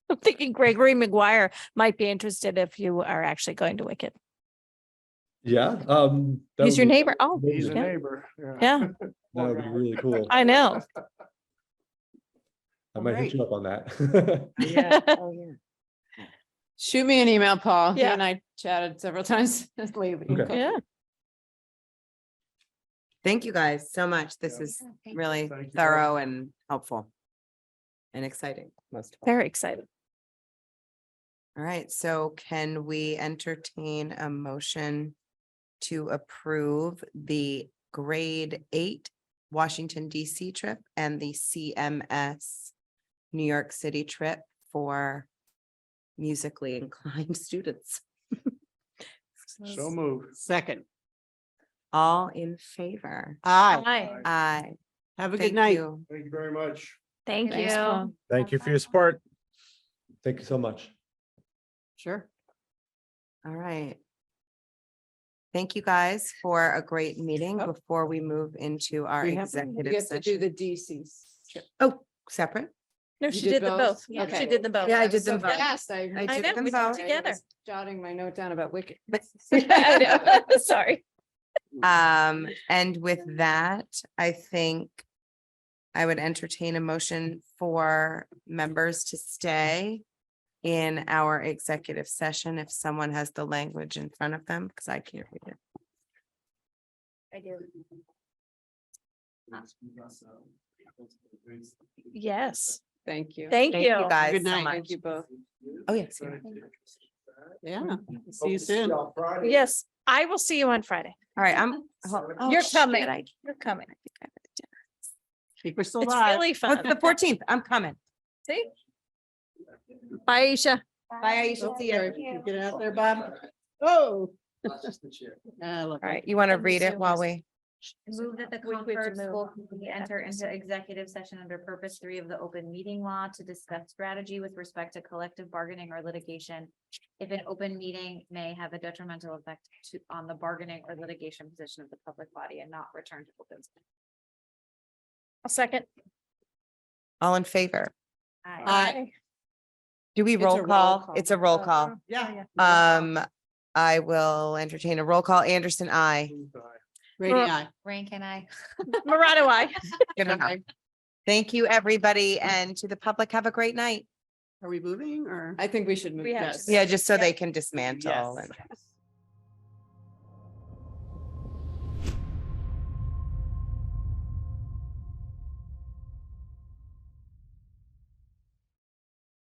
I'm thinking Gregory McGuire might be interested if you are actually going to Wicked. Yeah. He's your neighbor. Oh, He's a yeah. neighbor. Yeah, That would be really cool. I know. I might hit you up on that. Yeah. Oh, yeah. Shoot me an email, Paul. Yeah. You and I chatted several times lately. Okay. Yeah. Thank you guys so much. This is really Thank you. thorough and helpful and exciting, most of all. Very excited. All right, so can we entertain a motion to approve the grade 8 Washington DC trip and the CMS New York City trip for musically inclined students? So moved. Second. All in favor? Aye. Hi. Aye. Have a Thank good night. you. Thank you very much. Thank Thanks, you. Paul. Thank you for your support. Thank you so much. Sure. All right. Thank you guys for a great meeting Oh. before we move into our We have executive to do session. the DCs. trip. Oh, separate? No, You she did did them both. both? Yeah, Okay. she did them both. Yeah, I was did so them both. fast. I I I did know, them we did it both. together. was jotting my note down about Wicked. I know. Sorry. And with that, I think I would entertain a motion for members to stay in our executive session if someone has the language in front of them, because I can't read it. I do. Yes. Thank you. Thank Thank you. you guys Good so night. much. Thank you both. Oh, yes. Yeah. See you soon. Yes, I will see you on Friday. All right, oh, You're shit, coming. I You're coming. Think we're still It's live. really What's fun. the 14th? I'm coming. See? Bye, Aisha. Bye, Aisha. See Sorry, you. Get out there, Bob. Oh. All right, you want to read it while we? Move that the We have to Concord move. School Committee enter into executive session under purpose 3 of the open meeting law to discuss strategy with respect to collective bargaining or litigation. If an open meeting may have a detrimental effect on the bargaining or litigation position of the public body and not return to open. session. A second. All in favor? Aye. Do we It's a roll roll call? call. It's a roll call. Yeah. I will entertain a roll call. Anderson, I. Rainy eye. Rain, can I? Murado, I. Good enough. Thank you, everybody, and to the public, have a great night. Are we moving or? I think we should move. We have yes. to- Yeah, just so Yeah. they can dismantle Yes. and.